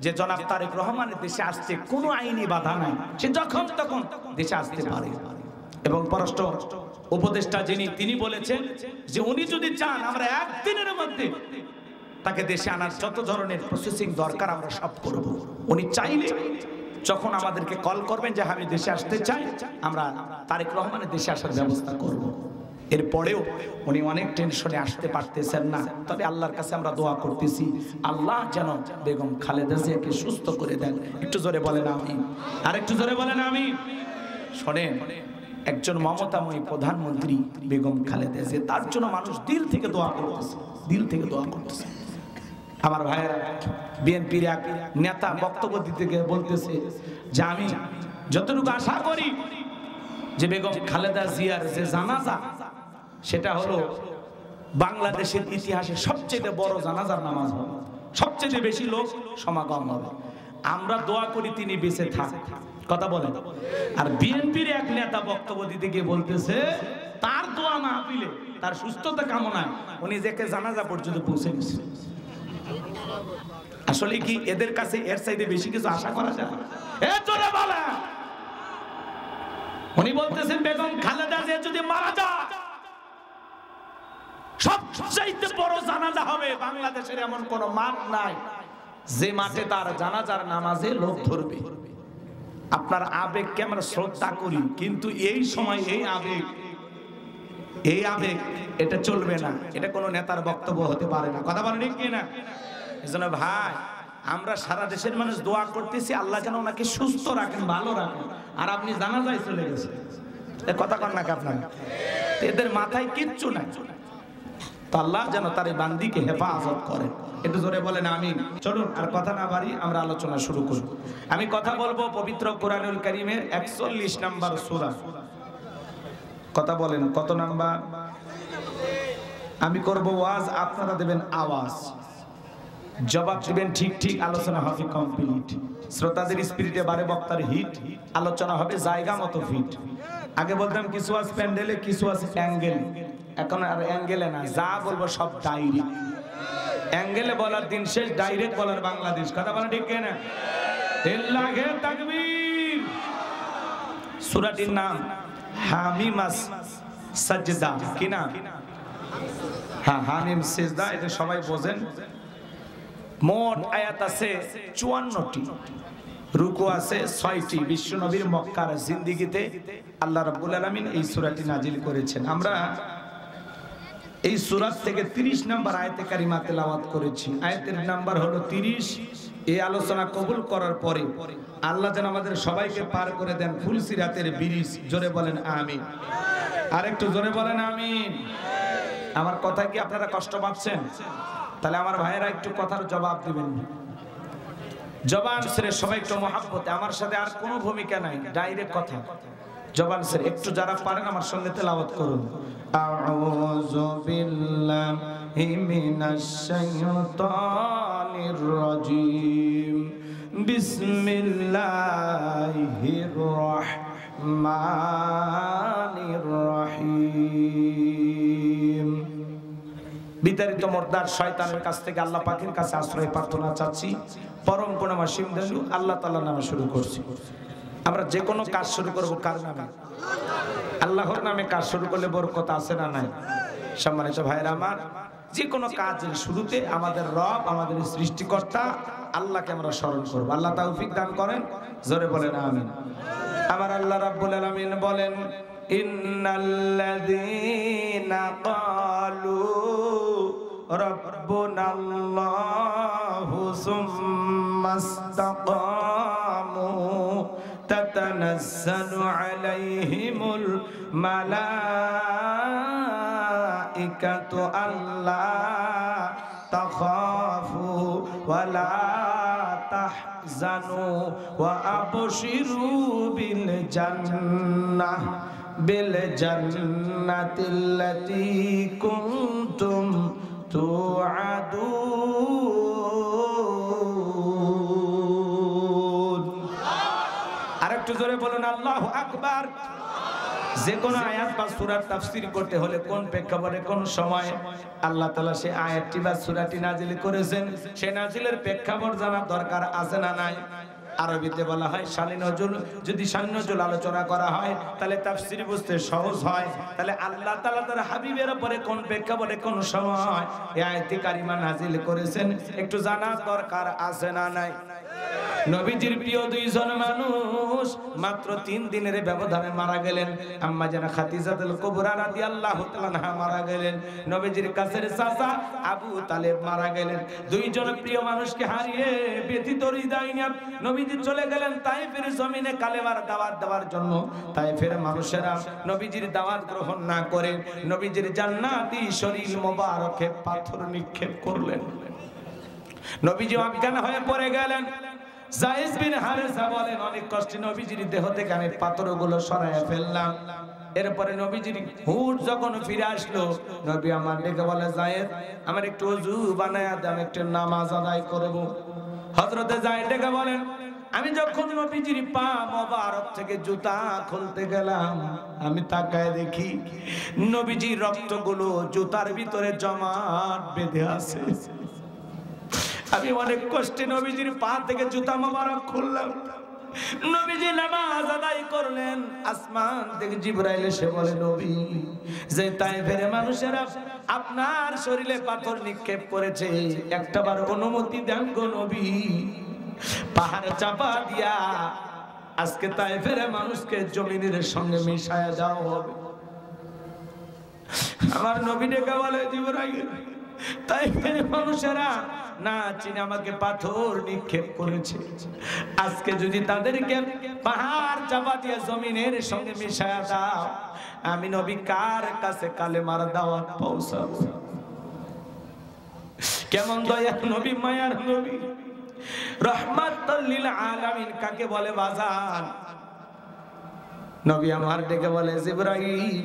যে জনাব তারেক রহমানের দেশে আসছে কোনো আইনি বাধা নাই, সে যখন তখন দেশে আসতে পারে। এবং পররাষ্ট্র উপদেষ্টা যিনি, তিনি বলেছেন যে উনি যদি চান আমরা একদিনের মধ্যে তাকে দেশে আনার যত ধরনের প্রসেসিং দরকার আমরা সব করব। উনি চাইলে যখন আমাদেরকে কল করবেন যে আমি দেশে আসতে চাই, আমরা তারেক রহমানের দেশে আসার ব্যবস্থা করব। এরপরেও উনি অনেক টেনশনে আসতে পারতেছেন না, তবে আল্লাহর কাছে আমরা দোয়া করতেছি আল্লাহ যেন বেগম খালেদা জিয়াকে সুস্থ করে দেন। একটু জোরে বলেন আমিন, আর একটু জোরে বলেন আমিন। শোনেন, একজন মমতাময়ী প্রধানমন্ত্রী বেগম খালেদা জিয়া, তার জন্য মানুষ দিল থেকে দোয়া করতেছে, দিল থেকে দোয়া করতেছে। আমার ভাইয়েরা, বিএনপির এক নেতা বক্তব্য দিতে গিয়ে বলতেছে যে আমি যতটুকু আশা করি যে বেগম খালেদা জিয়ার যে জানাজা, সেটা হলো বাংলাদেশের ইতিহাসে সবচেয়ে বড় জানাজার নামাজ হবে, সবচেয়ে বেশি লোক সমাগম হবে। আমরা দোয়া করি তিনি বেঁচে থাক, কথা বলেন। আর বিএনপির এক নেতা বক্তব্য দিতে গিয়ে বলতেছে তার দোয়া না পেলে, তার সুস্থতা কামনায় উনি যেকে জানাজা পর্যন্ত পৌঁছে গেছে। আসলে কি এদের কাছে এর চাইতে বেশি কিছু আশা করা যায়? উনি বলতেছেন বেগম খালেদা জিয়া যদি মারা যায়, সবচাইতে বড় জানাজা হবে বাংলাদেশের এমন কোন মাঠ নাই যে মাঠে তার জানাজার নামাজে লোক ধরবে। আপনার আবেগকে আমরা শ্রদ্ধা করি, কিন্তু এই সময় এই আবেগ এটা চলবে না, এটা কোনো নেতার বক্তব্য হতে পারে না, কথা বলেন ঠিক কিনা? এজন্য ভাই, আমরা সারা দেশের মানুষ দোয়া করতেছি আল্লাহ যেন ওনাকে সুস্থ রাখেন, ভালো রাখেন। আর আপনি জানাজায় চলে গেছেন, কথা কন না আপনার, এদের মাথায় কিচ্ছু নাই। তো আল্লাহ যেন তার এই বান্দিকে হেফাজত করেন। একটু জোরে বলেন আমিন। চলুন আর কথা না বাড়ি, আমরা আলোচনা শুরু করব। আমি কথা বলবো পবিত্র কোরআনুল কারীমের 41 নম্বর সূরা। কথা বলেন কত নাম্বার? আমি করব ওয়াজ, আপনারা দেবেন আওয়াজ, জবাব দিবেন ঠিক ঠিক, আলোচনা হবে কমপ্লিট। শ্রোতাদের স্পিরিটে বারে বক্তার হিট, আলোচনা হবে জায়গা মতো ফিট। আগে বলতাম কিছু আছে প্যান্ডেলে, কিছু আছে অ্যাঙ্গেল, এখন আর অ্যাঙ্গেলে না, যা বলবো সব ডাইরেক্ট। অ্যাঙ্গেলে বলার দিন শেষ, ডাইরেক্ট বলার বাংলাদেশ, কথা বলা ঠিক কিনা? লিল্লাহি তাকবীর। সূরাটির নাম হামিমাস সাজদা, কি না? হ্যাঁ, হামিম সিজদা, এটা সবাই বোঝেন। মোট আয়াত আছে 54টি, রুকু আছে 6টি। বিশ্ব নবীর মক্কার জিন্দেগিতে আল্লাহ রাব্বুল আলামিন এই সূরাটি নাজিল করেছেন। আমরা এই সূরা থেকে 30 নম্বর আয়াতে কারিমা তেলাওয়াত করেছি। আয়াতের নাম্বার হলো 30। এই আলোচনা কবুল করার পরে আল্লাহ যেন আমাদের সবাইকে পার করে দেন ফুলসিরাতের ব্রিজ। জোরে বলেন আমিন, আর একটু জোরে বলেন আমিন। আমার কথা কি আপনারা কষ্ট পাচ্ছেন? তাহলে আমার ভাইয়েরা একটু কথার জবাব দিবেন, জবান ছেড়ে সবাই একটু মহাব্বতে। আমার সাথে আর কোনো ভূমিকা নাই, ডাইরেক্ট কথা, জবান ছেড়ে। একটু যারা পারেন আমার সঙ্গে তেলাওয়াত করুন। আউযু বিল্লাহি মিনাশ শাইতানির রাজীম, বিসমিল্লাহির রাহমানির রহিম। বিতাড়িত মোর্দার শয়তানের কাছ থেকে আল্লাহ পাকের কাছে আশ্রয় প্রার্থনা চাচ্ছি। পরম করুণাময় দয়ালু আল্লাহ তাআলার নামে শুরু করছি। আমরা যে কোনো কাজ শুরু করব কার নামে? আল্লাহর নামে কাজ শুরু করলে বরকত আছে না নাই? সম্মানিত ভাইরা আমার, যে কোনো কাজের শুরুতে আমাদের রব, আমাদের সৃষ্টিকর্তা আল্লাহকে আমরা স্মরণ করব। আল্লাহ তৌফিক দান করেন, জোরে বলেন আমিন। আমার আল্লাহ রাব্বুল আলামিন বলেন, ইন্নাল্লাযীনা ক্বালু রাব্বুনাল্লাহু সুম্মাস্তাকামু তাতানাজ্জালু আলাইহিমুল মালাইকাতু আল্লা তাখাফু ওয়া লা তাহজানু ওয়া আবশিরু বিল জান্নাহ জান্নাতিল্লাতী কুনতুম তুআদুন। আরেকটু জোরে বলুন আল্লাহু আকবার। যে কোন আয়াত বা সূরার তাফসীর করতে হলে কোন প্রেক্ষাপটে কোন সময় আল্লাহ তাআলা সেই আয়াতটি বা সূরাটি নাজিল করেছেন, সেই নাজিলের প্রেক্ষাপট জানা দরকার আছে না নাই? আরবিতে বলা হয় শানি নজুল। যদি শানি নজুল আলোচনা করা হয় তাহলে তাফসীর বুঝতে সহজ হয়। তাহলে আল্লাহ তাআলা তার হাবিবের উপরে কোন প্রেক্ষাপটে কোন সময় এই আয়াতে কারিমা নাজিল করেছেন একটু জানা দরকার আছে না নাই? নবীজির প্রিয় দুইজন মানুষ মাত্র 3 দিনের ব্যবধানে মারা গেলেন। আম্মা জানা খাদিজাতুল কুবরা রাদিয়াল্লাহু তাআলা আনহা মারা গেলেন। নবীজির কাছের চাচা আবু তালেব মারা গেলেন। দুইজন প্রিয় মানুষকে হারিয়ে ব্যথিত হৃদয় নিয়ে নবীজি চলে গেলেন তায়েফের জমিনে কালেমার দাওয়াত দেওয়ার জন্য। তায়েফের মানুষেরা নবীজির দাওয়াত গ্রহণ না করে নবীজির জান্নাতি শরীর মোবারকে পাথর নিক্ষেপ করলেন। নবীজি অজ্ঞান হয়ে পড়ে গেলেন। যায়েদ বিন হারেসা বলেন অনেক কষ্টে নবীজির দেহ থেকে আমি পাথরগুলো সরাইয়া ফেললাম। এরপরে নবীজির হুট যখন ফিরে আসলো, নবী আমার ডেকে বলে যায়েদ আমার একটু ওযু বানায়া দে, আমি একটু নামাজ আদায় করব। হযরতে যায়েদ ডেকে বলেন আমি যখন নবীজির পা মোবারক থেকে জুতা খুলতে গেলাম, আমি তাকায় দেখি নবীজির রক্তগুলো জুতার ভিতরে জমাট বেঁধে আছে। আমি অনেক কষ্টে নবীজির পা থেকে জুতা মোবারক খুললাম। নবীজি নামাজ আদায় করলেন। আসমান থেকে জিবরাইল এসে বলে নবী যে তায়েফের মানুষেরা আপনার শরীরে পাথর নিক্ষেপ করেছে, একটাবার অনুমতি দেন গো নবী, পাহাড় চাপা দিয়া আজকে তায়েফের মানুষকে জমিনের সঙ্গে মিশায়া দেওয়া হবে। আমার নবী ডেকে বলে জিবরাইল তায়েফের মানুষেরা না চিনে আমাকে পাথর নিক্ষেপ করেছে, আজকে যদি তাদেরকে পাহাড় চাপা দিয়ে জমিনের সঙ্গে মিশায়া দাও, আমি নবী কার কাছে কালেমার দাওয়াত পৌঁছাবো? কেমন দয়া নবী, মায়ার নবী, রহমাতুল লিল আলামিন কাকে বলে বাজান? নবী আমার ডেকে বলে জিবরাইল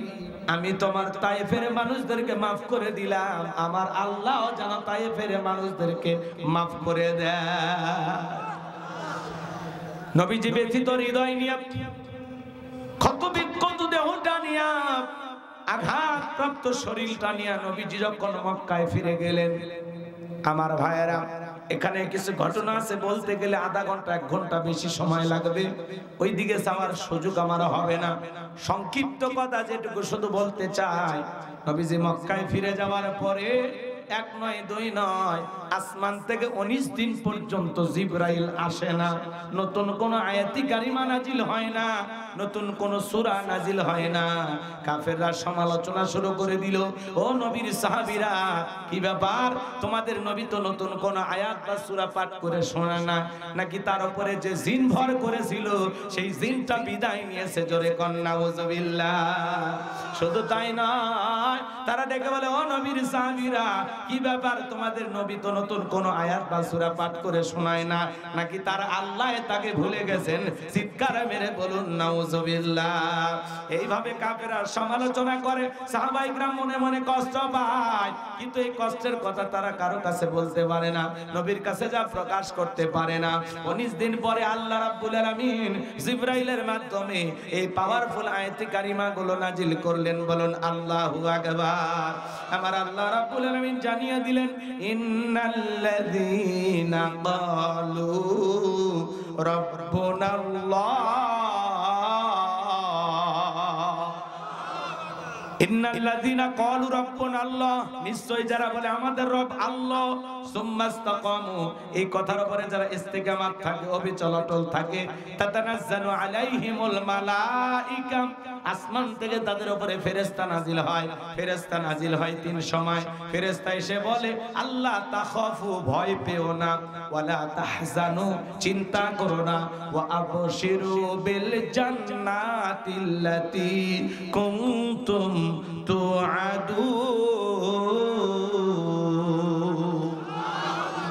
আমি তোমার তায়েফের মানুষদেরকে মাফ করে দিলাম, আমার আল্লাহ যেন তায়েফের মানুষদেরকে মাফ করে দেয়। নবীজি ব্যথিত হৃদয় নিয়ে ক্ষত বিক্ষত দেহটা নিয়ে আঘাতপ্রাপ্ত শরীরটা নিয়ে নবীজি যখন মক্কায় ফিরে গেলেন, আমার ভাইয়েরা এখানে কিছু ঘটনা আছে, বলতে গেলে আধা ঘন্টা 1 ঘন্টা বেশি সময় লাগবে, ওইদিকে যাওয়ার সুযোগ আমার হবে না। সংক্ষিপ্ত কথা যেটুকু শুধু বলতে চাই, নবীজি মক্কায় ফিরে যাওয়ার পরে 1 নয় 2 নয় আসমান থেকে 19 দিন পর্যন্ত জিবরাইল আসে না, নতুন কোন আয়াতি কারিমা নাজিল হয় না, নতুন কোন সূরা নাজিল হয় না। কাফেররা সমালোচনা শুরু করে দিল, ও নবীর সাহাবীরা কি ব্যাপার, তোমাদের নবী তো নতুন কোন আয়াত বা সূরা পাঠ করে শোনায় না, নাকি তার উপরে যে জিন ভর করেছিল সেই জিনটা বিদায় নিয়েছে? জোরে কন নাউজুবিল্লাহ। শুধু তাই নয়, তারা ডেকে বলে ও নবীর সাহাবীরা কি ব্যাপার, তোমাদের নবী তো নতুন কোন আয়াত বা সূরা পাঠ করে শোনায় না, নাকি তার আল্লাহ তাকে ভুলে গেছেন? চিৎকার মেরে বলুন নাউজুবিল্লাহ। এইভাবে কাফেররা সমালোচনা করে, সাহাবায়ে কিরাম মনে মনে কষ্ট পায়, কিন্তু এই কষ্টের কথা তারা কারো কাছে বলতে পারে না, নবীর কাছে যা প্রকাশ করতে পারে না। 19 দিন পরে আল্লাহ রাব্বুল আলামিন জিবরাইলের মাধ্যমে এই পাওয়ারফুল আয়াতে কারিমা গুলো নাজিল করলেন। বলুন আল্লাহু আকবার। আমার আল্লাহ রাব্বুল আলামিন জানিয়ে দিলেন ইন্নাল্লাযীনা ক্বালু রাব্বুনাল্লাহ, ইন্নাল্লাযীনা ক্বালু রাব্বুনাল্লাহ, নিশ্চয় যারা বলে আমাদের রব আল্লাহ, সুম্মাস্তাকামু, এই কথার উপরে যারা ইস্তিকামাত থাকে, অবিচল অটল থাকে, তাতানাজ্জালু আলাইহিমুল মালাইকা, আসমান থেকে তাদের উপরে ফেরেশতা নাজিল হয়। ফেরেশতা নাজিল হয় 3 সময়। ফেরেশতা এসে বলে আল্লাহ তাখাফু, ভয় পেও না, ওয়ালা তাহজানু, চিন্তা করো না, ওয়া আবশিরু বিল জান্নাতিল্লাতী কুনতুম তুআদুন,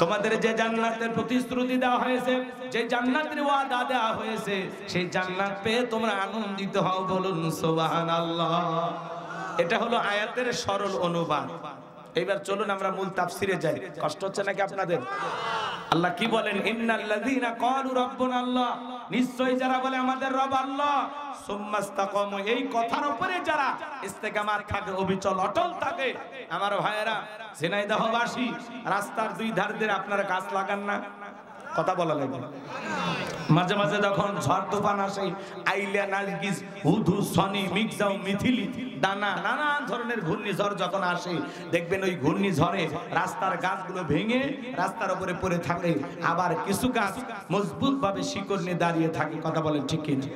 তোমাদের যে জান্নাতের প্রতিশ্রুতি দেওয়া হয়েছে, যে জান্নাতের ওয়াদা দেওয়া হয়েছে, সেই জান্নাত পেয়ে তোমরা আনন্দিত হও। বলুন সুবহানাল্লাহ। এটা হলো আয়াতের সরল অনুবাদ। এবার চলুন আমরা মূল তাফসিরে যাই। কষ্ট হচ্ছে নাকি আপনাদের? আল্লাহ কি বলেন, ইন্নাল্লাযীনা ক্বালু রাব্বুনা আল্লাহ, নিশ্চয়ই যারা বলে আমাদের রব আল্লাহ, সুম্মাস্তাকামু, এই কথার উপরে যারা ইস্তেকামাত থাকে, অবিচল অটল থাকে। আমার ভাইয়েরা, ঝিনাইদহবাসী, রাস্তার দুই ধার দিয়ে আপনারা গাছ লাগান না? কথা বলা লাগে। মাঝে মাঝে যখন ঝড় তুফান আসে, আইলিয়া, নার্গিস, হুদু, সনি, মিগজাও, মিথিলি, দানা, নানান ধরনের ঘূর্ণিঝড় যখন আসে, দেখবেন ওই ঘূর্ণিঝড়ে রাস্তার গাছগুলো ভেঙে রাস্তার উপরে পড়ে থাকে, আবার কিছু গাছ মজবুত ভাবে শিকড় নিয়ে দাঁড়িয়ে থাকে। কথা বলেন ঠিক কিনা?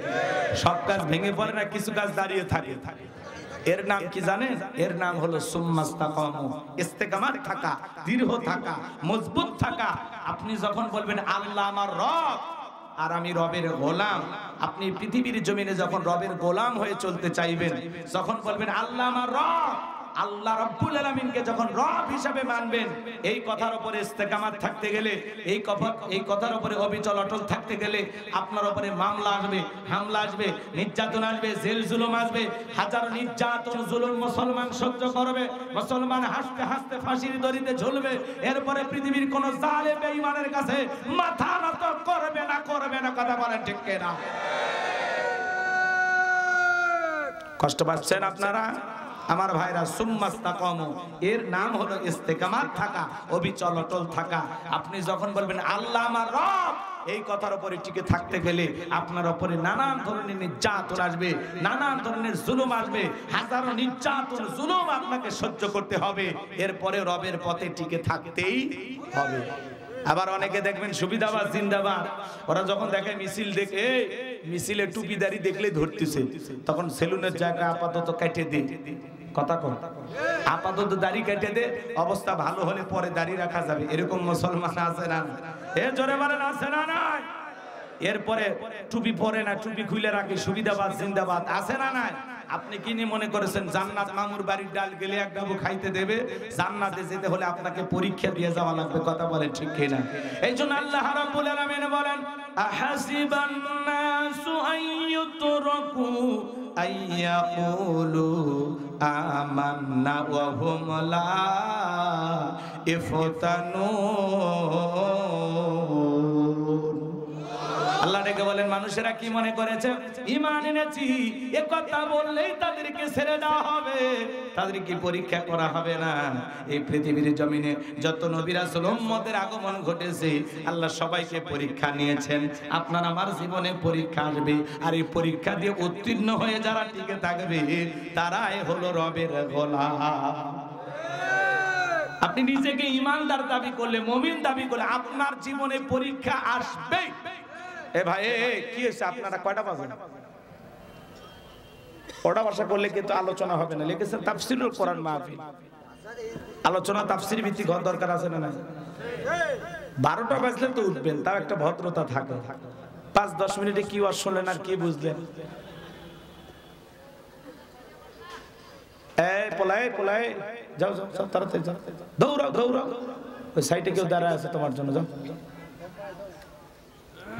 সব গাছ ভেঙে পড়ে না, কিছু গাছ দাঁড়িয়ে থাকে। এর নাম কি জানেন? এর নাম হলো সুম্মাস্তাকামু, ইস্তেকামাত থাকা, দৃঢ় থাকা, মজবুত থাকা। আপনি যখন বলবেন আল্লাহ আমার রব আর আমি রবের গোলাম, আপনি পৃথিবীর জমিনে যখন রবের গোলাম হয়ে চলতে চাইবেন, যখন বলবেন আল্লাহ আমার রব, আল্লাহ রাব্বুল আলামিনকে যখন রব হিসাবে মানবেন, এই কথার উপরে ইস্তেকামাত থাকতে গেলে, এই কথার উপরে অবিচল অটল থাকতে গেলে, আপনার উপরে মামলা আসবে, হামলা আসবে, নির্যাতন আসবে, জেল জুলুম আসবে, হাজারো নির্যাতন জুলুম মুসলমান সহ্য করবে, মুসলমান হাসতে হাসতে ফাঁসির দড়িতে ঝুলবে, এরপরে পৃথিবীর কোন জালেম বেঈমানের কাছে মাথা নত করবে না, করবে না। কথা বলেন ঠিক কিনা? কষ্ট পাচ্ছেন আপনারা আমার ভাইরা? সুম্মাস্তাকামু, এর নাম হলো ইস্তেকামাত থাকা, অবিচল অটল থাকা। আপনি যখন বলবেন আল্লাহ আমার রব, এই কথার উপরে টিকে থাকতে গেলে আপনার উপরে নানান ধরনের নির্যাতন আসবে, নানান ধরনের জুলুম আসবে, হাজারো নির্যাতন জুলুম আপনাকে সহ্য করতে হবে, এরপরে রবের পথে টিকে থাকতেই হবে। আবার অনেকে দেখবেন সুবিধাবাদ জিন্দাবাদ, ওরা যখন দেখে মিছিল, দেখে মিছিলে টুপিদারি দেখলেই ধরতেছে, তখন সেলুনের জায়গা আপাতত কেটে দে। কথা কন, আপাতত দাড়ি কেটে দে, অবস্থা ভালো হলে পরে দাড়ি রাখা যাবে। এরকম মুসলমান আছে না? এ জোরে বলেন আছে না? নাই? এরপরে টুপি পরে না, টুপি খুলে রাখে, সুবিধাবাদ জিন্দাবাদ আছে না? নাই? আপনি কি নিয়ে মনে করেছেন জান্নাত মামুর বাড়ির ডাল গেলে এক গাবু খাইতে দেবে? জান্নাতে যেতে হলে আপনাকে পরীক্ষা দিয়ে যাওয়া লাগবে। কথা বলেন ঠিক কিনা? এই জন্য আল্লাহ রাব্বুল আলামিন বলেন, আহাসিবান নাসু আইয়ুতরাকু আইয়াকুলু আমান্না ওয়া হুম লা ইফতানুন। আল্লাহ ডেকে বলেন, মানুষেরা কি মনে করেছে ঈমান এনেছি এ কথা বললেই তাদেরকে ছেড়ে দেওয়া হবে, তাদেরকে পরীক্ষা করা হবে না? এই পৃথিবীর জমিনে যত নবী রাসূল উম্মতের আগমন ঘটেছে, আল্লাহ সবাইকে পরীক্ষা নিয়েছেন। আপনার আমার জীবনে পরীক্ষা আসবে, আর এই পরীক্ষা দিয়ে উত্তীর্ণ হয়ে যারা টিকে থাকবে, তারাই হলো রবের গোলাম। আপনি নিজেকে ঈমানদার দাবি করলে, মুমিন দাবি করলে, আপনার জীবনে পরীক্ষা আসবে। এ ভাই, কি হয়েছে? আপনারা কয়টা বাজে? ওটা ভাষা করলে কিন্তু আলোচনা হবে না। লিখেছেন তাফসীরুল কোরআন মাহফিল, আলোচনা তাফসীর ভিত্তিক হওয়ার দরকার আছে না? 12টা বাজলে তো উঠবেন, তাও একটা ভদ্রতা থাকে। 5-10 মিনিটে কি ওয়াজ শুনলেন আর কি বুঝলেন? পলাই যাও যাও, তাড়াতাড়ি যাও, দৌড়াও দৌড়াও। ওই সাইডে কেউ দাঁড়ায় আছে তোমার জন্য, যাও।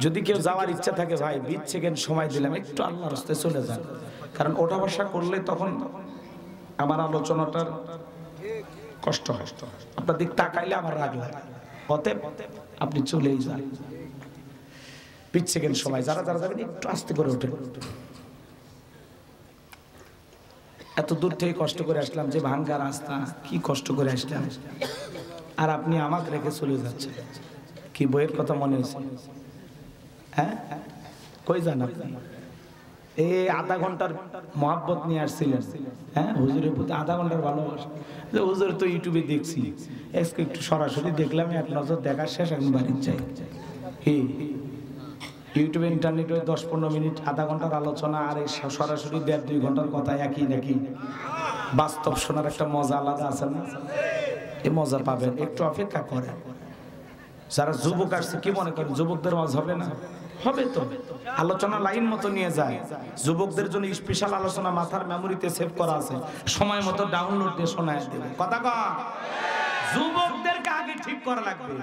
যদি কেউ যাওয়ার ইচ্ছা থাকে ভাই, 20 সেকেন্ড সময় দিলাম, একটু আল্লাহর রাস্তায় চলে যান। কারণ ওঠা বসা করলে তখন আমার আলোচনাটার কষ্ট হয়। আপনার দিক তাকাইলে আমার রাগ লাগে, অতএব আপনি চলেই যান। 20 সেকেন্ড সময়, যারা যারা যাবেন একটু আস্তে করে ওঠেন। এত দূর থেকে কষ্ট করে আসলাম, যে ভাঙ্গা রাস্তা, কি কষ্ট করে আসলাম, আর আপনি আমাকে রেখে চলে যাচ্ছেন। কি বইয়ের কথা মনে হয়েছে? হ্যাঁ, কই যান আপনি? এই আধা ঘন্টার মহাব্বত নিয়ে আসছিলেন, হ্যাঁ, হুজুরের প্রতি আধা ঘন্টার ভালোবাসা। যে হুজুর তো ইউটিউবে দেখছি, একটু সরাসরি দেখলাম, এক নজর দেখা শেষ, এখন বাড়ির চাই। ইউটিউবে ইন্টারনেটে 10-15 মিনিট আধা ঘন্টার আলোচনা, আর এই সরাসরি 1.5-2 ঘন্টার কথা একই নাকি? বাস্তব শোনার একটা মজা আলাদা আছে না? এই মজা পাবেন, একটু অপেক্ষা করেন। যারা যুবক আসছে কি মনে করেন যুবকদের ওয়াজ হবে না? হবে তো। আলোচনা লাইন মতো নিয়ে যায়। যুবকদের জন্য স্পেশাল আলোচনা মাথার মেমোরিতে সেভ করা আছে, সময় মতো ডাউনলোড দিয়ে শোনায় দেবে। কথা কন, যুবকদেরকে আগে ঠিক করা লাগবে।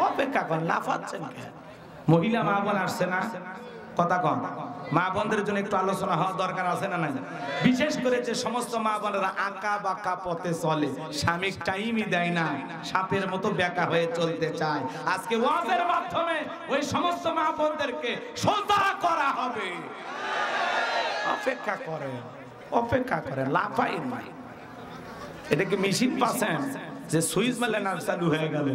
অপেক্ষা করেন, লাফাচ্ছেন কেন? মহিলা মা বোন আসছে না? কথা কন, মা বোনদের জন্য একটু আলোচনা হওয়া দরকার আছে না নাই? বিশেষ করে যে সমস্ত মা বোনেরা আঁকা বাঁকা পথে চলে, স্বামী টাইমই দেয় না, সাপের মতো বেঁকা হয়ে চলতে চায়, আজকে ওয়াজের মাধ্যমে ওই সমস্ত মা বোনদেরকে সোজা করা হবে। অপেক্ষা করে, অপেক্ষা করে, লাফাই নাই। এটা কি মেশিন পাচ্ছেন যে সুইচ মারলে না চালু হয়ে গেল?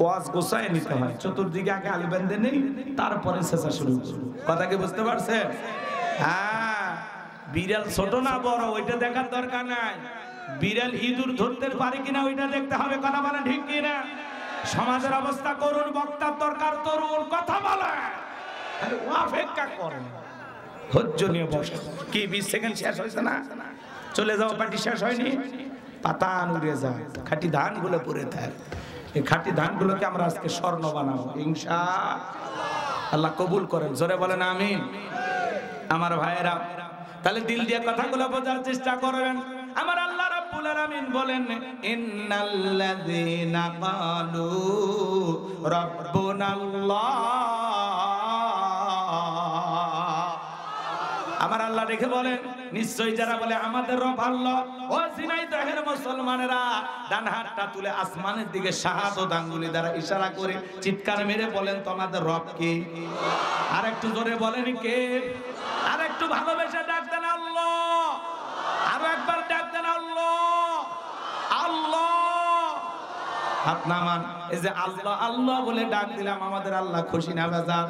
ওয়াজ গোছায় নিতে হয়, চতুর্দিকে আগে আলি বেঁধে নেই, তারপরে শেষা শুরু করুন। কথা কি বুঝতে পারছেন? হ্যাঁ, বিড়াল ছোট না বড় ওইটা দেখার দরকার নাই, বিড়াল ইঁদুর ধরতে পারে কিনা ওইটা দেখতে হবে। কথা বলেন ঠিক কিনা? সমাজের অবস্থা করুন, বক্তার দরকার তরুণ, কথা বলে অপেক্ষা করেন, ধৈর্য নিয়ে বসে। কি 20 সেকেন্ড শেষ হয়েছে না? চলে যাও, পার্টি শেষ হয়নি, পাতান উড়ে যায়, খাঁটি ধান গুলো পরে থাকে। এই খাঁটি ধান গুলোকে আমরা আজকে স্বর্ণ বানাবো ইনশাআল্লাহ। আল্লাহ কবুল করেন, জোরে বলেন আমিন। আমার ভাইয়েরা, তাহলে দিল দিয়ে কথাগুলো বোঝার চেষ্টা করবেন। আমার আল্লাহ রাব্বুল আলামিন বলেন, ইন্নাল্লাযীনা ক্বালু রাব্বুনাল্লাহ। আমার আল্লাহ রেখে বলেন, নিশ্চয়ই যারা বলে আমাদের রব আল্লাহ, ও ঝিনাইদহের মুসলমানেরা ডান হাতটা তুলে আসমানের দিকে শাহাদাত আঙ্গুলি দ্বারা ইশারা করে চিৎকার মেরে বলেন, তোমাদের রব কে? আর একটু জোরে বলেন কে? আর একটু ভালোবেসে ডাক দেন আল্লাহ। আরো একবার ডাক দেন আল্লাহ, আল্লাহ। হাত নামান। এই যে আল্লাহ আল্লাহ বলে ডাক দিলাম, আমাদের আল্লাহ খুশি না বেজার?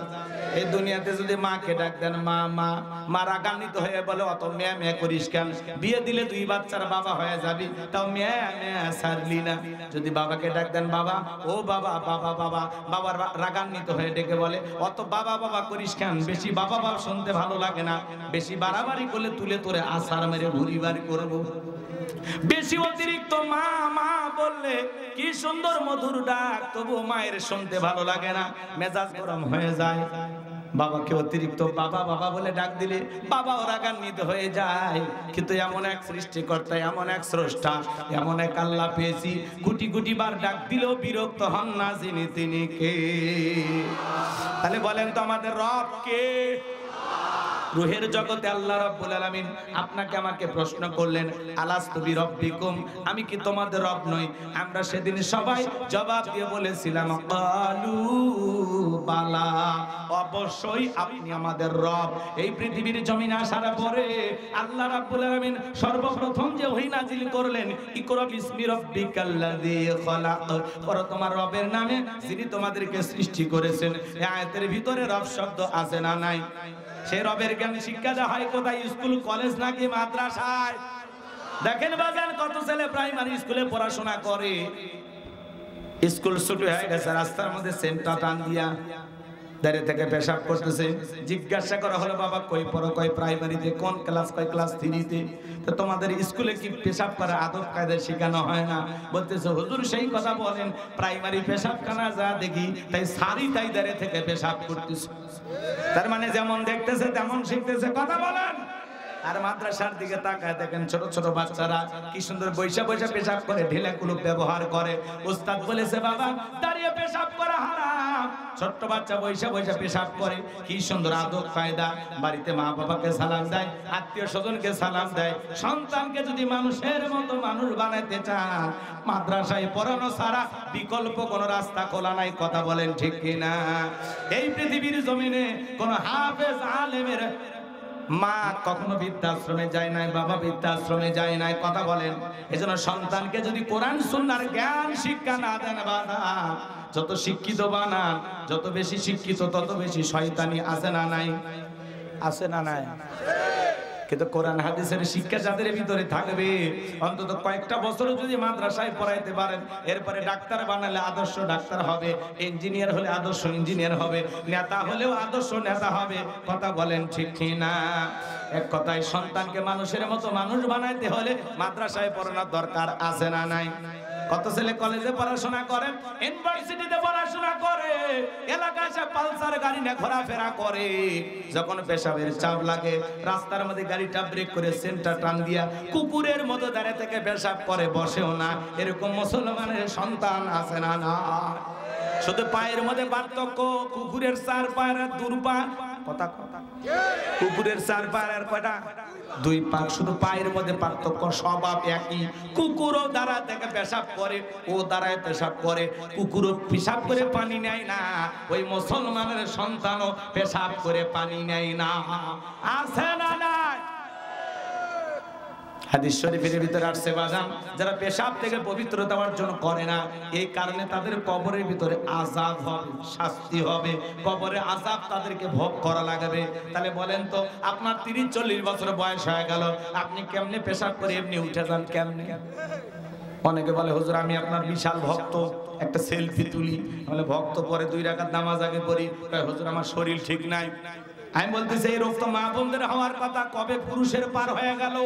এই দুনিয়াতে যদি মাকে ডাক দেন মা মা, মা রাগান্বিত হয়ে বলে অত মেয়া মেয়া করিস কেন? বিয়ে দিলে 2 বাচ্চার বাবা হয়ে যাবি, তাও মেয়া মেয়া ছাড়লি না। যদি বাবাকে ডাক দেন বাবা, ও বাবা বাবা বাবা, বাবার রাগান্বিত হয়ে ডেকে বলে অত বাবা বাবা করিস কেন? বেশি বাবা বাবা শুনতে ভালো লাগে না, বেশি বাড়াবাড়ি করলে তুলে তোরে আছাড় মেরে ভুড়ি বাড়ি করবো। বেশি অতিরিক্ত মা মা বললে কি সুন্দর মধুর ডাক, তবু মায়ের শুনতে ভালো লাগে না, মেজাজ গরম হয়ে যায়। বাবাকে অতিরিক্ত বাবা বাবা বলে ডাক দিলে বাবাও রাগান্বিত হয়ে যায়। কিন্তু এমন এক সৃষ্টিকর্তা, এমন এক স্রষ্টা, এমন এক আল্লাহ পেয়েছি, কোটি কোটি বার ডাক দিলেও বিরক্ত হন না, যিনি তিনি কে? তাহলে বলেন তো আমাদের রব কে? রুহের জগতে আল্লাহ রাব্বুল আলামিন আপনাকে আমাকে প্রশ্ন করলেন, আলাস্তু বিরাব্বিকুম, আমি কি তোমাদের রব নই? আমরা সেদিন সবাই জবাব দিয়ে বলেছিলাম ক্বালু বালা, অবশ্যই আপনি আমাদের রব। এই পৃথিবীর জমিনে আসার পরে আল্লাহ রাব্বুল আলামিন সর্বপ্রথম যে ওহী নাজিল করলেন, ইকরা বিসমি রাব্বিকাল্লাযী খলাক, পড়ো তোমার রবের নামে যিনি তোমাদেরকে সৃষ্টি করেছেন। এই আয়াতের ভিতরে রব শব্দ আছে না নাই? সেই রবের জ্ঞান শিক্ষা দেওয়া হয় কোথায়? স্কুল কলেজ নাকি মাদ্রাসায়? দেখেন বাজান, কত ছেলে প্রাইমারি স্কুলে পড়াশোনা করে, স্কুল ছুটি হয়ে গেছে, রাস্তার মধ্যে সেন্টার টান দিয়া দাঁড়িয়ে থেকে পেশাব করতেছে। জিজ্ঞাসা করা হলো, বাবা কই পড়ো? কয় প্রাইমারিতে। কোন ক্লাস? কয় ক্লাস 3-তে। তো তোমাদের স্কুলে কি পেশাব করা আদব কায়দা শেখানো হয় না? বলতেছে হুজুর সেই কথা বলেন, প্রাইমারি পেশাবখানা যা দেখি তাই সারি তাই দাঁড়িয়ে থেকে পেশাব করতেছে। তার মানে যেমন দেখতেছে তেমন শিখতেছে। কথা বলেন। আর মাদ্রাসার দিকে তাকায় দেখেন ছোট ছোট বাচ্চারা কি সুন্দর বৈশা বৈশা পেশাব করে, ঢিলা কুলুপ ব্যবহার করে। উস্তাদ বলেছে বাবা দাঁড়িয়ে পেশাব করা হারাম, ছোট্ট বাচ্চা বৈশা বৈশা পেশাব করে, কি সুন্দর আদব কায়দা। বাড়িতে মা বাবাকে সালাম দেয়, আত্মীয় স্বজনকে সালাম দেয়। সন্তানকে যদি মানুষের মতো মানুষ বানাতে চান, মাদ্রাসায় পড়ানো ছাড়া বিকল্প কোনো রাস্তা খোলা নাই। কথা বলেন ঠিক কিনা? এই পৃথিবীর জমিনে কোন হাফেজ আলেমের মা কখনো বৃদ্ধাশ্রমে যায় নাই, বাবা বৃদ্ধাশ্রমে যায় নাই। কথা বলেন। এজন্য সন্তানকে যদি কোরআন সুন্নাহর জ্ঞান শিক্ষা না দেন, বাবা যত শিক্ষিত বানান, যত বেশি শিক্ষিত তত বেশি শয়তানি আছে না নাই? আছে না নাই? কিন্তু কোরআন হাদিসের শিক্ষা যাদের ভিতরে থাকবে, অন্তত কয়েকটা বছর যদি মাদ্রাসায় পড়াইতে পারেন, এরপরে ডাক্তার বানালে আদর্শ ডাক্তার হবে, ইঞ্জিনিয়ার হলে আদর্শ ইঞ্জিনিয়ার হবে, নেতা হলেও আদর্শ নেতা হবে। কথা বলেন ঠিক কিনা? এক কথায় সন্তানকে মানুষের মতো মানুষ বানাইতে হলে মাদ্রাসায় পড়ানোর দরকার আছে না নাই? কত ছেলে কলেজে পড়াশোনা করে, ইউনিভার্সিটিতে পড়াশোনা করে, এলাকায় সে পালসার গাড়ি নিয়ে ঘোরাফেরা করে। যখন পেশাবের চাপ লাগে, রাস্তার মধ্যে গাড়িটা ব্রেক করে সেন্টার টান দিয়া কুকুরের মতো দাঁড়িয়ে থেকে পেশাব করে, বসেও না। এরকম মুসলমানের সন্তান আছে না না? শুধু পায়ের মধ্যে পার্থক্য, কুকুরের 4 পায়ের আর 2 পা। কথা কুকুরের 4 পায়ের আর কয়টা? 2 পা। শুধু পায়ের মধ্যে পার্থক্য, স্বভাব একই। কুকুরও দ্বারা থেকে পেশাব করে, ও দ্বারায় পেশাব করে। কুকুরও পেশাব করে পানি নেয় না, ওই মুসলমানের সন্তানও পেশাব করে পানি নেয় না। আছে না নাই? হাদিস শরীফের ভিতরে আসছে বাজান, যারা পেশাব থেকে পবিত্রতা অর্জন করে না, এই কারণে তাদের কবরের ভিতরে আযাব হবে, শাস্তি হবে, কবরে আযাব তাদেরকে ভোগ করা লাগবে। তাহলে বলেন তো, আপনার 30-40 বছর বয়স হয়ে গেল, আপনি কেমনে পেশাব করে এমনি উঠে যান কেমনে? অনেকে বলে হুজুর আমি আপনার বিশাল ভক্ত, একটা সেলফি তুলি। বলে ভক্ত পরে 2 রাকাত নামাজ আগে পড়ি, হুজুর আমার শরীর ঠিক নাই। আমি বলতেছি এই রোগ তো মা বোনদের হওয়ার কথা, কবে পুরুষের পার হয়ে গেল?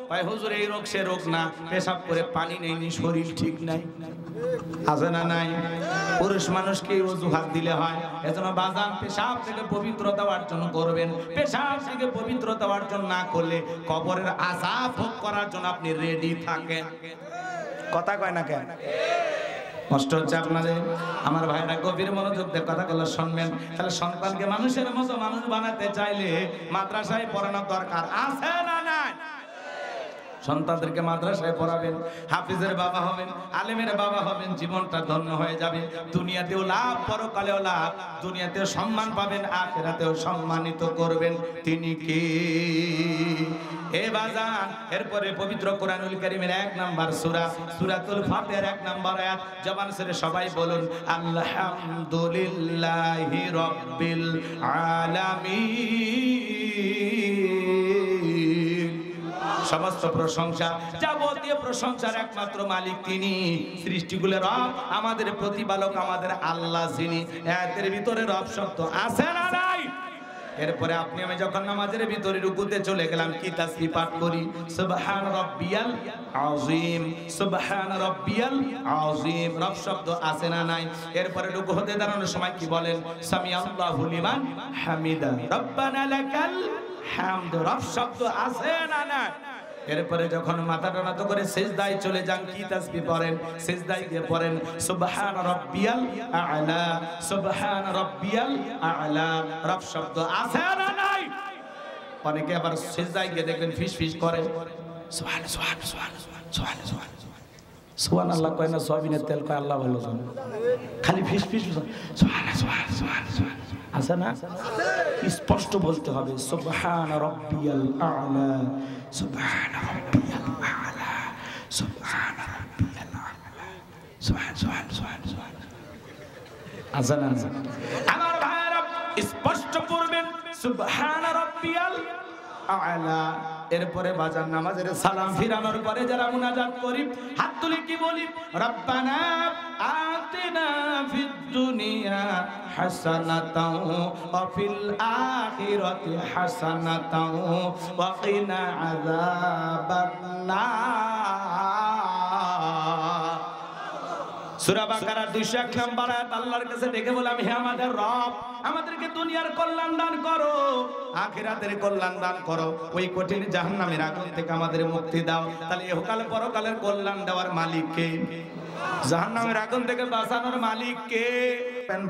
ভাই হুজুর এই রোগ সে রোগ না, পেশাব করে পানি নেয়নি, শরীর ঠিক নাই। আছে না নাই? পুরুষ মানুষকে অজুহাত দিলে হয়। এজন্য বাজান পেশাব থেকে পবিত্রতা অর্জন করবেন। পেশাব থেকে পবিত্রতা অর্জন না করলে কবরের আযাব ভোগ করার জন্য আপনি রেডি থাকেন। কথা কয় না কেন? কষ্ট হচ্ছে আপনাদের? আমার ভাইরা গভীর মনোযোগ দিয়ে কথাগুলো শুনবেন। তাহলে সন্তানকে মানুষের মতো মানুষ বানাতে চাইলে মাদ্রাসায় পড়ানোর দরকার আছে না নাই? সন্তানদেরকে মাদ্রাসায় পড়াবেন, হাফিজের বাবা হবেন, আলেমের বাবা হবেন, জীবনটা ধন্য হয়ে যাবে। দুনিয়াতেও লাভ, পরকালেও লাভ। দুনিয়াতেও সম্মান পাবেন, আখিরাতেও সম্মানিত করবেন। তিনি কি? এ বাজান, এরপরে পবিত্র কোরআনুল কারীমের 1 নাম্বার সূরা, সূরাতুল ফাতিহার 1 নাম্বার আয়াত জবান ছেড়ে সবাই বলুন আলহামদুলিল্লাহি রাব্বিল আলামিন। সমস্ত প্রশংসা, যাবতীয় প্রশংসার একমাত্র মালিক তিনি। সৃষ্টিগুলোর রব, আমাদের প্রতিপালক, আমাদের আল্লাহ যিনি। আয়াতের ভিতরে রব শব্দ আছে না নাই? এরপরে আপনি আমি যখন নামাজের ভিতরে রুকুতে চলে গেলাম, কি তাসবিহ পাঠ করি? সুবহান রাব্বিয়াল আযীম, সুবহান রাব্বিয়াল আযীম। রব শব্দ আছে না নাই? এরপরে রুকু হতে দাঁড়ানোর সময় কি বলেন? সামিআল্লাহু লিমান হামিদা, রব্বানা লাকাল হামদ। রব শব্দ আছে না নাই? এরপরে যখন মাথাটা নত করে সিজদায় চলে যান, কি তাসবিহ পড়েন? সিজদায় গিয়ে পড়েন সুবহান রাব্বিয়াল আ'লা, সুবহান রাব্বিয়াল আ'লা। রব শব্দ আছে না নাই? অনেকে আবার সিজদায় গিয়ে দেখবেন ফিস ফিস করে, সুবহান সুবহান সুবহান সুবহান সুবহান সুবহানাল্লাহ কয় না, সয়াবিনের তেল কয়, আল্লাহ ভালো জানে, খালি ফিস ফিস সুবহান সুবহান সুবহান সুবহান। আছে না? স্পষ্ট বলতে হবে সুবহান রাব্বিয়াল আ'লা, সুবহান রাব্বিয়াল আ'লা, সুবহান রাব্বিয়াল আ'লা, সুবহান সুবহান সুবহান সুবহান। আছে না? আমার ভাইরা স্পষ্ট পড়বেন সুবহান রাব্বিয়াল আ'লা। এরপরে বাজার নামাজের সালাম ফিরানোর পরে যারা মুনাজাত করি, হাত তুলে কি বলি? রব্বানা আতিনা ফিদ দুনিয়া হাসানাতাও ওয়া ফিল আখিরাতি হাসানাতাও ওয়া কিনা আযাবান্নার। সূরা বাকারার 201 নম্বর আয়াত আল্লাহর কাছে ডেকে বললাম, হে আমাদের রব, আমাদেরকে দুনিয়ার কল্যাণ দান করো, আখিরাতের কল্যাণ দান করো, ওই কঠিন জাহান্নামের আগুন থেকে আমাদের মুক্তি দাও। তাহলে ইহকাল পরকালের কল্যাণ দেওয়ার মালিক কে? জাহান্নামের আগুন থেকে বাঁচানোর মালিক কে?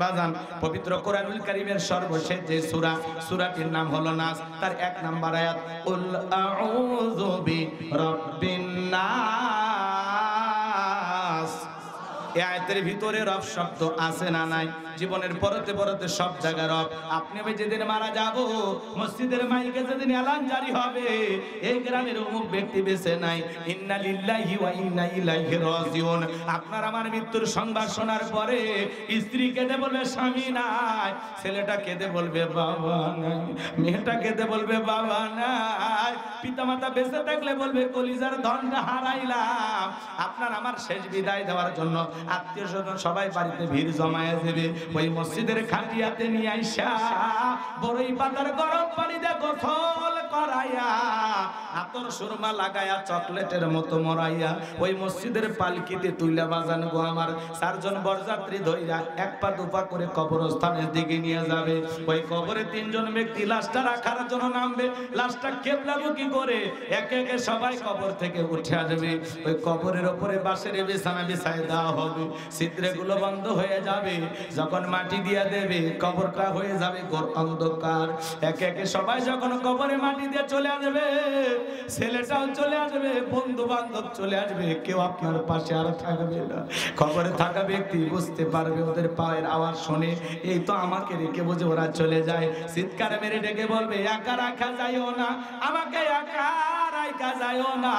বাজান পবিত্র কোরআনুল কারীমের সর্বশেষ যে সূরা, সূরাটির নাম হলো নাস, তার 1 নাম্বার আয়াত কুল আউযু বিরাব্বিন নাস। এই আয়াতের ভিতরে রব শব্দ আছে না নাই? জীবনের পরতে পরতে সব জায়গায় রব। আপনি আমি যেদিন মারা যাব, মসজিদের মাইকে যেদিন এলান জারি হবে, এই গ্রামের অমুক ব্যক্তি বেঁচে নাই, ইন্না লিল্লাহি ওয়া ইন্না ইলাইহি রাজিউন। আপনার আমার মৃত্যুর সংবাদ শোনার পরে স্ত্রী কেঁদে বলবে স্বামী নাই, ছেলেটা কেঁদে বলবে বাবা নাই, মেয়েটা কেঁদে বলবে বাবা নাই, পিতামাতা বেঁচে থাকলে বলবে কলিজার ধনটা হারাইলাম। আপনার আমার শেষ বিদায় দেওয়ার জন্য আত্মীয় স্বজন সবাই বাড়িতে ভিড় জমায়ে দেবে। ওই মসজিদের খাটিয়াতে নিয়ে আইসা বড়ই পাতার গরম পানি দিয়ে গোসল করাইয়া, আতর সুরমা লাগায়া, চকলেটের মতো মরাইয়া, ওই মসজিদের পালকিতে তুইলা বাজান গো আমার 4 জন বরযাত্রী ধইরা 1 পা 2 পা করে কবরস্থানের দিকে নিয়ে যাবে। ওই কবরে 3 জন ব্যক্তি লাশটা রাখার জন্য নামবে। লাশটা কেবলামুখী করে একে একে সবাই কবর থেকে উঠে আসবে। ওই কবরের উপরে বাঁশের বিছানা বিছায় দেওয়া হবে। হবে, ছিদ্রগুলো বন্ধ হয়ে যাবে। যখন মাটি দিয়ে দেবে কবরটা হয়ে যাবে ঘোর অন্ধকার। একে একে সবাই যখন কবরে মাটি দিয়ে চলে আসবে, ছেলেটাও চলে আসবে, বন্ধু বান্ধব চলে আসবে, কেউ আপনার পাশে আর থাকবে না। কবরে থাকা ব্যক্তি বুঝতে পারবে, ওদের পায়ের আওয়াজ শুনে এই তো আমাকে রেখে বুঝে ওরা চলে যায়। চিৎকার মেরে ডেকে বলবে, একা রাখা যায়ও না, আমাকে একা রাখা যায়ও না।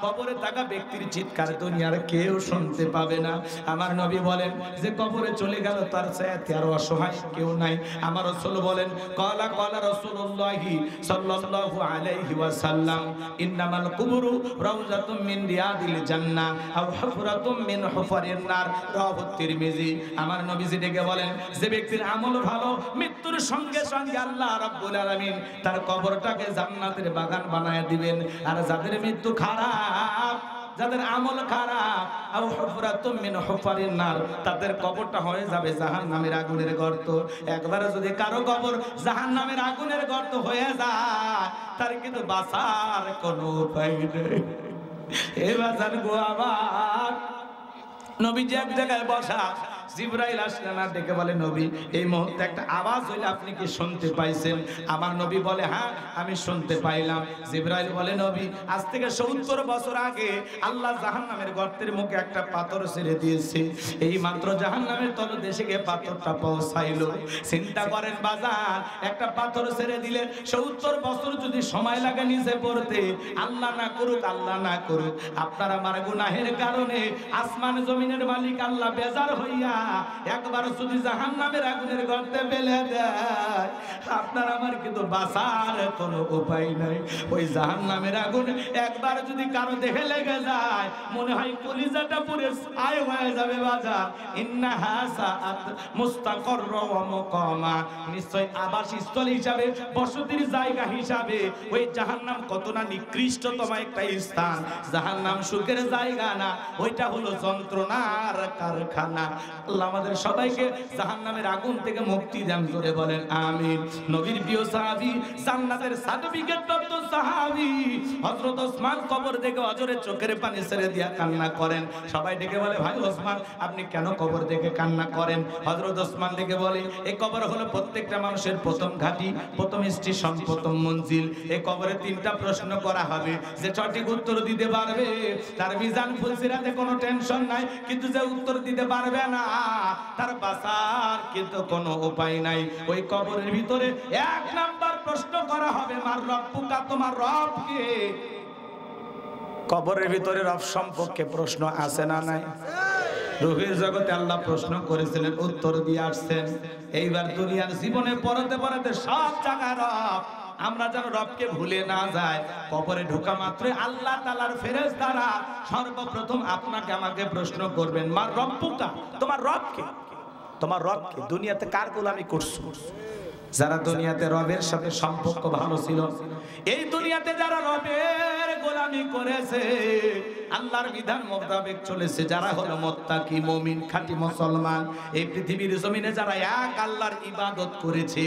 কবরে থাকা ব্যক্তির চিৎকার দুনিয়ার কেউ শুনতে পাবে না। আমার নবী বলেন যে কবরে চলে গেল তার চাইতে আর অসহায় কেউ নাই। আমার রাসূল বলেন, ক্বালা রাসূলুল্লাহি সাল্লাল্লাহু আলাইহি ওয়াসাল্লাম, ইন্নামাল কুবুরু রাউযাতুম মিন রিয়াদিল জান্নাহ আও হুফরাতুম মিন হুফারিন নার, রাওয়াহু তিরমিজি। আমার নবীজি ডেকে বলেন, যে ব্যক্তির আমল ভালো, মৃত্যুর সঙ্গে সঙ্গে আল্লাহ রাব্বুল আলামিন তার কবরটাকে জান্নাতের বাগান বানায় দিবেন। আর যাদের মৃত্যু খারাপ, যাদের আমল খারাপ, আও হুফরাতুম মিন হুফারিন নার, তাদের কবরটা হয়ে যাবে জাহান্নামের আগুনের গর্ত। একবার যদি কারো কবর জাহান্নামের আগুনের গর্ত হয়ে যায়, তার কিন্তু বাঁচার কোনো উপায় নেই। এ বাঁচার গো আমার নবীজি এক জায়গায় বসা, জিবরাইল আসলেন আর ডেকে বলে, নবী এই মুহূর্তে একটা আওয়াজ হইলে আপনি কি শুনতে পাইছেন? আমার নবী বলে, হ্যাঁ আমি শুনতে পাইলাম। জিবরাইল বলে, নবী আজ থেকে 70 বছর আগে আল্লাহ জাহান্নামের গর্তের মুখে একটা পাথর ছেড়ে দিয়েছে, এই মাত্র জাহান্নামের তলদেশে গিয়ে পাথরটা পৌঁছাইলো। চিন্তা করেন বাজার, একটা পাথর ছেড়ে দিলে 70 বছর যদি সময় লাগে নিচে পড়তে, আল্লাহ না করুক, আল্লাহ না করুক, আপনার আমার গুনাহের কারণে আসমান জমিনের মালিক আল্লাহ বেজার হইয়া একবার যদি জাহান্নামের আগুনের গর্তে ফেলে দেয়, আপনার আমার কিন্তু বাঁচার কোনো উপায় নাই। ওই জাহান্নামের আগুন একবার যদি কারো দেহে লেগে যায়, মনে হয় কলিজাটা পুরো ছাই হয়ে যাবে বাজার। ইন্নাহা সাআত মুস্তাকার ওয়া মুকামা, নিশ্চয় আবাসস্থল হিসাবে, বসতির জায়গা হিসাবে ওই জাহান্নাম কত না নিকৃষ্টতম একটা স্থান। জাহান্নাম সুখের জায়গা না, ওইটা হলো যন্ত্রণার কারখানা। আল্লাহ আমাদের সবাইকে জাহান্নামের আগুন থেকে মুক্তি দান করে বলেন আমিন। নবীর প্রিয় সাহাবী, জান্নাতের সার্টিফিকেট প্রাপ্ত সাহাবী হযরত ওসমান কবর দেখে অজরে চোখের পানি ছেড়ে দিয়া কান্না করেন। সবাই ডেকে বলে, ভাই ওসমান আপনি কেন কবর দেখে কান্না করেন? হযরত ওসমান ডেকে বলে, এই কবর হলো প্রত্যেকটা মানুষের প্রথম ঘাঁটি, প্রথম স্টেশন, প্রথম মঞ্জিল। এই কবরে 3টা প্রশ্ন করা হবে, যে সঠিক উত্তর দিতে পারবে তার মিজান ফুলসিরাতে কোনো টেনশন নাই, কিন্তু যে উত্তর দিতে পারবে না তার বাঁচার কিন্তু কোনো উপায় নাই। ওই কবরের ভিতরে 1 নাম্বার প্রশ্ন করা হবে, মার রব্বুকা, তোমার রব কে? কবরের ভিতরে রব সম্পর্কে প্রশ্ন আছে না নাই? রূহের জগতে আল্লাহ প্রশ্ন করেছিলেন, উত্তর দিয়ে আসছেন। এইবার দুনিয়ার জীবনে পড়াতে পড়াতে সব জায়গায় রব, আমরা যেন রবকে ভুলে না যায়। কবরে ঢোকা মাত্রই আল্লাহ তাআলার ফেরেশতারা সর্বপ্রথম আপনাকে আমাকে প্রশ্ন করবেন, মার রব্বুকা, তোমার রব কে? তোমার রব কে? দুনিয়াতে কার গোলামি করছো? যারা দুনিয়াতে রবের সাথে সম্পর্ক ভালো ছিল, এই দুনিয়াতে যারা রবের গোলামি করেছে, আল্লাহর বিধান মোতাবেক চলেছে, যারা হলো মুত্তাকি মুমিন খাঁটি মুসলমান, এই পৃথিবীর জমিনে যারা এক আল্লাহর ইবাদত করেছে,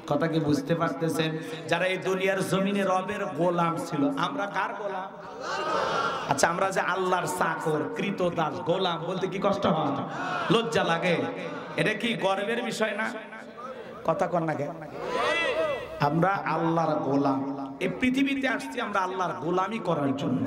কথা কি বুঝতে পারতেছেন? যারা এই দুনিয়ার জমিনে রবের গোলাম ছিল। আমরা কার গোলাম? আচ্ছা, আমরা যে আল্লাহর চাকর, কৃতদাস, গোলাম বলতে কি কষ্ট হয়? লজ্জা লাগে? এটা কি গর্বের বিষয় না? কথা কন না কেন? আমরা আল্লাহর গোলাম, এই পৃথিবীতে আসছি আমরা আল্লাহর গোলামি করার জন্য।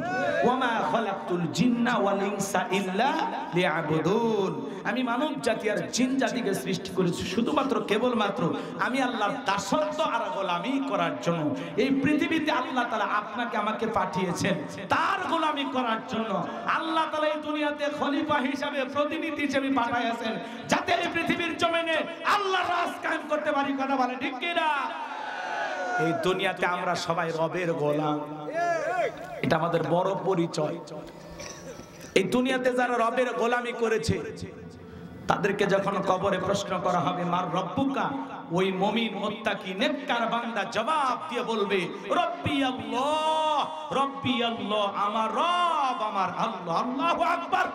ওয়ামা খালাকতুল জিন্না ওয়াল ইনসা ইল্লা লিয়াবুদুন, আমি মানব জাতি আর জিন জাতিকে সৃষ্টি করেছি শুধুমাত্র কেবলমাত্র আমি আল্লাহর দাসত্ব আর গোলামি করার জন্য। এই পৃথিবীতে আল্লাহ তাআলা আপনাকে আমাকে পাঠিয়েছেন তার গোলামি করার জন্য। আল্লাহ তাআলা এই দুনিয়াতে খলিফা হিসাবে, প্রতিনিধি হিসাবে পাঠিয়েছেন, যাতে এই পৃথিবীর জমিনে আল্লাহর রাজ কায়েম করতে পারি। কথা বলে ঠিক কি না? এই দুনিয়াতে আমরা সবাই রবের গোলাম, এটা আমাদের বড় পরিচয়। এই দুনিয়াতে যারা রবের গোলামি করেছে তাদেরকে যখন কবরে প্রশ্ন করা হবে, মার রব্বুকা, ওই মুমিন মুত্তাকি নেককার বান্দা জবাব দিয়ে বলবে, রব্বি আল্লাহ, রব্বি আল্লাহ, আমার রব আমার আল্লাহ, আল্লাহু আকবার।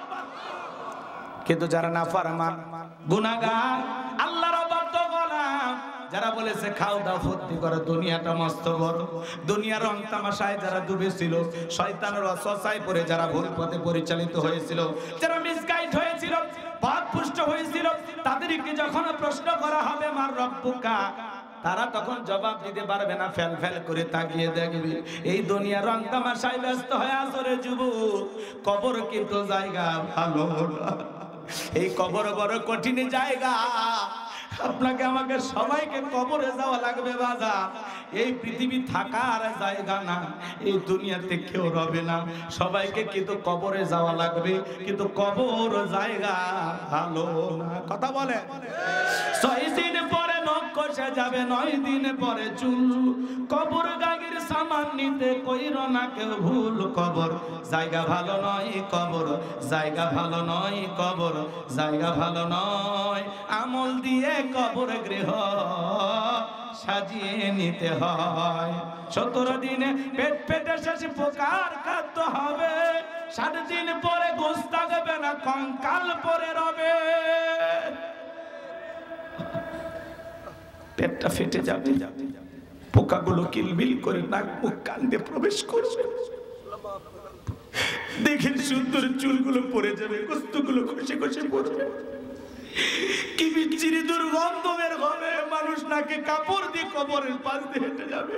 কিন্তু যারা নাফরমান, গুনাহগার, আল্লাহর অবাধ্য গোলাম, যারা বলেছে খাও দাও ফুর্তি করো, দুনিয়াটা মস্ত বড়, দুনিয়ার রং তামাশায় যারা ডুবেছিল, শয়তানের ওয়াসওয়াসায় পড়ে যারা ভুল পথে পরিচালিত হয়েছিল, যারা মিসগাইড হয়েছিল, হয়েছিল তাদেরকে যখন প্রশ্ন করা হবে মার রব্বুকা, তারা তখন জবাব দিতে পারবে না, ফেল ফেল করে তাকিয়ে দেখবে। এই দুনিয়ার রং তামাশায় ব্যস্ত হয়ে আসরে যুবক, কবর কিন্তু জায়গা ভালো না। এই কবর বড় কঠিন জায়গা। আপনাকে আমাকে সবাইকে কবরে যাওয়া লাগবে বাজা। এই পৃথিবী থাকার জায়গা না, এই দুনিয়াতে কেউ রবে না, সবাইকে কিন্তু কবরে যাওয়া লাগবে, কিন্তু কবর জায়গা ভালো না। কথা বলে 6 দিন পরে নখ কষে যাবে, 9 দিন পরে চুল। কবর গাগির সামান নিতে কইর না কেউ ভুল। কবর জায়গা ভালো নয়, কবর জায়গা ভালো নয়, কবর জায়গা ভালো নয়। আমল দিয়ে কবর গৃহ সাজিয়ে নিতে হয়। 17 দিনে পেট পেটে শেষ পোকার খাদ্য হবে, 60 দিন পরে গোশ থাকবে না, কঙ্কাল পরে রবে। পেটটা ফেটে যাবে, পোকাগুলো কিলবিল করে নাক মুখ কান দিয়ে প্রবেশ করবে। দেখেন সুন্দর চুলগুলো পড়ে যাবে, গোস্তগুলো খসে খসে পড়বে। কি বিচ্ছিরি দুর্গন্ধ বের হবে, মানুষ নাকে কাপড় দিয়ে কবরের পাশ দিয়ে হেঁটে যাবে।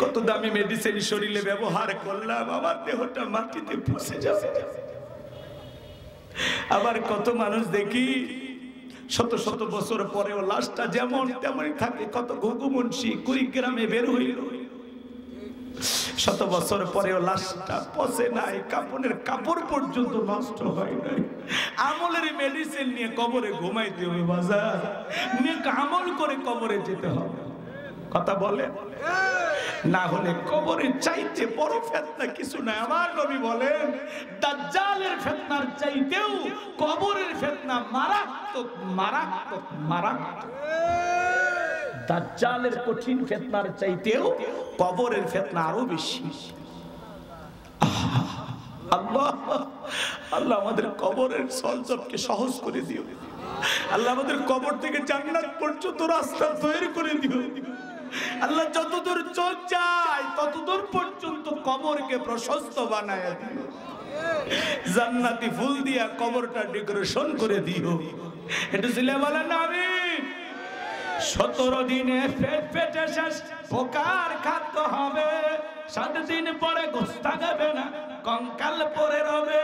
কত দামি মেডিসিন শরীরে ব্যবহার করলাম, আমার দেহটা মাটিতে পচে যাবে। আবার কত মানুষ দেখি শত শত বছর পরেও লাশটা যেমন তেমনই থাকে। কত ঘুঘু মুন্সি কুড়িগ্রামে বের হইল, শত বছর পরেও লাশটা পচে নাই, কাপড়ের কাপড় পর্যন্ত নষ্ট হয় নাই। আমলের মেডিসিন নিয়ে কবরে ঘুমাইতে হবে বাজার, নেক আমল করে কবরে যেতে হবে। কথা বলে না হলে কবরের চাইতে বড় ফিতনা কিছু নাই। আমার নবী বলেন দাজ্জালের ফিতনার চাইতেও কবরের ফিতনা মারাত্মক মারাত্মক মারাত্মক। দাজ্জালের কঠিন ফিতনার চাইতেও কবরের ফিতনা আরো বেশি। আল্লাহ আল্লাহ আমাদের কবরের সলজবকে সহজ করে দিও। আল্লাহ আমাদের কবর থেকে জান্নাত পর্যন্ত রাস্তা তৈরি করে দিও। আল্লাহ যতদূর চোখ যায় ততদূর পর্যন্ত কবরকে প্রশস্ত বানায় দিও। জান্নাতি ফুল দিয়া কবরটা ডেকোরেশন করে দিও। এটা ছিল বলেন আমিন। 17 দিনে পেট পেটে শেষ পোকার খাদ্য হবে, 7 দিন পরে গোশ থাকবে না, কঙ্কাল পরে রবে।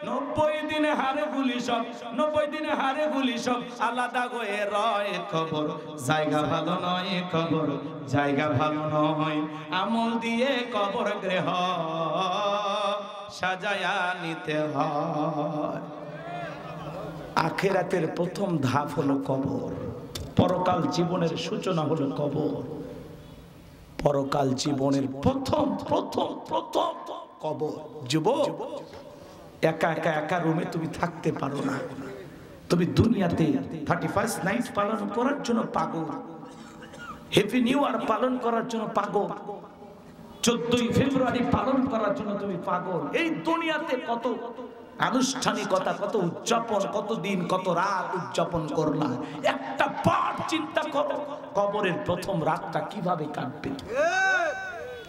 90 দিনে হাড়ে গুলি সব, 90 দিনে হাড়ে গুলি সব আলাদা হয়ে রয়। কবর জায়গা ভালো নয়, কবর জায়গা ভালো নয়। আমল দিয়ে কবর গৃহ সাজায়া নিতে হয়। আখিরাতের প্রথম ধাপ হলো কবর। পরকাল জীবনের সূচনা হলো কবর। পরকাল জীবনের প্রথম প্রথম প্রথম কবর। যুবক, একা একা একা রুমে তুমি থাকতে পারো না। তুমি দুনিয়াতে 31st নাইট পালন করার জন্য পাগল, হ্যাপি নিউ ইয়ার পালন করার জন্য পাগল, 14ই ফেব্রুয়ারি পালন করার জন্য তুমি পাগল। এই দুনিয়াতে কত আনুষ্ঠানিকতা, কত উদযাপন, কত দিন কত রাত উদযাপন করলাম। একটা পাঠ চিন্তা করো, কবরের প্রথম রাতটা কিভাবে কাটবে,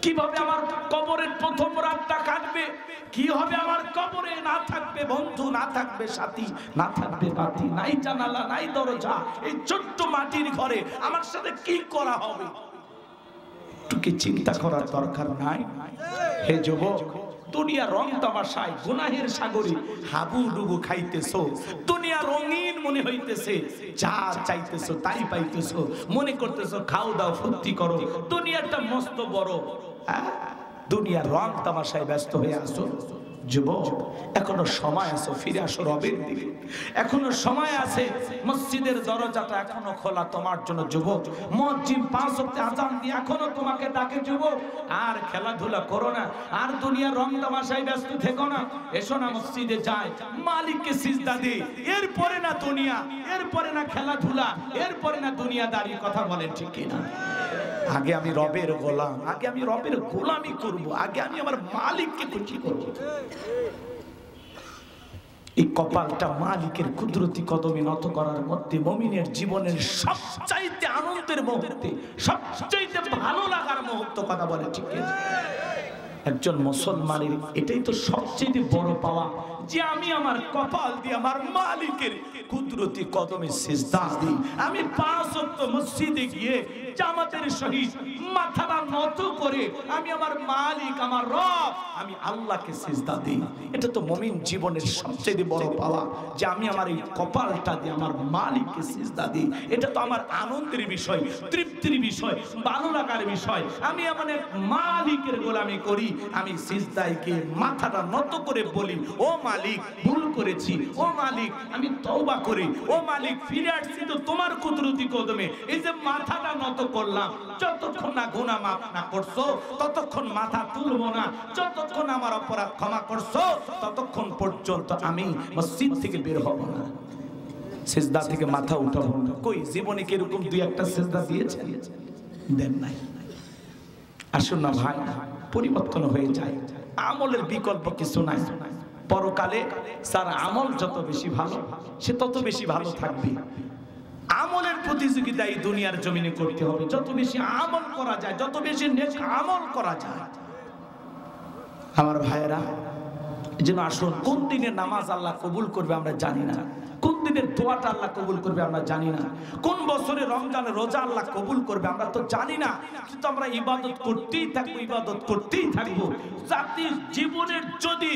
কিভাবে আমার কবরের প্রথম রাতটা কাটবে, কি হবে আমার কবরে। না থাকবে বন্ধু, না থাকবে সাথী, না থাকবে বাতি, নাই জানালা নাই দরজা, এই ছোট্ট মাটির ঘরে আমার সাথে কি করা হবে, একটু কি চিন্তা করার দরকার নাই? হে যুবক, দুনিয়া রং তামাশায় গুনাহের সাগরে হাবুডুবু খাইতেছো। দুনিয়া রঙিন মনে হইতেছে, যা চাইতেছো তাই পাইতেছো, মনে করতেছো খাও দাও ফুর্তি করো। দুনিয়াটা মস্ত বড়, দুনিয়ার রং তামাশায় ব্যস্ত হয়ে আসো। যুবক, এখনো সময় আছে, ফিরে আসো রবের দিকে। এখনো সময় আছে, মসজিদের দরজাটা এখনো খোলা তোমার জন্য। যুবক, মসজিদ 5 ওয়াক্ত আযান দিয়ে এখনো তোমাকে ডাকে। যুবক, আর খেলাধুলা করো না, আর দুনিয়ার রং তামাশায় ব্যস্ত থেকো না। এসো না মসজিদে যাই, মালিককে সিজদা দে। এরপরে না দুনিয়া, এরপরে না খেলাধুলা, এরপরে না দুনিয়াদারি। কথা বলেন ঠিক কিনা? আগে আমি রবের গোলাম, আগে আমি রবের গোলামি করব, আগে আমি আমার মালিককে খুশি করব। এই কপালটা মালিকের কুদরতি কদমে নত করার মধ্যে মুমিনের জীবনের সবচাইতে আনন্দের মুহূর্তে, সবচাইতে ভালো লাগার মুহূর্ত। কথা বলে ঠিক আছে? একজন মুসলমানের এটাই তো সবচেয়ে বড় পাওয়া, যে আমি আমার কপাল দিয়ে আমার মালিকের কুদরতি কদমে সিজদা দিই। আমি 5 ওয়াক্ত মসজিদে গিয়ে জামাতের সহিত মাথাটা নত করে আমি আমার মালিক, আমার রব, আমি আল্লাহকে সিজদা দিই। এটা তো মুমিন জীবনের সবচেয়ে বড় পাওয়া, যে আমি আমার এই কপালটা দিয়ে আমার মালিককে সিজদা দিই। এটা তো আমার আনন্দের বিষয়, তৃপ্তির বিষয়, ভালো লাগার বিষয়। আমি আমার মালিকের গোলামি করি, আমি সিজদায় গিয়ে মাথাটা নত করে বলি, ও মালিক ভুল করেছি, ও মালিক আমি তওবা করি, ও মালিক ফিরে আসছি তো তোমার কুদরতি কদমে। এই যে মাথাটা নত করলাম, যতক্ষণ না গুনাহ মাফ না করছো ততক্ষণ মাথা তুলবো না, যতক্ষণ আমার অপরাধ ক্ষমা করছো ততক্ষণ পর্যন্ত আমি মসজিদ থেকে বের হব না, সিজদা থেকে মাথা উঠাবো না। কই জীবনে কি এরকম দুই একটা সিজদা দিয়েছেন? দেন নাই। আসুন না ভাই, পরিবর্তন হয়ে যায়। আমলের বিকল্প কিছু নাই। পরকালে তার আমল যত বেশি ভালো, সে তত বেশি ভালো থাকবে। আমলের প্রতিযোগিতা এই দুনিয়ার জমিনে করতে হবে। যত বেশি আমল করা যায়, যত বেশি নেক আমল করা যায়। আমার ভাইয়েরা, যেন আসুন, কোন দিনের নামাজ আল্লাহ কবুল করবে আমরা জানি না, কোন দিনের দোয়াটা আল্লাহ কবুল করবে আমরা জানি না, কোন বছরে রমজানের রোজা আল্লাহ কবুল করবে আমরা তো জানি না, কিন্তু আমরা ইবাদত করতেই থাকবো, ইবাদত করতেই থাকবো। জাতির জীবনের যদি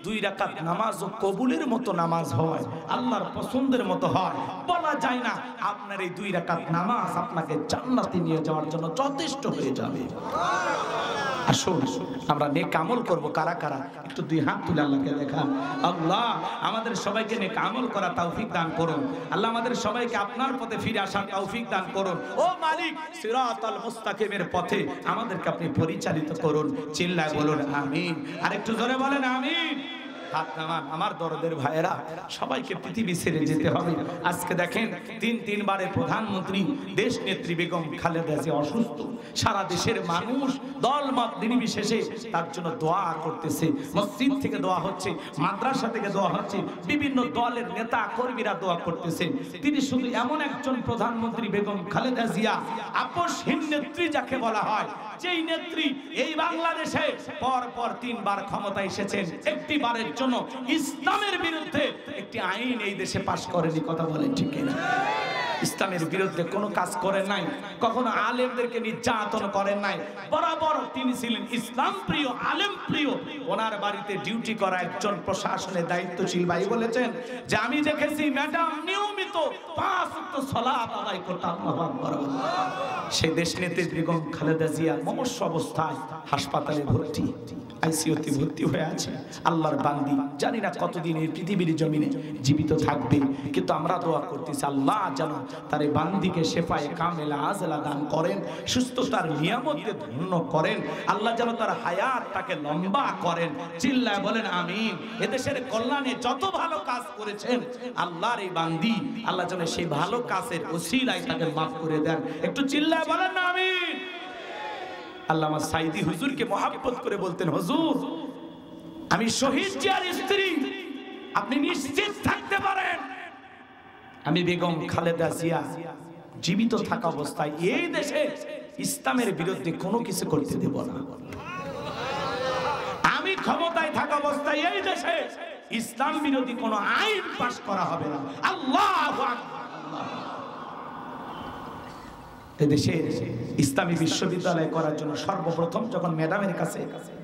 2 রাকাত নামাজও কবুলের মতো নামাজ হয়, আল্লাহর পছন্দের মতো হয়, বলা যায় না আপনার এই 2 রাকাত নামাজ আপনাকে জান্নাতে নিয়ে যাওয়ার জন্য যথেষ্ট হয়ে যাবে। আসুন আমরা নেক আমল করব। কারা কারা একটু 2 হাত তুলে আল্লাহকে দেখান। আল্লাহ আমাদের সবাইকে নেক আমল করা তৌফিক দান করুন। আল্লাহ আমাদের সবাইকে আপনার পথে ফিরে আসার তৌফিক দান করুন। ও মালিক, সিরাতাল মুস্তাকিমের পথে আমাদেরকে আপনি পরিচালিত করুন। চিল্লায় বলুন আমিন। আর একটু জোরে বলেন আমিন। হাত নামান। আমার দরদের ভাইয়েরা, সবাইকে পৃথিবী ছেড়ে যেতে হবে। আজকে দেখেন 3 বারের প্রধানমন্ত্রী দেশ নেত্রী বেগম খালেদা জিয়া অসুস্থ। সারা দেশের মানুষ দলমত নির্বিশেষে তার জন্য দোয়া করতেছে। মসজিদ থেকে দোয়া হচ্ছে, মাদ্রাসা থেকে দোয়া হচ্ছে, বিভিন্ন দলের নেতা কর্মীরা দোয়া করতেছেন। তিনি শুধু এমন একজন প্রধানমন্ত্রী বেগম খালেদা জিয়া, আপসহীন নেত্রী যাকে বলা হয়, যেই নেত্রী এই বাংলাদেশে পর 3 বার ক্ষমতা এসেছেন, একটি বারের জন্য ইসলামের বিরুদ্ধে একটি আইন এই দেশে পাশ করেনি। কথা বলেন ঠিক কিনা? ইসলামের বিরুদ্ধে কোনো কাজ করেন নাই, কখনো আলেমদেরকে নির্যাতন করেন নাই। বরাবর তিনি ছিলেন ইসলাম প্রিয়, আলেম প্রিয়। ওনার বাড়িতে ডিউটি করা একজন প্রশাসনের দায়িত্বশীল ভাই বলেছেন যে আমি দেখেছি ম্যাডাম নিয়মিত 5 ওয়াক্ত সালাত আদায় করতেন। আল্লাহু আকবার। সেই দেশনেত্রী বেগম খালেদা জিয়া মমস্য অবস্থায় হাসপাতালে ভর্তি, আইসিইউতে ভর্তি হয়ে আছে। আল্লাহর বান্দি, জানি না কতদিন এই পৃথিবীর জমিনে জীবিত থাকবে, কিন্তু আমরা দোয়া করতেছি আল্লাহ যেন তার এই বান্দিকে শেফায়ে কামেলা আজলা দান করেন, সুস্থতার নিয়ামতে ধন্য করেন। আল্লাহ যেন তার হায়াতটাকে লম্বা করেন। চিল্লায় বলেন আমিন। এদেশের কল্যাণে যত ভালো কাজ করেছেন আল্লাহর এই বান্দি, আল্লাহ যেন সেই ভালো কাজের ওসিলায় তাকে মাফ করে দেন। একটু চিল্লায় বলেন আমিন। আল্লামা সাইদি হুজুরকে মহাব্বত করে বলতেন, হুজুর আমি শহীদ জিয়ার স্ত্রী, আপনি নিশ্চিত থাকতে পারেন আমি বেগম খালেদা জিয়া জীবিত থাকা অবস্থায় এই দেশে ইসলামের বিরুদ্ধে কোনো কিছু করতে দেব না। আমি ক্ষমতায় থাকা অবস্থায় এই দেশে ইসলাম বিরোধী কোনো আইন পাশ করা হবে না। আল্লাহু আকবার। এদেশে ইসলামী বিশ্ববিদ্যালয় করার জন্য সর্বপ্রথম যখন ম্যাডামের কাছে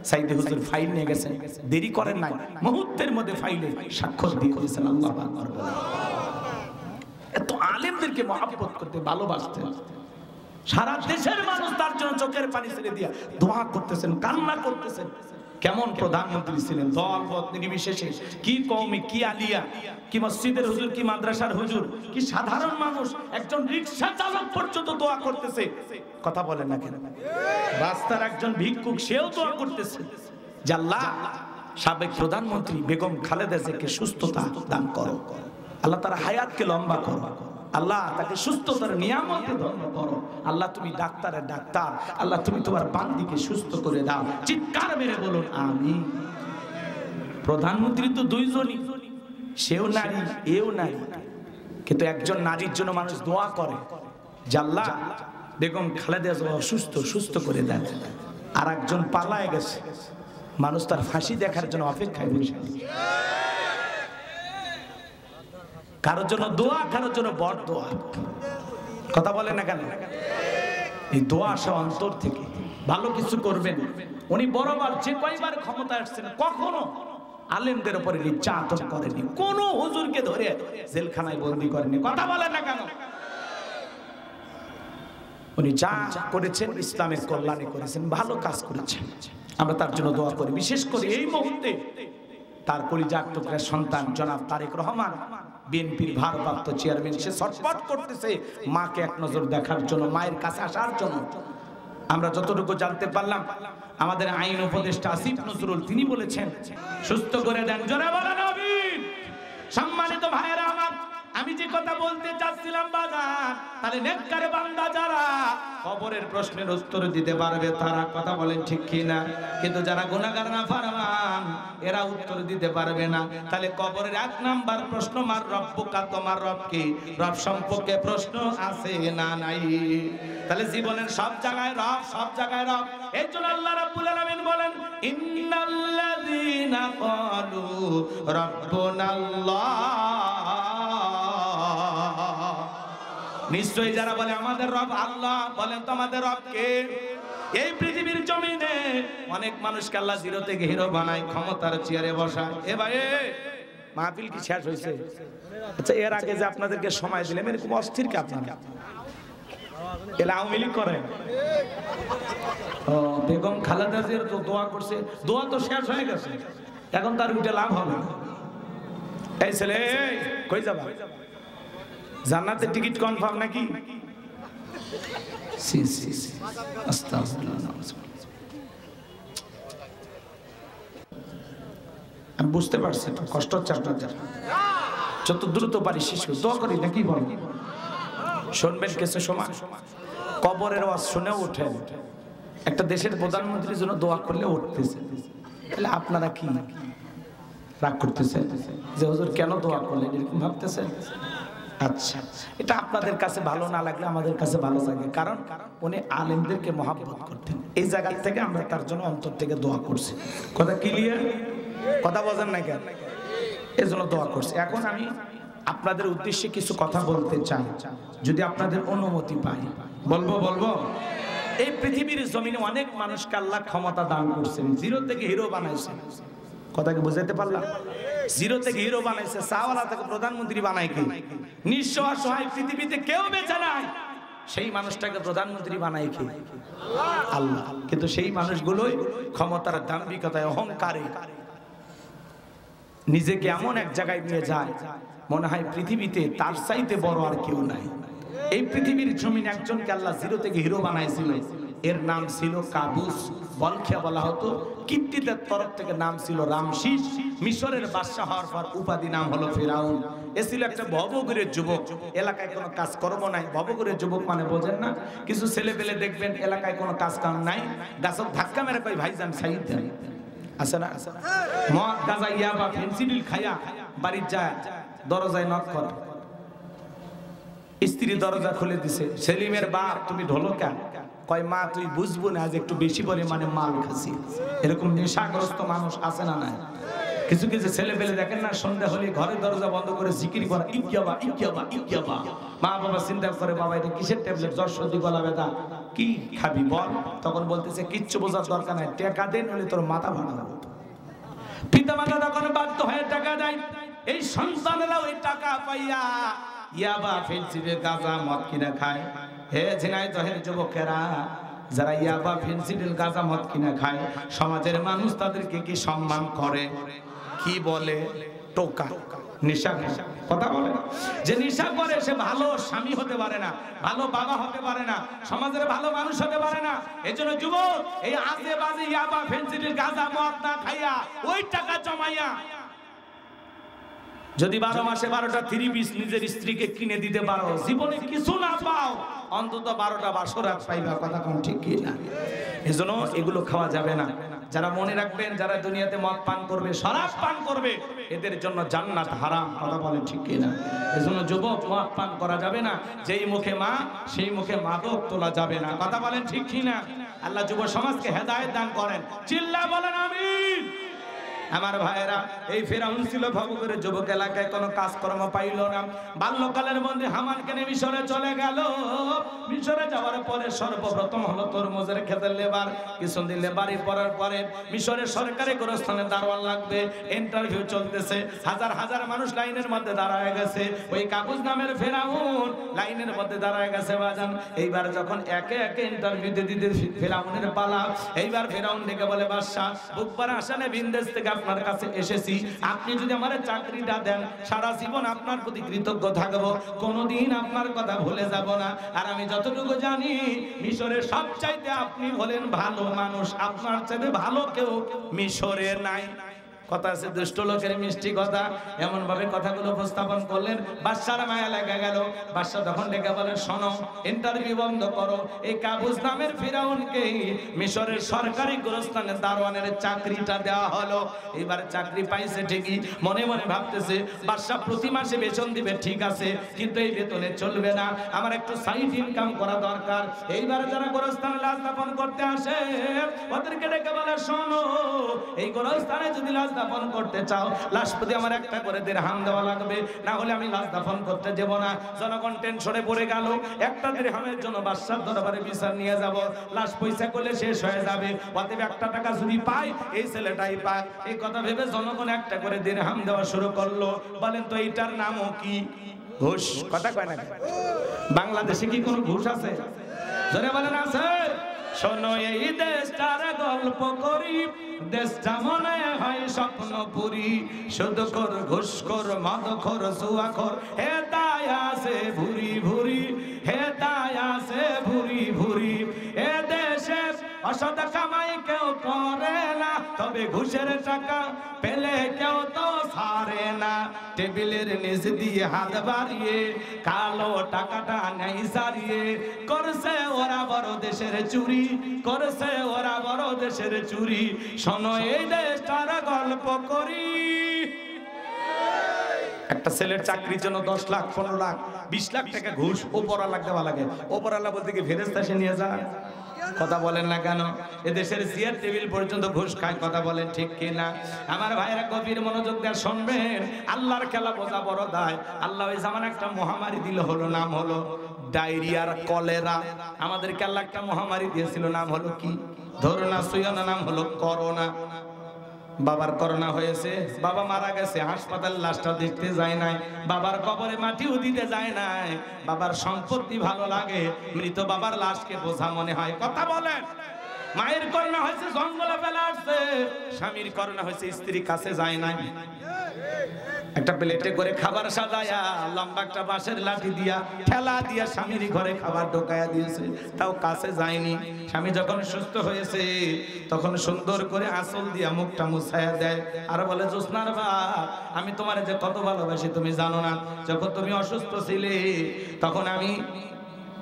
সাইদি হুজুর ফাইল নিয়ে গেছেন, দেরি করেন নাই, মুহূর্তের মধ্যে ফাইলে স্বাক্ষর দিয়ে করেছেন। আল্লাহু আকবার। এত আলেমদেরকে মহব্বত করতে ভালোবাসতেন। সারা দেশের মানুষ তার জন্য চোখের পানি ছেড়ে দিয়ে দোয়া করতেছেন, কান্না করতেছেন। কেমন প্রধানমন্ত্রী ছিলেন, দল মত নির্বিশেষে, কি কওমি, কি আলিয়া, কি মসজিদের হুজুর, কি মাদ্রাসার হুজুর, কি সাধারণ মানুষ, একজন রিকশা চালক পর্যন্ত দোয়া করতেছে। কথা বলেন না কেন? রাস্তার একজন ভিক্ষুক, সেও দোয়া করতেছে যে আল্লাহ সাবেক প্রধানমন্ত্রী বেগম খালেদা জিয়াকে সুস্থতা দান করো, আল্লাহ তার হায়াতকে লম্বা করো, আল্লাহ তাকে সুস্থতার নিয়ামতে ধন্য করো। আল্লাহ তুমি ডাক্তারের ডাক্তার, আল্লাহ তুমি তোমার বান্দিকে সুস্থ করে দাও। চিৎকার মেরে বলুন আমিন। প্রধানমন্ত্রী তো 2 জনই, সেও নারী এও নারী, কিন্তু একজন নারীর জন্য মানুষ দোয়া করে যে আল্লাহ বেগম খালেদা জিয়া অসুস্থ, সুস্থ করে দেন। আর একজন পালায় গেছে, মানুষ তার ফাঁসি দেখার জন্য অপেক্ষায় বসে আছে। কারোর জন্য দোয়া, কারোর জন্য বড় দোয়া। কথা বলে না কেন? এই দোয়া আসা অন্তর থেকে। ভালো কিছু করবেন। উনি বরাবর যে কয়বার ক্ষমতা আসছেন কখনো আলেমদের উপরে নির্যাতন করেনি, কোন হুজুরকে ধরে জেলখানায় বন্দী করেনি। কথা বলে না কেন? উনি যা করেছেন ইসলামের কল্যাণে করেছেন, ভালো কাজ করেছেন। আমরা তার জন্য দোয়া করি। বিশেষ করে এই মুহূর্তে তার কলিজার টুকরা সন্তান জনাব তারেক রহমান, বিএনপির ভারপ্রাপ্ত চেয়ারম্যান, সে ছটফট করতেছে মাকে এক নজর দেখার জন্য, মায়ের কাছে আসার জন্য। আমরা যতটুকু জানতে পারলাম, আমাদের আইন উপদেষ্টা আসিফ নজরুল তিনি বলেছেন সুস্থ করে দেন। জোরে বলেন আমিন। সম্মানিত ভাইয়েরা আমার, আমি যে কথা বলতে চাচ্ছিলাম বাজার, তাহলে নেককার বান্দা যারা কবরের প্রশ্নের উত্তর দিতে পারবে তারা, কথা বলেন ঠিক কি না? কিন্তু যারা গুনাহগার নাফরমান এরা উত্তর দিতে পারবে না। তাহলে কবরের 1 নাম্বার প্রশ্ন, মার রব্বুকা, তোমার রব কি? রব সম্পর্কে প্রশ্ন আছে না নাই? তাহলে জীবনের সব জায়গায় রব, সব জায়গায় রব। এই জন্য আল্লাহ রাব্বুল আলামিন বলেন ইন্নাল্লাযীনা ক্বালু রাব্বুনাল্লাহ, নিশ্চয়ই যারা বলে আমাদের রব আল্লাহ, বলেন তোমাদের রব কে? এই পৃথিবীর জমিনে অনেক মানুষকে আল্লাহ জিরো থেকে হিরো বানায়, ক্ষমতার চেয়ারে বসায়। এ ভাই মাহফিল কি শেষ হয়েছে? আচ্ছা, এর আগে যে আপনাদেরকে সময় দিলাম এরকম অস্থির কি আপনারা? এলা আওয়ামী লীগ করে? বেগম খালেদা জিয়ার তো দোয়া করছে, দোয়া তো শেষ হয়ে গেছে, এখন তার উঠে লাভ হবে। এই ছেলে কই যাবা? জান্নাতের টিকিট কনফার্ম নাকি? আমি বুঝতে পারছি কষ্ট হচ্ছে আপনাদের, যত দ্রুত পারি শেষ করি। দোয়া করি নাকি বল? শুনবেন কিছু সময় কবরের আওয়াজ শুনে ওঠেন। একটা দেশের প্রধানমন্ত্রীর জন্য দোয়া করলে উঠতেছে, তাহলে আপনারা কি রাগ করতেছেন যে হুজুর কেন দোয়া করলেন এরকম ভাবতেছেন? আচ্ছা, এটা আপনাদের কাছে ভালো না লাগলে আমাদের কাছে ভালো লাগে, কারণ উনি আলেমদেরকে মহব্বত করতেন। এই জায়গা থেকে আমরা তার জন্য অন্তর থেকে দোয়া করছি। কথা ক্লিয়ার? কথা বোঝেন না কেন? এই জন্য দোয়া করছি। এখন আমি আপনাদের উদ্দেশ্যে কিছু কথা বলতে চাই, যদি আপনাদের অনুমতি পাই। বলবো? এই পৃথিবীর জমিনে অনেক মানুষকে আল্লাহ ক্ষমতা দান করছেন, জিরো থেকে হিরো বানাইছেন। কথা কি বুঝাইতে পারলাম? জিরো থেকে হিরো বানাইছে, চাওয়ালা থেকে প্রধানমন্ত্রী বানাই কি? নিঃস্ব অসহায় পৃথিবীতে কেউ বেঁচে নাই, সেই মানুষটাকে প্রধানমন্ত্রী বানাই কি? আল্লাহ। কিন্তু সেই মানুষগুলোই ক্ষমতার দাম্ভিকতায়, অহংকারে নিজেকে এমন এক জায়গায় নিয়ে যায় মনে হয় পৃথিবীতে তার চাইতে বড় আর কেউ নাই। এই পৃথিবীর জমিনে একজনকে আল্লাহ জিরো থেকে হিরো বানাইছিল, এর নাম ছিল কাবুস, বলখিয়া বলা হতো। কিপ্তিদের তরফ থেকে নাম ছিল রামশিস। মিশরের বাদশা হওয়ার পর উপাধি নাম হলো ফেরাউন। এ ছিল একটা ভবঘুরের যুবক, এলাকায় কোনো কাজ কর্ম নাই। ভবঘুরের যুবক মানে বোঝেন না? কিছু ছেলে পেলে দেখবেন এলাকায় কোনো কাজ কাম নাই, গাছক ধাক্কা মেরে কই ভাইজান সাইড দেন, আছে না? মদ গাঁজা ইয়াবা ফেন্সিডিল খায়া বাড়ির যায়, দরজায় নক করে, স্ত্রী দরজা খুলে দিছে। সেলিমের বাপ, তুমি ঢোলো কেন? কয় মা তুই বুঝবো না, আজ একটু বেশি পরিমাণে মাল খাসি। এরকম নেশাগ্রস্ত মানুষ আছে না নাই? কিছু কিছু ছেলে পেলে দেখেন না, সন্ধ্যা হলে ঘরের দরজা বন্ধ করে জিকির করে ইকিয়াবা ইকিয়াবা ইকিয়াবা। মা বাবা চিন্তা করে, বাবা এটা কিসের ট্যাবলেট? জ্বর সর্দি গলা ব্যথা, কি খাবি বল? তখন বলতেছে কিচ্ছু বোঝার দরকার নাই, টাকা দেন হলে তোর মাথা ভাঙা হবে। পিতা মাতা তখন বাধ্য হয়ে টাকা দেয়। এই সন্তানেরা ওই টাকা পাইয়া ইয়াবা ফেন্সিডিল গাঁজা মদ কিনা খায়। হে ঝিনাইদহের যুবকেরা, যারা ইয়াবা ফেন্সিডিল গাঁজা মদ কিনা খায়, সমাজের মানুষ তাদেরকে কি সম্মান করে? কি বলে? টোকা, নেশা। কথা বলে যে নেশা করে সে ভালো স্বামী হতে পারে না, ভালো বাবা হতে পারে না, সমাজের ভালো মানুষ হতে পারে না। এই জন্য যুবক, এই আজে বাজে ইয়াবা ফেন্সিডিল গাঁজা মদ না খাইয়া ওই টাকা জমাইয়া যদি 12 মাসে 12টা 3 পিস নিজের স্ত্রীকে কিনে দিতে পারো, জীবনে কিছু না পাও অন্তত 12টা বাসরাত পাইবা। কথা কোন ঠিক কি না? এজন্য এগুলো খাওয়া যাবে না। যারা মনে রাখবেন, যারা দুনিয়াতে মদ পান করবে, শরাব পান করবে, এদের জন্য জান্নাত হারাম। কথা বলেন ঠিক কি না? এজন্য যুবক, মদ পান করা যাবে না। যেই মুখে মা সেই মুখে মাদক তোলা যাবে না। কথা বলেন ঠিক কি না? আল্লাহ যুব সমাজকে হেদায়েত দান করেন। চিল্লা বলেন আমিন। আমার ভাইয়েরা, এই ফেরাউন ছিল ভবঘুরে যুবক, এলাকায় কোনো কাজকর্ম পাইল না। বাল্যকালের মধ্যে হামানকে নিয়ে মিশরে চলে গেল। মিশরে যাওয়ার পরে সর্বপ্রথম হলো তরমুজের ক্ষেতের লেবার। কিছুদিন লেবারি পড়ার পরে মিশরের সরকারি গোরস্থানে দারোয়ান লাগবে, ইন্টারভিউ চলতেছে। হাজার হাজার মানুষ লাইনের মধ্যে দাঁড়ায় গেছে। ওই কাবুজ নামের ফেরাউন লাইনের মধ্যে দাঁড়ায় গেছে বাজান। এইবার যখন একে একে ইন্টারভিউ দিতে ফেরাউনের পালা, এইবার ফেরাউন ডেকে বলে, বাদশা বুকবার আসানে বিন্দেশ থেকে আপনার কাছে এসেছি, আপনি যদি আমার চাকরিটা দেন সারা জীবন আপনার প্রতি কৃতজ্ঞ থাকবো, কোনোদিন আপনার কথা ভুলে যাব না। আর আমি যতটুকু জানি মিশরের সবচাইতে আপনি হলেন ভালো মানুষ, আপনার চাইতে ভালো কেউ মিশরে নাই। কথা আছে দুষ্ট লোকের মিষ্টি কথা, এমন ভাবে কথাগুলো উপস্থাপন করলেন। বাদশার মায়া লেগে গেল। বাদশা তখন ডেকে বলেন, শোনো, ইন্টারভিউ বন্ধ করো। এই কাবুজ নামের ফিরাউনকে মিশরের সরকারি গোরস্থানে দারোয়ানের চাকরিটা দেওয়া হলো। এবার চাকরি পাইছে ঠিকই, মনে মনে ভাবতেছে বাদশা প্রতি মাসে বেতন দিবে, ঠিক আছে, কিন্তু এই বেতনে চলবে না, আমার একটু সাইড ইনকাম করা দরকার। এইবার যারা গোরস্থানে লাশ দাফন করতে আসে ওদেরকে ডেকে বলে, শোনো, এই গোরস্থানে যদি লাশ দাফন করতে চাও লাশ প্রতি আমার একটা করে দিরহাম দেওয়া লাগবে, না হলে আমি লাশ দাফন করতে দেব না। জনগণ টেনশনে পড়ে গেল। একটা দিরহামের জন্য বাদশার দরবারে বিচার নিয়ে যাব, লাশ পয়সা করলে শেষ হয়ে যাবে, অতএব একটা টাকা যদি পাই এই ছেলেটাই পায়। এই কথা ভেবে জনগণ একটা করে দিরহাম দেওয়া শুরু করলো। বলেন তো এইটার নামও কি? ঘুষ। কথা কয় না? বাংলাদেশে কি কোনো ঘুষ আছে? জোরে বলেন আছে? শোনো, এই দেশটার গল্প করি, দেশটা মনে হয় স্বপ্নপুরী, সুদখোর ঘুষখোর মদখোর জুয়াখোর হে তাই আছে ভুরি ভুরি, হে তাই আছে ভুরি ভুরি। এ দেশে অসৎ কামাই কেউ করে না, তবে ঘুষের টাকা পেলে কেউ তো ছাড়ে না। টেবিলের নিচ দিয়ে হাত বাড়িয়ে কালো টাকাটা নাই সারিয়ে, করছে ওরা বড় দেশের চুরি, করছে ওরা বড় দেশের চুরি। শোনো, এই দেশটার গল্প করি। একটা ছেলের চাকরির জন্য 10 লাখ 15 লাখ 20 লাখ টাকা ঘুষ ওপরওয়ালা দেওয়া লাগে। ওপরওয়ালা বলতে কি ফেরেশতা সে নিয়ে যায়? কথা বলেন না কেন? এদেশের চেয়ার টেবিল পর্যন্ত ঘুষ খায়। কথা বলেন ঠিক কিনা? আমার ভাইয়েরা গভীর মনোযোগ দিয়ে শুনবেন। আল্লাহর খেলা বোঝা বড় দায়। আল্লাহ ওই জামানে একটা মহামারী দিল, হলো নাম হলো ডায়রিয়ার কলেরা। আমাদেরকে আল্লাহ একটা মহামারী দিয়েছিল, নাম হলো কি? ধরো না সুইয়া, নাম হলো করোনা। বাবার করোনা হয়েছে, বাবা মারা গেছে, হাসপাতাল লাশটা দেখতে যায় নাই, বাবার কবরে মাটিও দিতে যায় নাই। বাবার সম্পত্তি ভালো লাগে, মৃত বাবার লাশকে বোঝা মনে হয়। কথা বলেন। মায়ের করোনা হয়েছে, জঙ্গলে ফেলে আসছে। স্বামীর করোনা হয়েছে, স্ত্রীর কাছে যায় নাই। একটা প্লেটে করে খাবার সাজায়া লম্বা একটা বাঁশের লাঠি দিয়া ঠেলা দিয়া স্বামীর ঘরে খাবার ঢোকায়া দিয়েছে, তাও কাছে যায়নি। স্বামী যখন সুস্থ হয়েছে তখন সুন্দর করে আঁচল দিয়া মুখটা মুছায়া দেয় আর বলে, জোসনার বাপ, আমি তোমার যে কত ভালোবাসি তুমি জানো না। যখন তুমি অসুস্থ ছিলে তখন আমি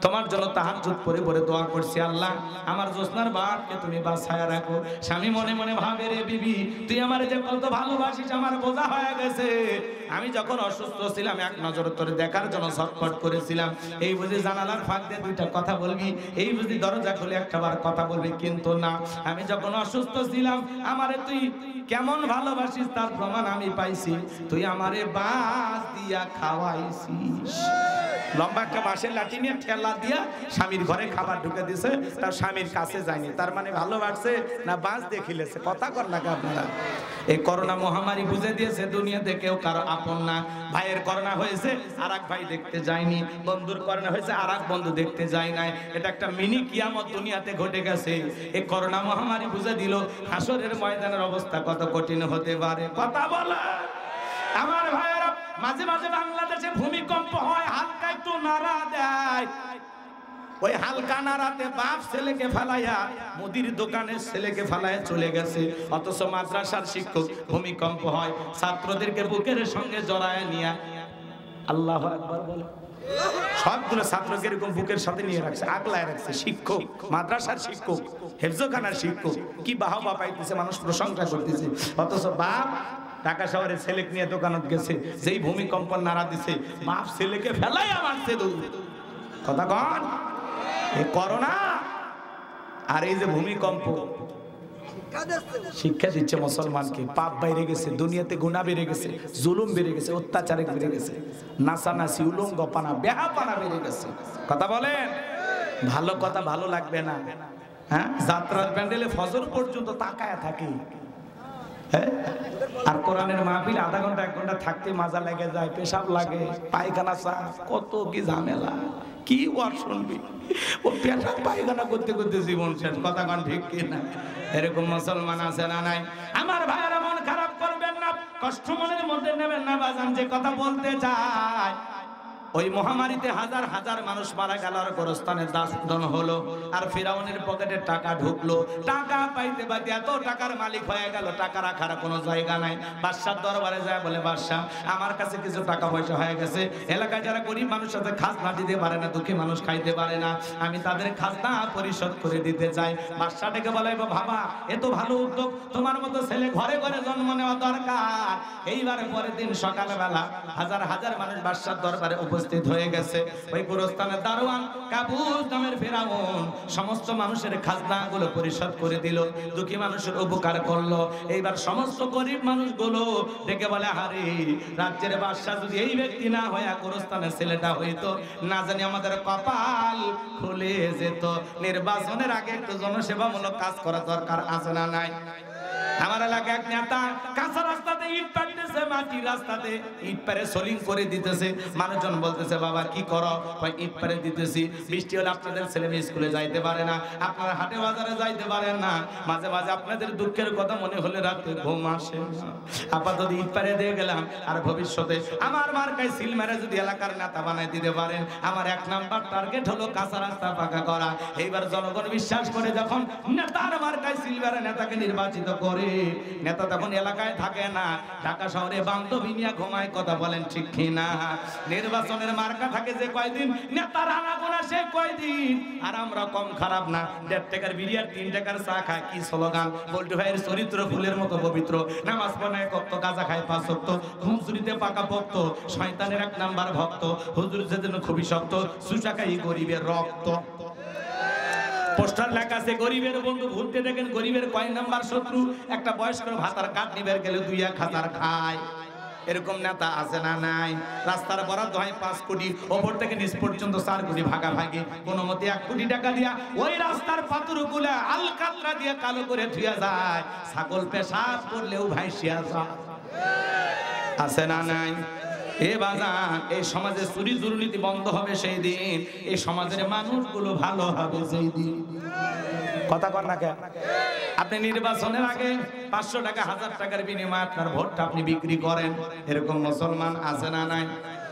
তোমার জন্য তাহাজ্জুদ পড়ে পড়ে দোয়া করছি, আল্লাহ আমার জোসনার বাপকে তুমি বাঁচায়া রাখো। স্বামী মনে মনে ভাবে, রে বিবি, তুই আমার যে কত ভালোবাসিস আমার বোঝা হয়ে গেছে। আমি যখন অসুস্থ ছিলাম এক নজর তোরে দেখার জন্য ছটফট করেছিলাম। এই বুঝি জানালার ফাঁক দিয়ে দুইটা কথা বলবি, এই বুঝি দরজা খুলে একটাবার কথা বলবি, কিন্তু না, আমি যখন অসুস্থ ছিলাম আমারে তুই কেমন ভালোবাসিস তার প্রমাণ আমি পাইছি। তুই আমারে বাঁশ দিয়া খাওয়াইছিস। লম্বা একটা বাঁশের লাঠি নিয়ে ঠেলা দিয়া স্বামীর ঘরে খাবার ঢুকে দিছে, তার স্বামীর কাছে যায়নি। তার মানে ভালোবাসছে না বাঁশ দিয়ে খিলেছে? কথা কর না আপনারা? এই করোনা মহামারী বুঝে দিয়েছে দুনিয়াতে কেউ কারো আপন না। ভাইয়ের করোনা হয়েছে আর এক ভাই দেখতে যায়নি, বন্ধুর করোনা হয়েছে আর এক বন্ধু দেখতে যায় নাই। এটা একটা মিনি কিয়ামত দুনিয়াতে ঘটে গেছে। এই করোনা মহামারী বুঝে দিল হাসরের ময়দানের অবস্থা কত কঠিন হতে পারে। কথা বলা আমার ভাইয়েরা, মাঝে মাঝে বাংলাদেশে ভূমিকম্প হয়, হালকা একটু নাড়া দেয়। ওই হালকা নাড়াতে বাপ ছেলেকে ফেলাইয়া মুদির দোকানের ছেলেকে ফেলাইয়া চলে গেছে। অথচ মাদ্রাসার শিক্ষক ভূমিকম্প হয় ছাত্রদেরকে বুকের সঙ্গে জড়ায় নিয়ে আল্লাহু আকবার বলে সবগুলো ছাত্রকে এরকম বুকের সাথে নিয়ে রাখছে, আগলায় রাখছে। শিক্ষক, মাদ্রাসার শিক্ষক, হেফজখানার শিক্ষক, কি বাহবা পাইতেছে, মানুষ প্রশংসা করতেছে। অথচ বাপ ঢাকা শহরে ছেলেকে নিয়ে দোকানত গেছে, যেই ভূমিকম্প নাড়া দিছে বাপ ছেলেকে ফেলাই মারছে। কথা কন? এই করোনা আর এই যে ভূমিকম্প, শিক্ষা দিচ্ছে মুসলমানকে। পাপ বেড়ে গেছে, দুনিয়াতে গুনাহ বেড়ে গেছে, জুলুম বেড়ে গেছে, অত্যাচার বেড়ে গেছে, নাচানাচি, উলঙ্গপানা, বেহাপানা বেড়ে গেছে। কথা বলেন, ভালো কথা ভালো লাগবে না। হ্যাঁ, যাত্রার প্যান্ডেলে ফজর পর্যন্ত তাকায়া থাকি। হ্যাঁ, আর কোরআনের মাহফিল আধা ঘন্টা 1 ঘন্টা থাকতে মাজা লেগে যায়, পেশাব লাগে, পায়খানা সাফ, কত কি ঝামেলা। কি ওয়াজ শুনবি? ও পেশাব পায়খানা করতে করতে জীবন শেষ। কথা কোন ঠিক কি না? এরকম মুসলমান আছে না নাই? আমার ভাইয়েরা মন খারাপ করবেন না, কষ্ট মনের মধ্যে নেবেন না। বাজান যে কথা বলতে চায়, ওই মহামারীতে হাজার হাজার মানুষ মারা গেল, আর গোরস্থানে দাফন হলো, আর ফিরাউনের পকেটে টাকা ঢুকলো। টাকা পাইতে পাইতে এত টাকার মালিক হয়ে গেল, টাকা রাখার কোনো জায়গা নাই। বাদশার দরবারে যায়, বলে বাদশাহ আমার কাছে কিছু টাকা পয়সা হয়ে গেছে, এলাকায় যারা গরিব মানুষ আছে খাজনা দিতে পারে না, দুঃখী মানুষ খাইতে পারে না, আমি তাদের খাজনা পরিশোধ করে দিতে চাই। বাদশাহ ডেকে বলে, বাবা এত ভালো উদ্যোগ, তোমার মতো ছেলে ঘরে ঘরে জন্ম নেওয়া দরকার। এইবারে পরের দিন সকালবেলা হাজার হাজার মানুষ বাদশার দরবারে উপস্থিত হয়ে গেছে। ওই গোরস্থানের দারোয়ান কাবুস নামের ফেরাউন সমস্ত মানুষের খাজনাগুলো পরিশোধ করে দিল, দুঃখী মানুষের উপকার করলো। এইবার সমস্ত গরিব মানুষগুলো ডেকে বলে, আরে রাজ্যের বাদশা যদি এই ব্যক্তি না হয়ে গোরস্থানের ছেলেটা হইতো, না জানি আমাদের কপাল খুলে যেত। নির্বাচনের আগে একটু জনসেবামূলক কাজ করা দরকার আছে না নাই? আমার এলাকায় এক নেতা কাঁচা রাস্তাতে ইট পাড়তেছে, মাটির রাস্তাতে ইট পারে সোলিং করে দিতেছে। মানুষজন বলতেছে, বাবা কি করো? ইট পারে দিতেছি। বৃষ্টি হলে আপনাদের ছেলে মেয়ে স্কুলে যাইতে পারে না, আপনারা হাটে বাজারে যাইতে পারেন না, মাঝে মাঝে আপনাদের দুঃখের কথা মনে হলে রাতে ঘুম আসে না। আপাতত ইট পারে দিয়ে গেলাম, আর ভবিষ্যতে আমার মার্কায় সিল মেরে যদি এলাকার নেতা বানাই দিতে পারেন, আমার 1 নাম্বার টার্গেট হলো কাঁচা রাস্তা পাকা করা। এইবার জনগণ বিশ্বাস করে, যখন নেতার মার্কায় সিল মেরে নেতাকে নির্বাচিত করে, নেতা তখন এলাকায় থাকে না, ঢাকা শহরে বান্ধবী নিয়ে ঘুমায়। কথা বলেন ঠিক কি না? নির্বাচনের মার্কা থাকে যে কয়দিন, নেতার আনাগোনা সে কয়দিন। আর আমরা কম খারাপ না, 1.5 টাকার বিড়ি আর 3 টাকার চা খায়। কি স্লোগান! বল্টু ভাইয়ের চরিত্র ফুলের মতো পবিত্র, নামাজ পড়ে 1 ওয়াক্ত, গাঁজা খায় 5 ওয়াক্ত, হুজুরিতে পাকা ভক্ত, শয়তানের 1 নাম্বার ভক্ত, হুজুর যেদিন খুবই শক্ত, সুশাকাই গরিবের রক্ত। পোস্টার লেখা আছে, গরিবের বন্ধু ঘুরতে দেখেন, গরিবের কয় নাম্বার শত্রু। একটা বয়স্ক ভাতার কাঠ নিবের গেলে 2-1 হাজার খায়। এরকম নেতা আছে না নাই? রাস্তার বরাদ্দ হয় 5 কোটি, ওপর থেকে নিচ পর্যন্ত 4 কোটি ভাগাভাগি। কোনো মতে 1 কোটি টাকা দিয়া ওই রাস্তার পাথরগুলা আলকাতরা দিয়ে কালো করে ধুয়া যায়, ছাগল পেশাব করলেও ভাইসিয়া যায়। আছে না নাই? এ বাজান, এই সমাজে চুরি দুর্নীতি বন্ধ হবে সেই দিন, এই সমাজের মানুষগুলো ভালো হবে সেই দিন। কথা কর না কেন? আপনি নির্বাচনের আগে 500 টাকা 1000 টাকার বিনিময়ে আপনার ভোটটা আপনি বিক্রি করেন। এরকম মুসলমান আছে না নাই?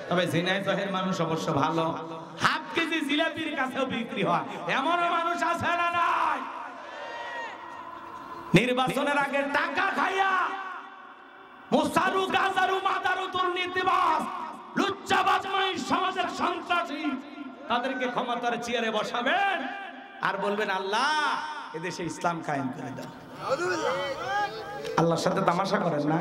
তবে ঝিনাইদহের মানুষ অবশ্য ভালো, হাফ কেজি জিলাপির কাছেও বিক্রি হয়, এমন মানুষ আছে না নাই? নির্বাচনের আগে টাকা খাইয়া মুসারু গাজারু মাদারু দুর্নীতিবাজ লুচ্চাবাজ মানে সমাজের সন্ত্রাসী, তাদেরকে ক্ষমতার চেয়ারে বসাবেন আর বলবেন, আল্লাহ এদেশে ইসলাম কায়েম করে দাও। আল্লাহর সাথে তামাশা করেন না?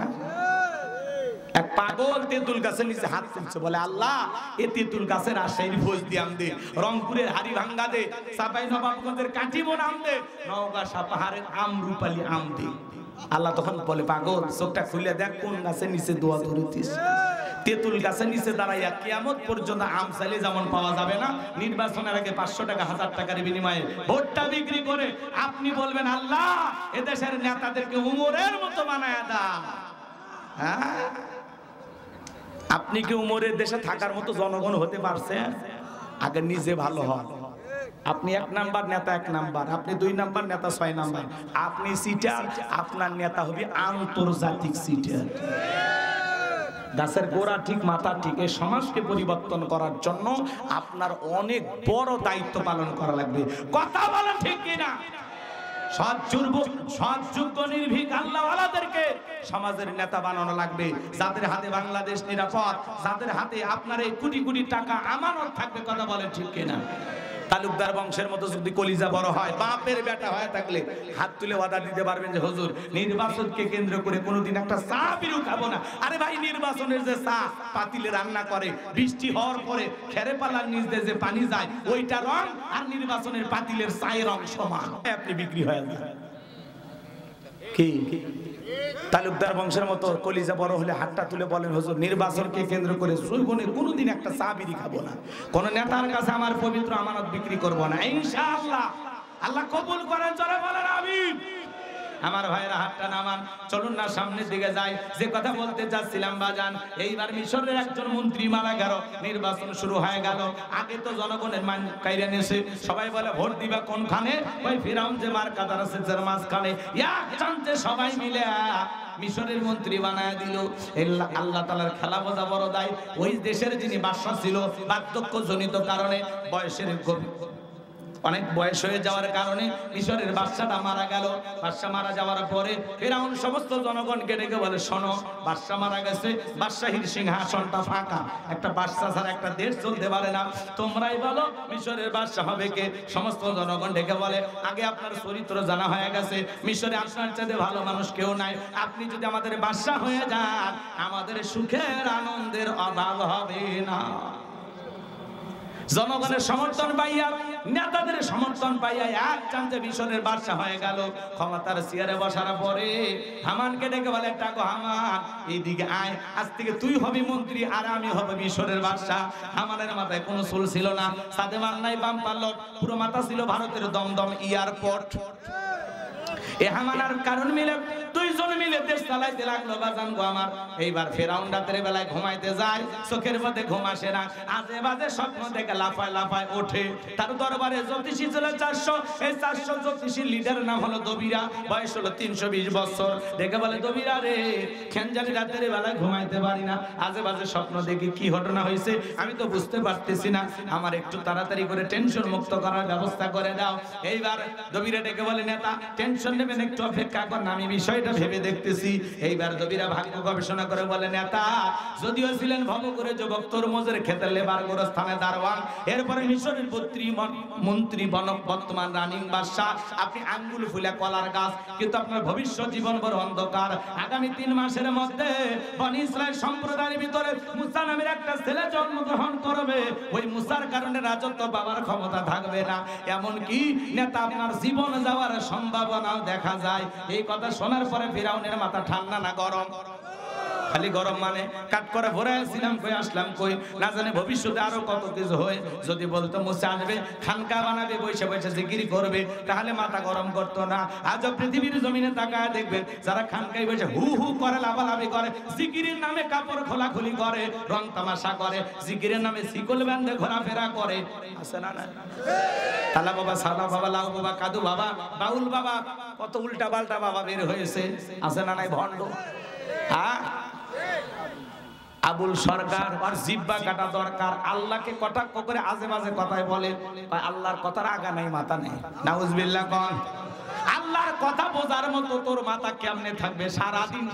এক পাগল তেঁতুল গাছের নিচে হাত তুলছে, বলে, আল্লাহ এ তেঁতুল গাছের আশাইর ফৌজ দিয়াম দে, রংপুরের হাড়ি ভাঙ্গা দে, চাপাই নবাবগঞ্জের কাটিমন আম দে, নওগাঁ সাপাহারের আমরুপালি আম দে। আল্লাহ তখন বলে, পাগল চোখটা খুলে দেখ কোন গাছের নিচে দোয়া ধরেছিস। তেঁতুল গাছের নিচে দাঁড়াইয়া কিয়ামত পর্যন্ত আম চাইলে যেমন পাওয়া যাবে না, নির্বাচনের আগে 500 টাকা 1000 টাকার বিনিময়ে ভোটটা বিক্রি করে আপনি বলবেন, আল্লাহ এদেশের নেতাদেরকে উমরের মতো বানায়া দাও। হ্যাঁ, আপনি কি উমরের দেশে থাকার মতো জনগণ হতে পারছেন? আগে নিজে ভালো হন। আপনি 1 নাম্বার নেতা 1 নাম্বার, আপনি 2 নাম্বার নেতা 6 নাম্বার, আপনি সিটার, আপনার নেতা হবে আন্তর্জাতিক সিটার। গাছের গোড়া ঠিক মাথা ঠিক, এই সমাজকে পরিবর্তন করার জন্য আপনার অনেক বড় দায়িত্ব পালন করা লাগবে। কথা বলেন ঠিক কিনা? সৎযোগ্য নির্ভীক আল্লাহওয়ালাদেরকে সমাজের নেতা বানানো লাগবে, যাদের হাতে বাংলাদেশ নিরাপদ, যাদের হাতে আপনার এই কোটি কোটি টাকা আমানত থাকবে। কথা বলেন ঠিক কিনা? তালুকদার বংশের মতো যদি কলিজা বড় হয়, বাপের বেটা হয়ে থাকলে হাত তুলে ওয়াদা দিতে পারবেন যে হুজুর নির্বাচনকে কেন্দ্র করে কোনোদিন একটা চা বিরু খাবো না। আরে ভাই, নির্বাচনের যে চা পাতিলে রান্না করে, বৃষ্টি হওয়ার পরে খেরে পালার নিচ দিয়ে যে পানি যায়, ওইটা রং আর নির্বাচনের পাতিলের চায়ের রং সমান, আপনি বিক্রি হয়ে যায়। কি তালুকদার বংশের মতো কলিজা বড় হলে হাতটা তুলে বলেন হুজুর নির্বাচনকে কেন্দ্র করে জীবনে কোনোদিন একটা চা বিড়ি খাবো না, কোন নেতার কাছে আমার পবিত্র আমানত বিক্রি করব না, ইনশাআল্লাহ। আল্লাহ কবুল করেন, জোরে বলেন আমিন। আমার ভাইরা হাতটা নামান, চলুন না সামনের দিকে যাই। যে কথা বলতে চাচ্ছিলাম বাজান, এইবার মিশরের একজন মন্ত্রী মারা গেল, নির্বাচন শুরু হয়ে গেল। আগে তো জনগণের মান কাইরা নিয়েছে, সবাই বলে ভোট দিবা কোনখানে, ওই ফিরাউন যে মার্কাদার আছে যার মাঝখানে, এক চান্সে সবাই মিলে মিশরের মন্ত্রী বানায় দিল। আল্লাহ তাআলার খেলা বোঝা বড় দায়। ওই দেশের যিনি বাদশা ছিল, বার্ধক্যজনিত কারণে বয়সের অনেক বয়স হয়ে যাওয়ার কারণে মিশরের বাদশাটা মারা গেল। বাদশা মারা যাওয়ার পরে ফিরআউন সমস্ত জনগণকে ডেকে বলে, শোনো, বাদশা মারা গেছে, বাদশাহীর সিংহাসনটা ফাঁকা, একটা বাদশা ছাড়া একটা দেশ চলতে পারে না, তোমরাই বলো মিশরের বাদশা হবে কে? সমস্ত জনগণ ডেকে বলে, আগে আপনার চরিত্র জানা হয়ে গেছে, মিশরে আপনার চাইতে ভালো মানুষ কেউ নাই, আপনি যদি আমাদের বাদশা হয়ে যান আমাদের সুখের আনন্দের অভাব হবে না। জনগণের সমর্থন পাইয়া, নেতাদের সমর্থন পাইয়া এক চান্সে মিশরের বাদশা হয়ে গেল। ক্ষমতার চেয়ারে বসার পরে হামানকে ডেকে বলে, টাকো হামান, এইদিকে আয়, আজ থেকে তুই হবি মন্ত্রী আর আমি হব মিশরের বাদশা। হামানের মাথায় কোনো চুল ছিল না, সাথে মান নাই বাম পাল্লট, পুরো মাথা ছিল ভারতের দমদম এয়ারপোর্ট। এ হামানার কারণ মিলে দুইজন মিলে দেশ চালাইতে লাগলো বাজান গো আমার। এইবার ফেরাউন রাতের বেলায় ঘুমাইতে যায়, চোখের মধ্যে ঘুম আসে না, আজে বাজে স্বপ্ন দেখে লাফায় লাফায় ওঠে। তার দরবারে জ্যোতিষী ছিল 400, এই 400 জ্যোতিষীর লিডার নাম হলো দবিরা, বয়স হলো 320 বছর। দেখে বলে, দবিরা রে, খেনজানি রাতের বেলায় ঘুমাইতে পারি না, আজে বাজে স্বপ্ন দেখি, কি ঘটনা হয়েছে আমি তো বুঝতে পারতেছি না, আমার একটু তাড়াতাড়ি করে টেনশন মুক্ত করার ব্যবস্থা করে দাও। এইবার দবিরা ডেকে বলে, নেতা টেনশন নেবেন, একটু অপেক্ষা করেন, আমি বিষয়টা ভেবে দেখতেছি। এইবার দবিরা ভাগ্য গবেষণা করে বলে, নেতা যদিও ছিলেন ভবঘুরে যুবক, তরমুজের ক্ষেতের লেবার গোরস্থানে দারোয়ান, এরপরে মিশরের মন্ত্রী বর্তমান রানিং বাদশা, আপনি আঙ্গুল ফুলে কলার গাছ, কিন্তু আপনার ভবিষ্যৎ জীবন বড় অন্ধকার। আগামী 3 মাসের মধ্যে বনি ইসরাইল সম্প্রদায়ের ভিতরে মুসা নামের একটা ছেলে জন্মগ্রহণ করবে, ওই মুসার কারণে রাজত্ব বাবার ক্ষমতা থাকবে না, এমন কি নেতা আপনার জীবন যাওয়ার সম্ভাবনাও দেখা যায়। এই কথা শোনার পরে ফিরাউনের মাথা ঠান্ডা না গরম? খালি গরম। মানে কাট করে ভরে আসছিলাম, কই আসলাম কই, না জানে ভবিষ্যতে আরো কত কিছু হয়। যদি বলতো মুসা আসবে, খানকা বানাবে, বসে বসে জিকির করবে, তাহলে মাথা গরম করতো না। আজ পৃথিবীর জমিনে তাকায় দেখবেন, যারা খানকায় বসে হু হু করে, লাভালাভি করে, জিকিরের নামে কাপড় খোলাখুলি করে, রং তামাশা করে, জিকিরের নামে শিকল বেঁধে ঘোরাফেরা করে, আছে না? তালা বাবা, সাদা বাবা, লাউ বাবা, কাদু বাবা, বাউল বাবা, কত উল্টা পাল্টা বাবা বের হয়েছে, আছে না? নাই ভণ্ড। আবুল সরকার আর জিব্বা কাটা দরকার, আল্লাহকে কটাক্ষ করে আজে বাজে কথাই বলে, আল্লাহর কথার আগা নাই মাথা নেই, নাউজুবিল্লাহ কোন। আল্লাহর কথা বোঝার মতো তোর মাথা কেমনে থাকবে? সারাদিন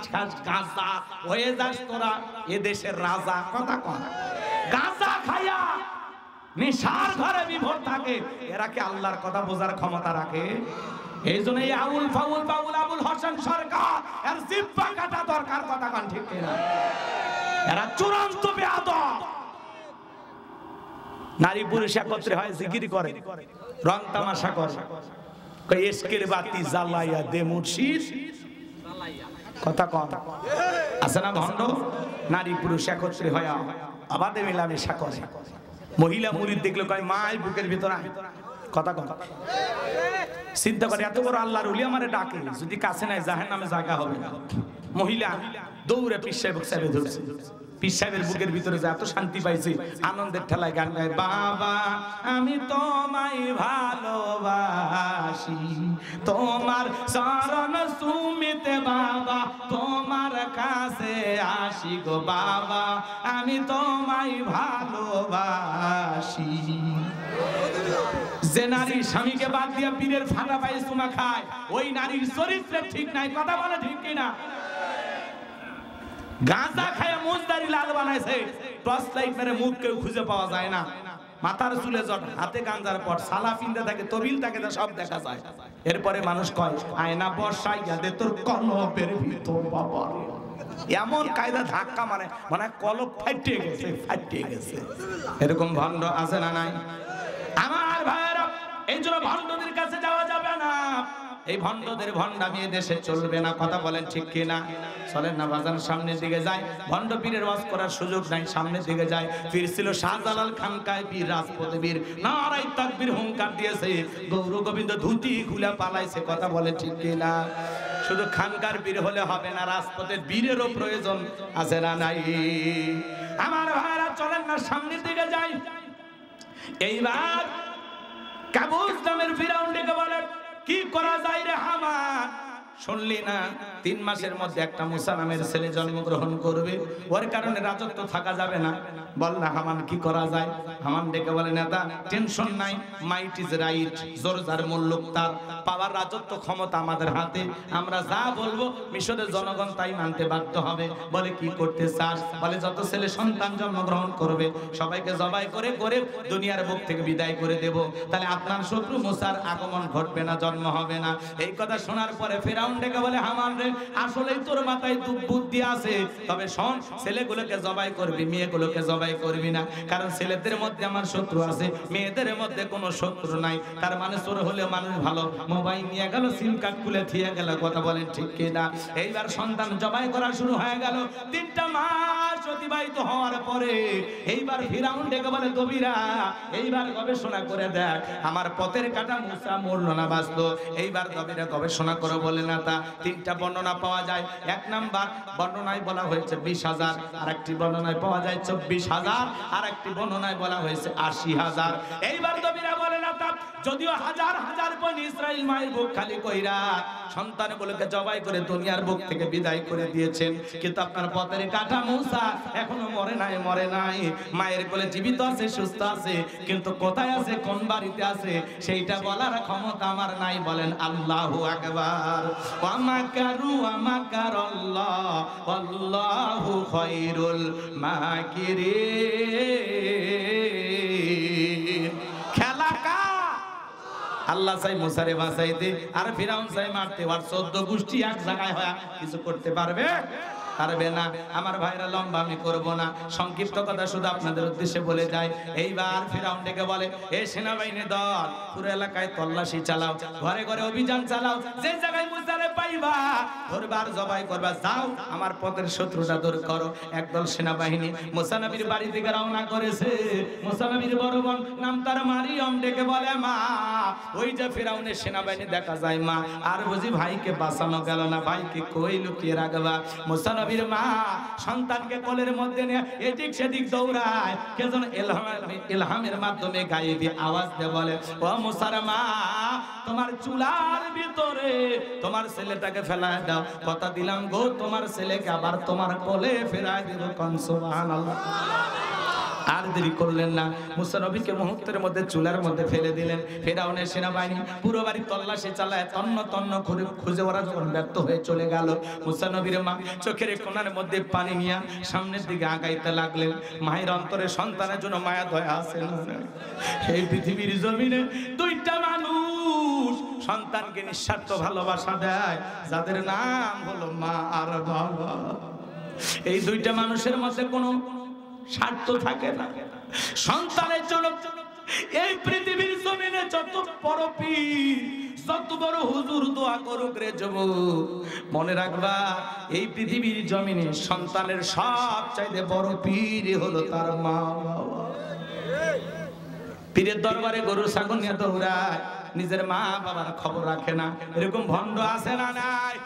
গাঁজা হয়ে যাস তোরা, এ দেশের রাজা, কথা কন, গাঁজা খায়া নেশার ঘরে বিভোর থাকে, এরা কি আল্লাহর কথা বোঝার ক্ষমতা রাখে? এই জন্য এই আউল ফাউল বাউল আবুল হোসেন সরকার এর জিব্বা কাটা দরকার, কথা কন ঠিক কিনা? এরা চূড়ান্ত বেয়াদব। নারী পুরুষ একত্রে হয়, জিকির করে, রং তামাশা করে, এসকের বাতি জ্বালাইয়া দে মুর্শিদ, কথা কন, আছে না ভণ্ড? নারী পুরুষ একত্রে হয় আবাদে মেলামেশা করে, মহিলা মুরিদ দেখলে কয় মাই বুকের ভিতরে, কথা কন। চিন্তা করে, এত বড় আল্লাহর ওলি আমারে ডাকে, যদি কাছে নাই জাহান্নামে জায়গা হবে না। মহিলা দৌড়ে পীর সাহেব ধরছে, পীর সাহেবের বুকের ভিতরে যে এত শান্তি পাইছে, আনন্দের ঠেলায় গান গায়, বাবা আমি তোমায় ভালোবাসি, তোমার চরণ সুমিতে বাবা তোমার কাছে আসি গো বাবা, আমি তোমায় ভালোবাসি। যে নারী স্বামীকে বাদ দিয়া পীরের ফাঁকা পায়ে চুমা খায়, ওই নারীর চরিত্র ঠিক নাই, কথা বলে ঠিক কিনা? গাঁজা খায় মুজদারি লাল বানাইছে, টর্চ লাইট মেরে মুখ কেউ খুঁজে পাওয়া যায় না, মাথার চুলে জট, হাতে গাঞ্জার পট, সালা পিন্দে থাকে, তবিল থাকে, সব দেখা যায়। এরপরে মানুষ কয় আয়না বর্ষাইয়া দে তোর কলবের ভিতর বাবা, এমন কায়দা ধাক্কা মানে মানে কলব ফাটিয়ে গেছে, ফাটিয়ে গেছে। এরকম ভণ্ড আছে না নাই? আমার ভাইয়েরা, এই জন্য ভণ্ডদের কাছে যাওয়া যাবে না। এই ভণ্ডদের ভণ্ডামি দেশে চলবে না, কথা বলেন ঠিক কিনা? চলেন না বাজান সামনের দিকে যায়, ভণ্ড পীরের ওয়াজ করার সুযোগ নাই, সামনের দিকে যায়। পীর ছিল শাহজালাল খানকায় পীর, রাজপথে বীর, নারায়ে তাকবীর হুঙ্কার দিয়েছে, গৌর গোবিন্দ ধুতি খুলে পালাইছে, কথা বলেন ঠিক কিনা? শুধু খানকার বীর হলে হবে না, রাজপথের বীরেরও প্রয়োজন আছে না নাই? আমার ভাইরা চলেন না সামনের দিকে যাই। এইবার কাবুস নামের ফিরাউন ডেকে বলে, কি করা যায় রে হামান? শুনলি না 3 মাসের মধ্যে একটা মুসা নামের ছেলে জন্মগ্রহণ করবে, ওর কারণে রাজত্ব থাকা যাবে না। বল না হামান কি করা যায়? হামান ডেকে বলে, নেতা টেনশন নাই, মাইট ইজ রাইট, জোর যার মুল্লুক তার, পাওয়ার রাজত্ব ক্ষমতা আমাদের হাতে, আমরা যা বলবো মিশরের জনগণ তাই মানতে বাধ্য হবে। বলে কি করতে চাস? বলে যত ছেলে সন্তান জন্মগ্রহণ করবে সবাইকে জবাই করে করে দুনিয়ার বুক থেকে বিদায় করে দেব, তাহলে আপনার শত্রু মুসার আগমন ঘটবে না, জন্ম হবে না। এই কথা শোনার পরে ফেরাউন ডেকে বলে, হামান রে আসলেই তোর মাথায় বুদ্ধি আছে, তবে শোন, ছেলেগুলোকে জবাই করবি, মেয়েগুলোকে জবাই করবি না, কারণ ছেলেদের মধ্যে আমার শত্রু আছে, মেয়েদের মধ্যে কোনো শত্রু নাই। তার মানে চোর হলে মানুষ ভালো, মোবাইল নিয়ে গেল, সিম কার্ড খুলে থিয়ে গেল, কথা বলেন ঠিক কিনা? এইবার সন্তান জবাই করা শুরু হয়ে গেল। 3টা মাস অতিবাহিত হওয়ার পরে এইবার ফিরাউন ডেকে বলে, কবিরা এইবার গবেষণা করে দেখ আমার পথের কাটা মুসা মরলো না বাঁচলো। এইবার কবিরা গবেষণা করে বলে, না তা 3টা বর্ণনা পাওয়া যায়। 1 নাম্বার বর্ণনায় বলা হয়েছে 20,000, আর একটি বর্ণনায় পাওয়া যায় 24,000, আর একটি বর্ণনায় বলা হয়েছে 80,000। এইবার কবিরা বলে, না তা যদিও হাজার হাজার বনি ইসরাইল মায়ের বুক খালি কইরা সন্তানগুলোকে জবাই করে দুনিয়ার বুক থেকে বিদায় করে দিয়েছেন, কিন্তু আপনার পথের কাটা মুসা এখনো মরে নাই, মায়ের কোলে জীবিত আছে, সুস্থ আছে, কিন্তু কোথায় আছে, কোন বাড়িতে আছে, সেইটা বলার ক্ষমতা আমার নাই। বলেন আল্লাহু আকবার। ওয়া মাকারু ওয়া মাকারাল্লাহ ওয়াল্লাহু খায়রুল মাকিরিন। খেলা আল্লাহ চাই মুসারে বাঁচাইতে, আর ফিরাউন চাই মারতে, আর 14 গোষ্ঠী এক জায়গায় হয় কিছু করতে পারবে? পারবে না। আমার ভাইরা লম্বা আমি করব না, সংক্ষিপ্ত কথা শুধু আপনাদের উদ্দেশ্যে বলে যাই। এইবার ফিরাউন ডেকে বলে, এ সেনাবাহিনী দল, পুরো এলাকায় তল্লাশি চালাও, ঘরে ঘরে অভিযান চালাও, যে জায়গায় মুসারে পাইবা ধরবার জবাই করবা, যাও আমার পথের শত্রুটা দূর করো। একদল সেনাবাহিনী মুসা নবীর বাড়ি থেকে রওনা করেছে। মুসা নবীর বড় বোন নাম তার মারিয়ম ডেকে বলে, মা ওই যে ফিরাউনের সেনাবাহিনী দেখা যায় মা, আর বুঝি ভাইকে বাঁচানো গেল না, ভাইকে কই লুকিয়ে রাখবা? মুসা নবীর মা সন্তানকে কোলের মধ্যে নিয়ে এদিক সেদিক দৌড়ায়, কে যেন ইলহামের মাধ্যমে গায়েবী আওয়াজ দিয়ে বলে, ও মুসার মা, তোমার চুলার ভিতরে তোমার ছেলেটাকে ফেলায় দাও, কথা দিলাম গো তোমার ছেলেকে আবার তোমার কোলে ফেরায় দিব। কোন সুবহানাল্লাহ। আর দেরি করলেন না, মুসা নবীকে মুহূর্তের মধ্যে চুলার মধ্যে ফেলে দিলেন। ফিরাউনের সেনাবাহিনী পুরো বাড়ি তল্লাশি চালায়, তন্ন তন্ন করে খুঁজে, ওরা যখন ব্যর্থ হয়ে চলে গেল, মুসা নবীর মা চোখের কোণার মধ্যে পানি নিয়ে সামনের দিকে আগাইতে লাগলেন। মায়ের অন্তরে সন্তানের জন্য মায়া দয়া আছে না? এই পৃথিবীর জমিনে 2টা মানুষ সন্তানকে নিঃস্বার্থ ভালোবাসা দেয়, যাদের নাম হলো মা আর বাবা। এই 2টা মানুষের মধ্যে কোনো স্বার্থ থাকে না। সন্তানের জন্য এই পৃথিবীর জমিনে যত বড় পীর, যত বড় হুজুর দোয়া করুক রে যুবক, মনে রাখবা এই পৃথিবীর জমিনে সন্তানের সবচাইতে বড় পীর হলো তার মা বাবা। পীরের দরবারে গরু ছাগল নিয়ে দৌড়ায়, নিজের মা বাবার খবর রাখে না। এরকম ভণ্ড আছে না নাই?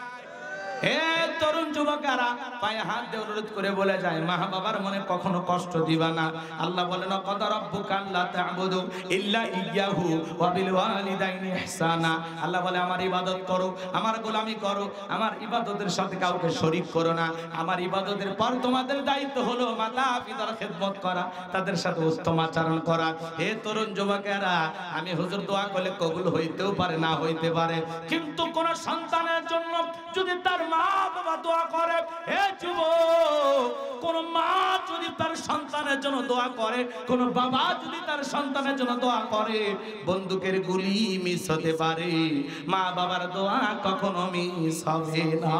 হে তরুণ যুবকেরা, পায়ে হাত দিয়ে অনুরোধ করে বলে যায়, মা বাবার মনে কখনো কষ্ট দিবা না। আল্লাহ বলেন, ক্বাদা রাব্বুকা আল্লা তা'বুদু ইল্লা ইয়্যাহু ওয়া বিল ওয়ালিদাইনি ইহসানা। আল্লাহ বলে, আমার ইবাদত করো, আমার গোলামি করো, আমার ইবাদতের সাথে কাউকে শরীক করো না। আমার ইবাদতের পর তোমাদের দায়িত্ব হলো মাতা পিতার খেদমত করা, তাদের সাথে উত্তম আচরণ করা। হে তরুণ যুবকেরা, আমি হুজুর দোয়া করলে কবুল হইতেও পারে, না হইতে পারে, কিন্তু কোন সন্তানের জন্য যদি তার মা বাবা দোয়া করে, হে যুবক, কোন মা যদি তার সন্তানের জন্য দোয়া করে, কোন বাবা যদি তার সন্তানের জন্য দোয়া করে, বন্দুকের গুলি মিস হতে পারে, মা বাবার দোয়া কখনো মিস হবে না।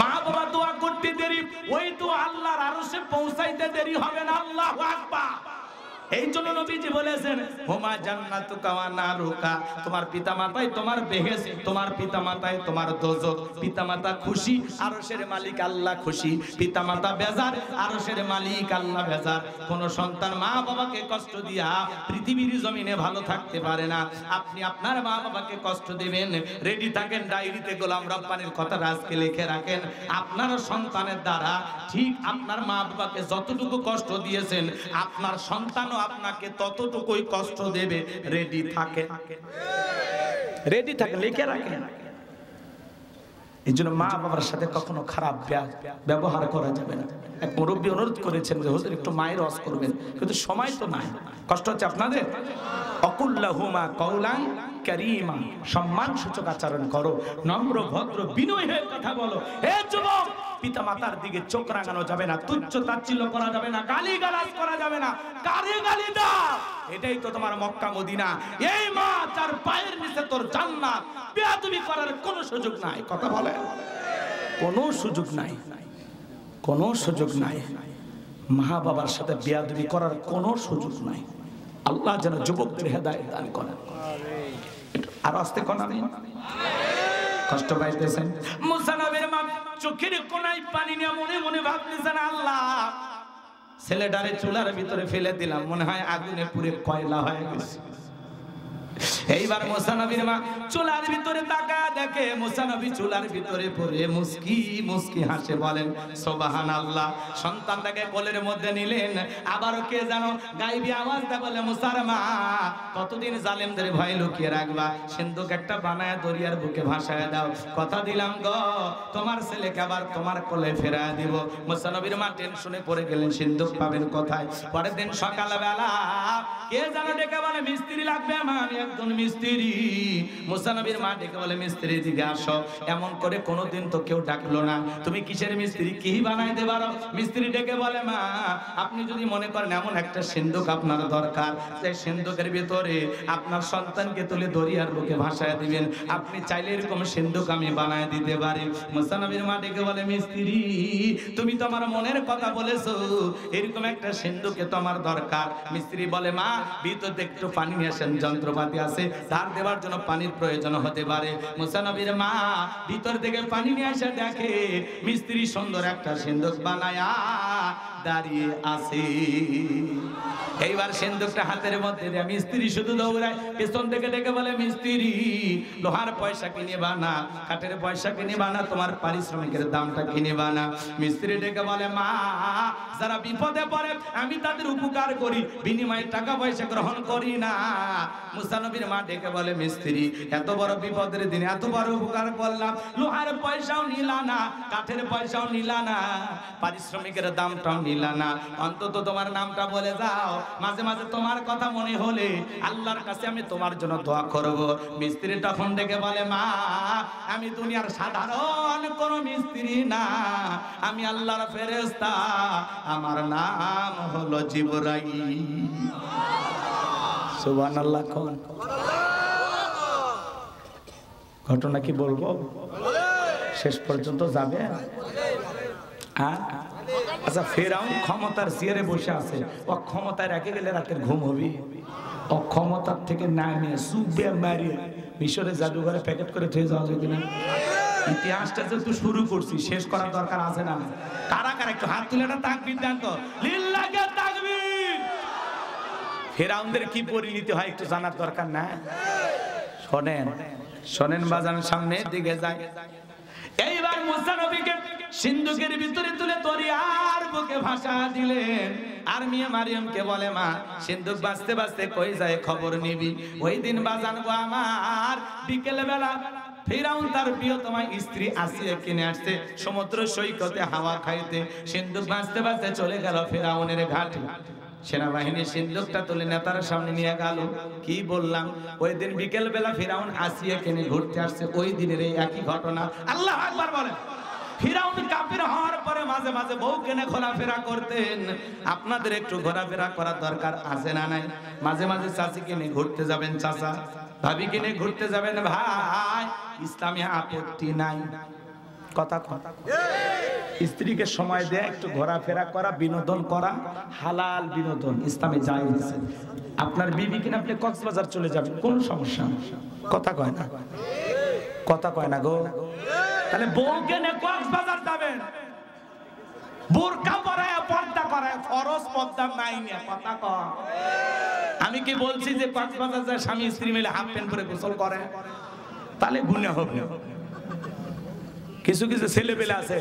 মা বাবা দোয়া করতে দেরি, ওই দোয়া আল্লাহর আরশে পৌঁছাইতে দেরি হবে না। আল্লাহু আকবার। এই জন্য নবীজি বলেছেন হুমা জান্নাতুকা ওয়া নারুকা, তোমার পিতামাতাই তোমার বেহেশত, তোমার পিতামাতাই তোমার দোজখ। পিতামাতা খুশি, আরশের মালিক আল্লাহ খুশি। পিতামাতা বেজার, আরশের মালিক আল্লাহ বেজার। কোন সন্তান মা বাবাকে কষ্ট দিয়া পৃথিবীর জমিনে ভালো থাকতে পারে না। আপনি আপনার মা বাবাকে কষ্ট দিবেন, রেডি থাকেন, ডায়েরিতে গোলাম রব্বানির কথা আজকে লিখে রাখেন। আপনার সন্তানের দ্বারা ঠিক আপনার মা বাবাকে যতটুকু কষ্ট দিয়েছেন, আপনার সন্তানও আপনাকে ততটুকুই কষ্ট দেবে। রেডি থাকেন, রেডি থাকেন, লিখে রাখেন। এই জন্য মা বাবার সাথে কখনো খারাপ ব্যবহার করা যাবে না। এক মুরব্বী অনুরোধ করেছেন যে হুজুর একটু মায়ের ওয়াজ করবেন, কিন্তু সময় তো নাই। কষ্ট হচ্ছে আপনাদের। অকুল্লাহুমা কওলান কারীমা, সম্মান সূচক আচরণ করো, নম্র ভদ্র বিনয় হয়ে কথা বলো। হে যুবক, পিতামাতার দিকে চোখ রাঙানো যাবে না, তুচ্ছ তাচ্ছিল্য করা যাবে না, গালিগালাজ করা যাবে না। কারে গালি দাও? এটাই তো তোমার মক্কা মদিনা। এই মা যার পায়ের নিচে তোর জান্নাত, বেয়াদবি করার কোনো সুযোগ নাই। কথা বলে, কোনো সুযোগ নাই, কোনো সুযোগ নাই। মা বাবার সাথে বেয়াদবি করার কোনো সুযোগ নাই। আল্লাহ যেন যুবকদের হেদায়েত দান করেন। আর আস্তে কোনা নেই, কষ্ট পাইতেছেন। মুসা নবীর মা চোখের কোনায় পানি নিয়ে মনে মনে ভাবতেছেন, আল্লাহ ছেলেটারে চুলার ভিতরে ফেলে দিলাম, মনে হয় আগুনে পুড়ে কয়লা হয়ে গেছে। এইবার মুসা নবীর মা চুলার ভিতরে তাকায় দেখে মুসা নবী চুলার ভিতরে পড়ে মুস্কি মুস্কি হাসে, বলেন সুবহানাল্লাহ। সন্তানটাকে কোলের মধ্যে নিলেন, আবারও কে জানো গাইবি আওয়াজটা বলে, মুসার মা কতদিন জালেমদের ভয় লুকিয়ে রাখবা, সিন্ধুক একটা বানায় দরিয়ার বুকে ভাসায় দাও, কথা দিলাম গো তোমার ছেলেকে আবার তোমার কোলে ফেরায় দিব। মুসা নবীর মা টেনশনে পড়ে গেলেন, সিন্ধুক পাবেন কোথায়। পরের দিন সকালবেলা কে জানো ডেকে বলে, মিস্ত্রি লাগবে আমার, আমি একজন মিস্ত্রি। মুসা নবীর মা ডেকে বলে, মিস্ত্রি দিকে আসো। এমন করে কোনোদিন তো কেউ ডাকলো না, তুমি কিসের মিস্ত্রি, কি বানাইতে পারো? মিস্ত্রি ডেকে বলে, মা আপনি যদি মনে করেন এমন একটা সিন্ধুক আপনার দরকার, সেই সিন্ধুকের ভিতরে আপনার সন্তানকে তুলে দরিয়ার বুকে ভাসায় দিবেন, আপনি চাইলে এরকম সিন্ধুক আমি বানায় দিতে পারি। মুসা নবীর মা ডেকে বলে, মিস্ত্রি তুমি তো আমার মনের কথা বলেছো, এরকম একটা সিন্ধুকে তো আমার দরকার। মিস্ত্রি বলে, মা ভিতরে একটু পানি নিয়ে আসেন, যন্ত্রপাতি আছে, ধার দেওয়ার জন্য পানির প্রয়োজন হতে পারে। মুসা নবীর মা ভিতর থেকে পানি নিয়ে এসে দেখে মিস্ত্রি সুন্দর একটা সিন্ধুক বানায়া দাঁড়িয়ে আছে। এইবার সিন্ধুকটা হাতের মধ্যে দিয়ে মিস্ত্রি শুধু দৌড়ায়, পেছন থেকে ডেকে বলে, মিস্ত্রি লোহার পয়সা কিনে বানা, কাঠের পয়সা কিনে বানা, তোমার পারিশ্রমিকের দামটা কিনে বানা। মিস্ত্রি ডেকে বলে, মা যারা বিপদে পড়ে আমি তাদের উপকার করি, বিনিময়ে টাকা পয়সা গ্রহণ করি না। মুসা নবীর মা ডেকে বলে, মিস্ত্রি এত বড় বিপদের দিনে এত বড় উপকার করলাম, লোহার পয়সাও নিলা না, কাঠের পয়সাও নিলা না, পারিশ্রমিকের দামটাও নিলা না, অন্তত তোমার নামটা বলে যাও, মাঝে মাঝে তোমার কথা মনে হলে আল্লাহর কাছে আমি তোমার জন্য দোয়া করব। মিস্ত্রি তখন ডেকে বলে, মা আমি দুনিয়ার সাধারণ কোন মিস্ত্রি না, আমি আল্লাহর ফেরেশতা, আমার নাম হলো জিবরাইল। সুবহানাল্লাহ। ঘটনা কি বলবো, শেষ পর্যন্ত যাবে? আচ্ছা, ফেরাউন ক্ষমতার চেয়ারে বসে আছে, অক্ষমতায় রেখে গেলে রাতের ঘুম হবে? অক্ষমতার থেকে নামিয়ে সুবে মারিয়ে মিশরে জাদুঘরে প্যাকেট করে থয়ে যাওয়া যায় কিনা? ইতিহাসটা যেহেতু শুরু করছি, শেষ করার দরকার আছে না? কারা কারা একটু হাত তুলে একটা তাকবীর দেন তো, লিল্লাহি তাকবীর। ফেরাউনদের কি পরিণতি হয় একটু জানার দরকার না? শোনেন শোনেন বাজান, সামনের দিকে যায়। এইবার মুসা নবীকে সিন্ধুকের ভিতরে তুলে দরিয়ার বুকে ভাসা দিলেন। আর মেয়ে মারিয়ামকে বলে, মা সিন্ধুক বাঁচতে বাঁচতে কই যায় খবর নিবি। ওই দিন বাজান গো আমার, বিকেল বেলা ফিরাউন তার প্রিয়তমা স্ত্রী আসিয়া কিনে আসছে সমুদ্র সৈকতে হাওয়া খাইতে। সিন্ধুক বাঁচতে বাঁচতে চলে গেল ফিরাউনের ঘাটে। সেনাবাহিনী সিন্ধুকটা তুলে নেতার সামনে নিয়ে গেল। কি বললাম, ওই দিন বিকেল বেলা ফিরাউন আসিয়া কিনে ঘুরতে আসছে, ওই দিনের এই একই ঘটনা। আল্লাহু আকবার বলেন। ফিরাউন কাফির হওয়ার পরে মাঝে মাঝে বউ কেনে ঘোরাফেরা করতেন। আপনাদের একটু ঘোরাফেরা করার দরকার আছে না নাই? মাঝে মাঝে চাচি কিনে ঘুরতে যাবেন, চাচা ভাবি কিনে ঘুরতে যাবেন, ভাই ইসলামে আপত্তি নাই। কথা কথা স্ত্রীকে সময় দেয়া, একটু ঘোরাফেরা করা, বিনোদন করা, হালাল বিনোদন ইসলামে জায়েজ আছে। আপনার বিবি কিনা আপনি কক্সবাজার চলে যাবেন, কোনো সমস্যা না। কথা কয় না, কথা কয় না গো। তাহলে বউকে নিয়ে কক্সবাজার যাবেন, বোরকা পরায় পর্দা করায়, ফরজ পর্দা নাই নিয়ে কথা কয়। আমি কি বলছি যে কক্সবাজার যায় স্বামী স্ত্রী মিলে হাফ প্যান্ট পরে গোসল করে, তাহলে গুনাহ হবে। কিছু কিছু ছেলে পেলে আছে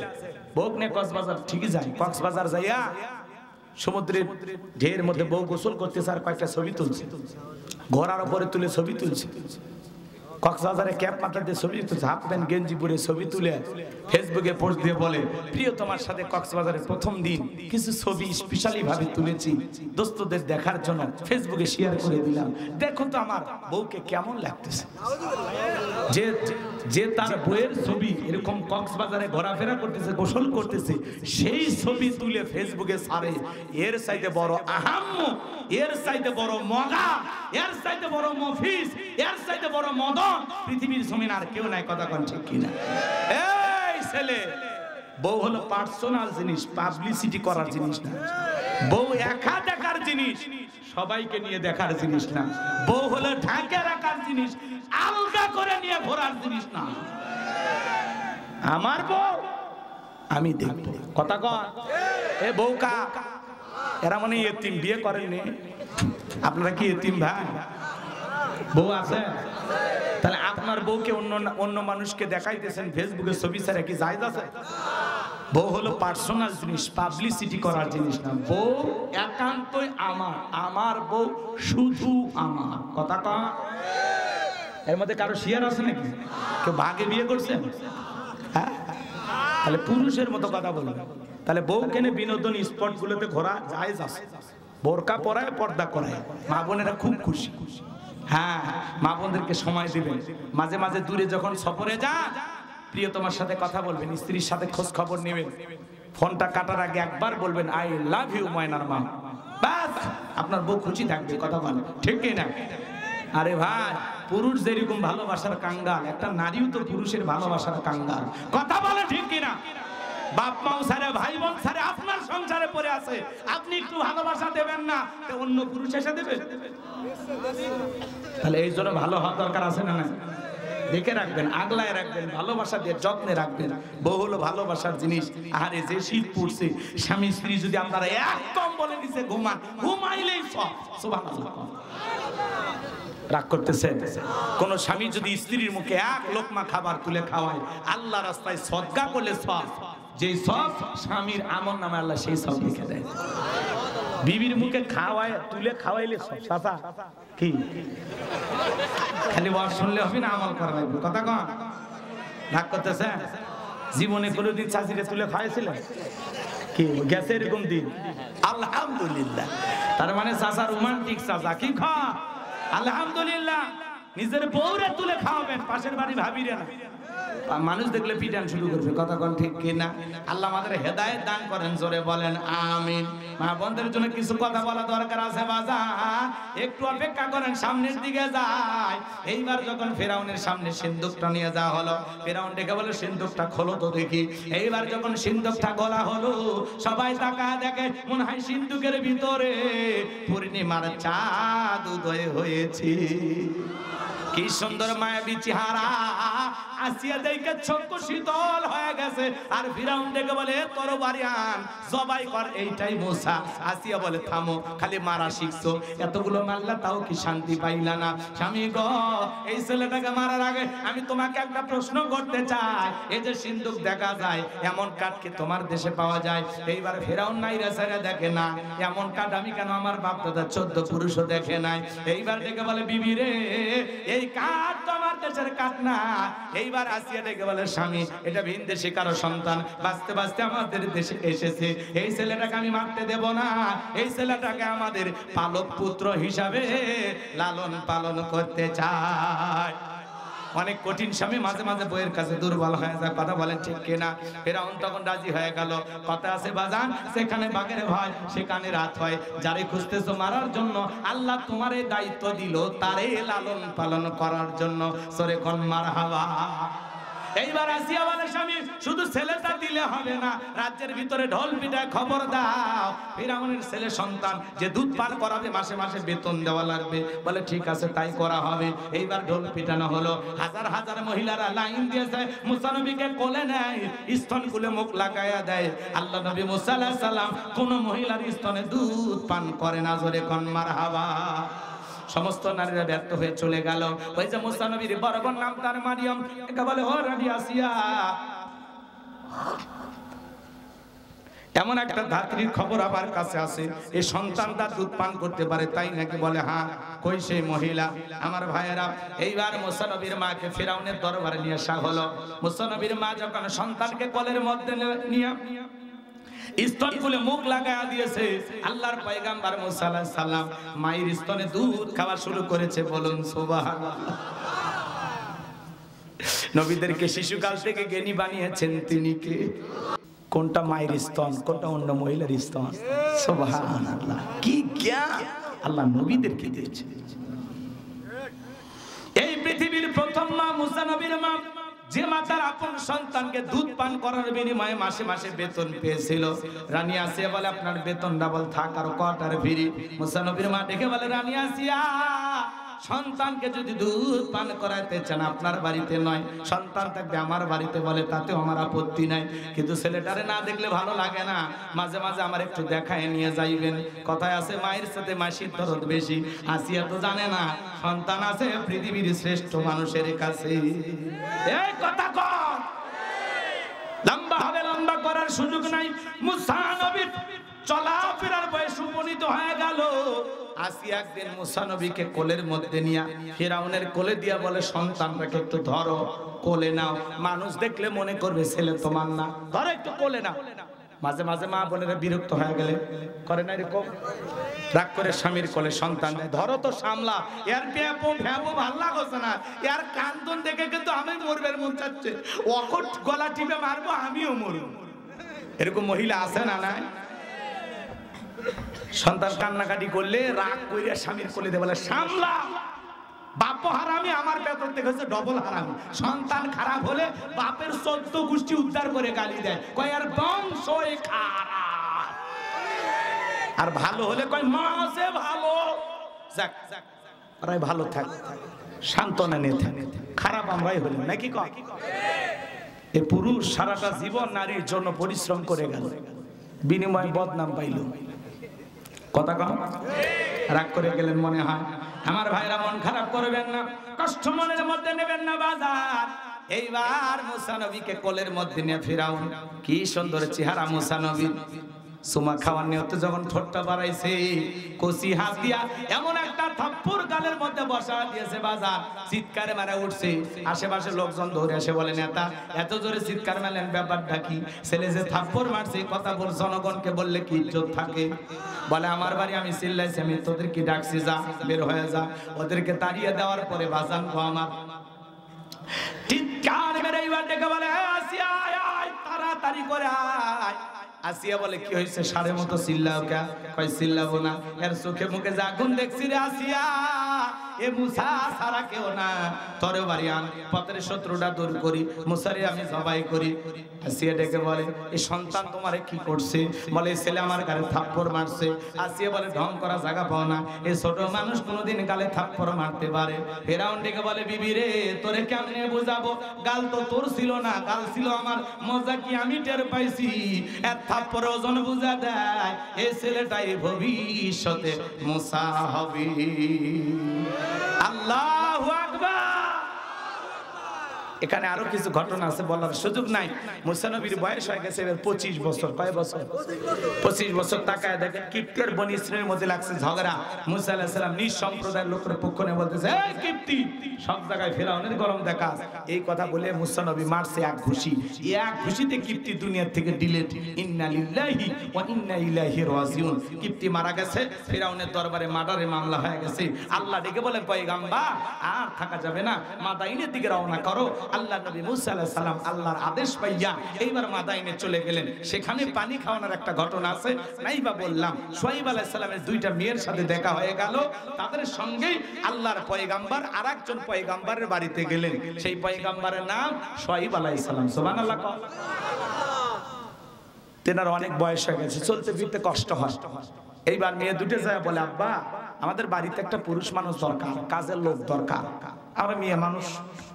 বউ নিয়ে কক্সবাজার ঠিকই যায়, কক্সবাজার যাইয়া সমুদ্রের ঢের মধ্যে বউ গোসল করতেছে আর কয়েকটা ছবি তুলছে, ঘোড়ার উপরে তুলে ছবি তুলছে, কক্সবাজারে ক্যাপ মাথা দিয়ে ছবি তুলছে, হাফ প্যান্ট গেঞ্জি পরে ছবি তুলে ফেসবুকে পোস্ট দিয়ে বলে, প্রিয় তোমার সাথে কক্সবাজারের প্রথম দিন কিছু ছবি স্পেশালি ভাবে তুলেছি, দোস্তদের দেখার জন্য ফেসবুকে শেয়ার করে দিলাম, দেখো তো আমার বউকে কেমন লাগতেছে। যে যে তার বউয়ের ছবি এরকম কক্সবাজারে ঘোরাফেরা করতেছে, গোসল করতেছে, সেই ছবি তুলে ফেসবুকে ছাড়ে, এর চাইতে বড় আহাম্ম, এর চাইতে বড় মগা, এর চাইতে বড় মফিস, এর চাইতে বড় মদন পৃথিবীর জমিন আর কেউ নাই। কথা কোন ঠিক কিনা? এই ছেলে, বউ হলো পার্সোনাল জিনিস, পাবলিসিটি করার জিনিস না। বউ একা দেখার জিনিস, সবাইকে নিয়ে দেখার জিনিস না। বউ হলো ঢাকে রাখার জিনিস, আলগা করে নিয়ে ঘোরার জিনিস না। আমার বউ আমি দেখব, কথা কয়। এ বউ কা এরা মানে এতিম, বিয়ে করেননি আপনারা? কি এতিম ভাই? বউ আছে? তাহলে আপনার বউকে অন্য মানুষকে দেখাইতেছেন ফেসবুকে ছবি ছাড়া, কি জায়েজ আছে? বউ হলো পার্সোনাল জিনিস, পাবলিসিটি করার জিনিস না। বউ একান্তই আমার, আমার বউ শুধু আমার। কথা কয়। এর মধ্যে কারো শেয়ার আছে নাকি? কেউ ভাগে বিয়ে করছেন? হ্যাঁ, তাহলে পুরুষের মতো কথা বলুন। তাহলে বউ কেনে বিনোদন স্পট গুলোতে ঘোরা জায়েজ আছে, বোরকা পরায়, পর্দা করায়, মা বোনেরা খুব খুশি। হ্যাঁ, মা বোনদেরকে সময় দিবেন, মাঝে মাঝে দূরে যখন সফরে যান প্রিয় তোমার সাথে কথা বলবেন, স্ত্রীর সাথে খোঁজ খবর নেবেন, ফোনটা কাটার আগে একবার বলবেন আই লাভ ইউ ময়নার মা, বাস আপনার বউ খুশি থাকবে। কথা বলেন ঠিক না? আরে ভাই, পুরুষ যেরকম ভালোবাসার কাঙ্গাল, একটা নারীও তো পুরুষের ভালোবাসার কাঙ্গাল। কথা বলে ঠিক কিনা? বাপ মাও সারে, ভাই বোন সারে, আপনার সংসারে পড়ে আছে, আপনি একটু ভালোবাসা দেবেন না, তো অন্য পুরুষ এসে দেবে? তাহলে এই জন্য ভালো হওয়ার দরকার আছে না? দেখে রাখবেন, আগলায় রাখবেন, ভালোবাসা দিয়ে যত্নে রাখবেন। বউ হলো ভালোবাসার জিনিস। আরে যে শীত পড়ছে, স্বামী স্ত্রী যদি আপনারা একদম বলে দিছে ঘুমান, ঘুমাইলেই সব। সুবহানাল্লাহ। রাগ করতেছেন? কোন স্বামী যদি স্ত্রীর মুখে এক লোকমা খাবার তুলে খাওয়ায়, আল্লাহ রাস্তায় সদকা করলে সব, যে সব স্বামীর আমল নামে আল্লাহ সেই সব লিখে দেয়। বিবির মুখে খাওয়ায় তুলে খাওয়াইলে সব। চাচা কি খালি ওয়াজ শুনলে হবে না, আমল করা লাগবে। কথা কন। রাগ করতেছেন? জীবনে কোনোদিন চাচিরে তুলে খাওয়াইছিলেন কি? গেছে এরকম দিন? আলহামদুলিল্লাহ। তার মানে চাচা রোমান্টিক চাচা। কি খা? আলহামদুলিল্লাহ। নিজের বউরে তুলে খাওয়াবেন, পাশের বাড়ি ভাবিরে না। মানুষ দেখলে পিটান শুরু করবে। কথা কোন ঠিক কিনা? আল্লাহ আমাদের হেদায়েত দান করেন, জোরে বলেন আমিন। মা বোনদের জন্য কিছু কথা বলা দরকার আছে বাজার, একটু অপেক্ষা করেন, সামনের দিকে যায়। এইবার যখন ফেরাউনের সামনে সিন্দুকটা নিয়ে যাওয়া হলো, ফেরাউন ডেকে বলে সিন্দুকটা খোলো তো দেখি। এইবার যখন সিন্দুকটা খোলা হলো, সবাই তাকায় দেখে মনে হয় সিন্দুকের ভিতরে পূর্ণিমার চাঁদ উদয় হয়েছে। কি সুন্দর মায়াবী চেহারা। আসিয়া দেখে চক্ষু শীতল হয়ে গেছে। আর ফিরাউন ডেকে বলে তরবারি আন, জবাই কর, এইটাই মুসা। আসিয়া বলে থামো, খালি মারা শিখছো, এতগুলো মারলা তাও কি শান্তি পাইলা না? স্বামী গো, এই ছেলেটাকে মারার আগে আমি তোমাকে একটা প্রশ্ন করতে চাই। এই যে সিন্দুক দেখা যায়, এমন কাঠ কি তোমার দেশে পাওয়া যায়? এইবার ফিরাউন নাইরা সাইরা দেখে না, এমন কাঠ আমি কেন আমার বাপ দাদা 14 পুরুষও দেখে নাই। এইবার ডেকে বলে বিবি রে, এই কাঠ তো আমার দেশের কাঠ না। এইবার আসিয়া ডেকে বলে স্বামী, এটা ভিন দেশে কারো সন্তান, বাঁচতে বাঁচতে আমাদের দেশে এসেছে। এই ছেলেটাকে আমি মারতে দেব না, এই ছেলেটাকে আমাদের পালক পুত্র হিসাবে লালন পালন করতে চাই। অনেক কঠিন স্বামী মাঝে মাঝে বইয়ের কাছে দুর্বল হয়ে যায়। কথা বলেন ঠিক কিনা? ফেরাউন তখন রাজি হয়ে গেল। কথা আছে বাজান, সেখানে বাঘের ভয়, সেখানে রাত হয়। যারে খুঁজতেছো মারার জন্য, আল্লাহ তোমার এই দায়িত্ব দিল, তারে লালন পালন করার জন্য। সরে কোন মারহাবা। এইবার আসিয়া বলে স্বামী শুধু ছেলেটা দিলে হবে না, রাজ্যের ভিতরে ঢোল পিটায় খবর দাও ফিরআউনের ছেলে সন্তান যে দুধ পান করাবে মাসে মাসে বেতন দেওয়া লাগবে। বলে ঠিক আছে তাই করা হবে। এইবার ঢোল পিটানো হলো, হাজার হাজার মহিলারা লাইন দিয়েছে, মুসা নবীকে কোলে নেয়, স্তন খুলে মুখ লাগায়া দেয়। আল্লাহ নবী মুসা আলাইহিস সালাম কোন মহিলার স্তনে দুধ পান করে না, জোরে কোন মারহাবা। সমস্ত নারীরা ব্যর্থ হয়ে চলে গেল। ওই যে মুসা নবীর বড় বোন নাম তার মারিয়াম, একে বলে ও রানী আসিয়া, এমন একটা ধাত্রীর খবর আমার কাছে আছে, এই সন্তানটা দুধ পান করতে পারে তাই নাকি? বলে হ্যাঁ। কই সেই মহিলা? আমার ভাইয়েরা, এইবার মুসা নবীর মাকে ফিরআউনের দরবারে নিয়ে আসা হলো। মুসা নবীর মা যখন সন্তানকে কোলের মধ্যে নিয়ে স্তন খুলে মুখ লাগায়া দিয়েছে, আল্লাহর পয়গাম্বর মুসা আলাইহিস সালাম মায়ের স্তনে দুধ খাওয়া শুরু করেছে। বলুন সুবহানাল্লাহ। নবীদেরকে শিশুকাল থেকে জ্ঞানী বানিয়েছেন তিনি কে? কোনটা মায়ের স্তন, কোনটা অন্য মহিলার স্তন? সুবহানাল্লাহ, কি জ্ঞান আল্লাহ নবীদেরকে দিয়েছে। এই পৃথিবীর প্রথম মা মুসা নবীর মা, যে মাতার আপন সন্তানকে দুধ পান করার বিনিময়ে মাসে মাসে বেতন পেয়েছিল। রানী আসিয়া বলে আপনার বেতন ডাবল থাক আর কোয়ার্টার ফ্রি। মুসা নবীর মা ডেকে বলে রানী আসিয়া, সন্তানকে যদি দুধ পান করাইতে চান আপনার বাড়িতে নয়, সন্তান থাকবে আমার বাড়িতে, বলে তাতেও আমার আপত্তি নাই, কিন্তু ছেলেটারে না দেখলে ভালো লাগে না, মাঝে মাঝে আমার একটু দেখায় নিয়ে যাইবেন। কথায় আছে মায়ের সাথে মাসির দরদ বেশি। আসিয়া তো জানে না সন্তান আছে পৃথিবীর শ্রেষ্ঠ মানুষের কাছে। এই কথা কর, লম্বা হবে, লম্বা করার সুযোগ নাই। মুসা নবী চলাফেরার বয়স উপনীত হয়ে গেল। আসিয়া একদিন মুসা নবীকে কোলের মধ্যে নিয়ে ফিরআউনের কোলে দিয়া বলে সন্তানটাকে একটু ধরো, কোলে নাও, মানুষ দেখলে মনে করবে ছেলে তোমার না, ধরো একটু কোলে নাও। মাঝে মাঝে মা বোনেরা বিরক্ত হয়ে গেলে করে না এরকম, রাগ করে স্বামীর কোলে সন্তান ধরো তো সামলা, এর পেপো ভ্যাবো ভাল লাগছে না, এর কান্দন দেখে কিন্তু আমি মরবার মন চাচ্ছে, অকট গলা টিপে মারবো আমিও মরব। এরকম মহিলা আছে না? নাই? সন্তান কান্নাকাটি করলে রাগ কইরা স্বামীর কোলে দিয়ে বলে সামলা, বাপ হারামি, আমার বেতন থেকে হচ্ছে ডবল হারামি। সন্তান খারাপ হলে বাপের 14 গোষ্ঠী উদ্ধার করে গালি দেয়, কয় আর বংশই খারাপ। আর ভালো হলে কয় মা আছে ভালো, যাক আরে ভালো থাক, সান্ত্বনা নিয়ে থাক, খারাপ আমরাই হলাম নাকি? কয় এই পুরুষ সারাটা জীবন নারীর জন্য পরিশ্রম করে গেল, বিনিময়ে বদনাম পাইল। কথা কম, রাগ করে গেলেন মনে হয়। আমার ভাইরা মন খারাপ করবেন না, কষ্ট মনের মধ্যে নেবেন না বাজার। এইবার মুসা নবীকে কোলের মধ্যে নিয়ে ফিরআউন, কি সুন্দর চেহারা মুসা নবী, সুমা খাওয়ার নিয়তে যখন ঠোঁটটা বাড়াইছে, কচি হাত দিয়া এমন একটা থাপ্পড় গালের মধ্যে বসা দিয়েছে, বাজার চিৎকারে মারা উঠছে। আশেপাশে লোকজন দৌড়ে এসে বলে নেতা এত জোরে চিৎকার মারলেন, ব্যাপারটা কি? ছেলে যে থাপ্পড় মারছে কথা বল, জনগণকে বললে কি ইজ্জত থাকে? বলে আমার বাড়ি আমি চিল্লাইছি, আমি তোদেরকে ডাকছি, যা বের হয়ে যা। ওদেরকে তাড়িয়ে দেওয়ার পরে বাজান আমার চিৎকার মেরে এইবার ডেকে বলে আসিয়া আয়, তাড়াতাড়ি করে আয়। আসিয়া বলে কি হয়েছে? সাড়ে মতো চিল্লাও কে? কয় চিল্লাবো না, এর চোখে মুখে যা আগুন দেখছি রে আসিয়া, এ মুসা সারা কেউ না, তরে বাড়ি আন, পথের শত্রুটা দূর করি, মুসারে আমি জবাই করি। আসিয়া ডেকে বলে এই সন্তান তোমারে কি করছে? বলে এই ছেলে আমার গালে থাপ্পড় মারছে। আসিয়া বলে ঢং করা জায়গা পাও না, এই ছোট মানুষ কোনোদিন গালে থাপ্পড় মারতে পারে? ফিরআউন ডেকে বলে বিবি রে তোরে কেমনে বুঝাবো, গাল তো তোর ছিল না, গাল ছিল আমার, মজা কি আমি টের পাইছি, এর থাপ্পড় ওজন বুঝা দেয়, এই ছেলেটাই ভবিষ্যতে মুসা হবে। আল্লাহু আকবার। এখানে আরো কিছু ঘটনা আছে, বলার সুযোগ নাই। মুসা নবীর বয়স হয়ে গেছে এবার 25 বছর। কয় বছর? 25 বছর। তাকায় দেখেন কিপ্তের বনি ইসরাইলের মধ্যে লাগছে ঝগড়া। মুসা আলাইহিস সালাম নিজ সম্প্রদায়ের লোকের পক্ষ নিয়ে বলতেছে এই কিপ্তি, সব জায়গায় ফিরআউনের গরম দেখা। এই কথা বলে মুসা নবী মারছে এক ঘুষি, এক ঘুষিতে কিপ্তি দুনিয়া থেকে ডিলিট। ইন্না লিল্লাহি ওয়া ইন্না ইলাইহি রাজিউন। কিপ্তি মারা গেছে, ফিরআউনের দরবারে মার্ডারের মামলা হয়ে গেছে। আল্লাহ ডেকে বলে পয়গম্বর আর থাকা যাবে না, মাদাইনের দিকে রওনা করো, আল্লাহ নবী মুসা আলাইহিস সালাম আল্লাহর আদেশ পাইয়া এইবার মাদাইনে চলে গেলেন। সেখানে পানি খাওয়ানোর একটা ঘটনা আছে, নাইবা বললাম শুআয়ব আলাইহিস সালামের দুইটা মেয়ের সাথে দেখা হয়ে গেল। তাদের সঙ্গেই আল্লাহর পয়গাম্বার আরেকজন পয়গাম্বারের বাড়িতে গেলেন। সেই পয়গাম্বারের নাম শুআয়ব আলাইহিস সালাম। সুবহানাল্লাহ। তেনার অনেক বয়স হয়ে গেছে, চলতে ফিরতে কষ্ট হয়। এইবার মেয়ে দুটো যায় বলে, আব্বা আমাদের বাড়িতে একটা পুরুষ মানুষ দরকার, কাজের লোক দরকার। আমরা মেয়ে মানুষ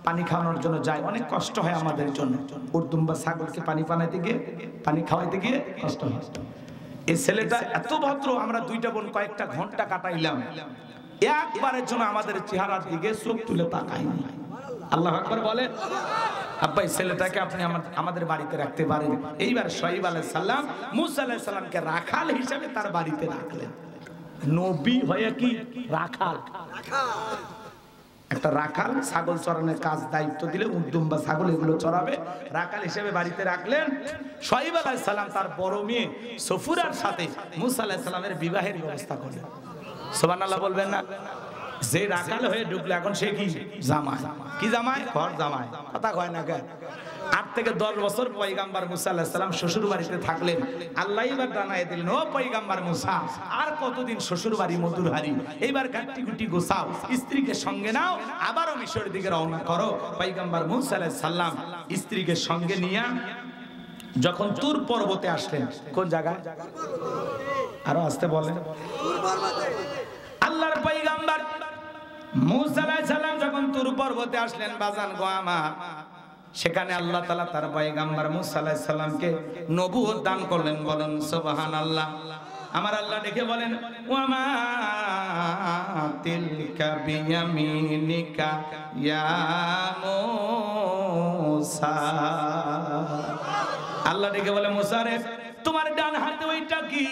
পানি খাওয়ানোর জন্য যাই, অনেক কষ্ট হয় আমাদের জন্য। উর্দুম্বা ছাগলকে পানি পানাইতে গিয়ে, পানি খাওয়াইতে গিয়ে কষ্ট হয়। এই ছেলেটা এত ভদ্র, আমরা দুইটা বোন কয়েকটা ঘন্টা কাটাইলাম, একবারের জন্য আমাদের চেহারার দিকে চোখ তুলে তাকায়নি। আল্লাহু আকবার বলেন। আব্বা এই ছেলেটাকে আপনি আমাদের বাড়িতে রাখতে পারেন। এইবার শুআয়ব আলাইহিস সালাম মুসা আলাইহিস সালামকে রাখাল হিসেবে তার বাড়িতে রাখলেন। নবী হয়ে কি রাখাল? একটা রাখাল ছাগল চরানোর কাজ দায়িত্ব দিলে, উদ্দুম্বা ছাগল এগুলো চড়াবে, রাখাল হিসেবে বাড়িতে রাখলেন। শুআয়ব আলাইহিস সালাম তার বড় মেয়ে সফুরার সাথে মুসা আলাইহিস সালামের বিবাহের ব্যবস্থা করলেন। সুবহানাল্লাহ বলবেন না? যে রাখাল হয়ে ঢুকলে এখন সে কি জামাই, কি জামাই? ঘর জামাই। কথা কয় না কেন? 8 থেকে 10 বছর পয়গাম্বার মুসা আলাইহিস সালাম শ্বশুর বাড়িতে থাকলেন। আল্লাহ এবার জানায় দিলেন, ও পয়গাম্বার মুসা, আর কতদিন শ্বশুর বাড়ি মধুর হারি, এইবার গাট্টি গুটি গোছাও, স্ত্রীকে সঙ্গে নাও, আবারও মিশরের দিকে রওনা করো। পয়গাম্বার মুসা আলাইহিস সালাম স্ত্রীকে সঙ্গে নিয়ে যখন তুর পর্বতে আসলেন, কোন জায়গায়? আরো আসতে বলেন। আল্লাহর পয়গাম্বার মুসা আলাইহিস সালাম যখন তুর পর্বতে আসলেন, বাজান গো আমার, সেখানে আল্লাহ তাআলা তার পয়গাম্বার মুসা আলাইহিস সালামকে নবুয়ত দান করলেন। বলেন সুবহানাল্লাহ। আমার আল্লাহ ডেকে বলেন, ওয়া মা তিলকা বিয়ামিনিকা ইয়া মুসা। আল্লাহ ডেকে বলে, মুসা রে তোমার ডান হাতে ওইটা কি?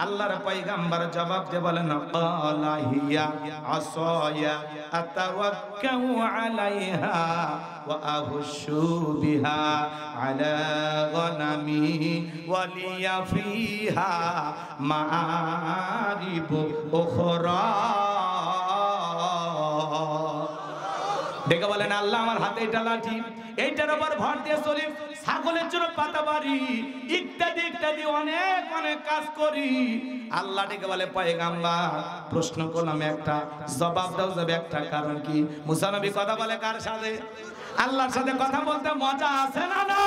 আল্লাহর পয়গাম্বার জবাব দিয়ে বলেন, ক্বালা হিয়া আসায়া আতাওয়াক্কাউ আলাইহা ওয়া আহুশু বিহা আলা গনামি ওয়া লিয়া ফিহা মাআরিব উখরা। ডেকে বলেন, আল্লাহ আমার হাতে এটা লাঠি, এইটার উপর ভর দিয়ে চলি, ছাগলের জন্য পাতা বাড়ি, ইত্যাদি ইত্যাদি অনেক অনেক কাজ করি। আল্লাহ ডেকে বলে, পয়গাম্বার প্রশ্ন করলাম একটা, জবাব দাও যাবে একটা। কারণ কি? মুসা নবী কথা বলে কার সাথে? আল্লাহর সাথে কথা বলতে মজা আছে না? না।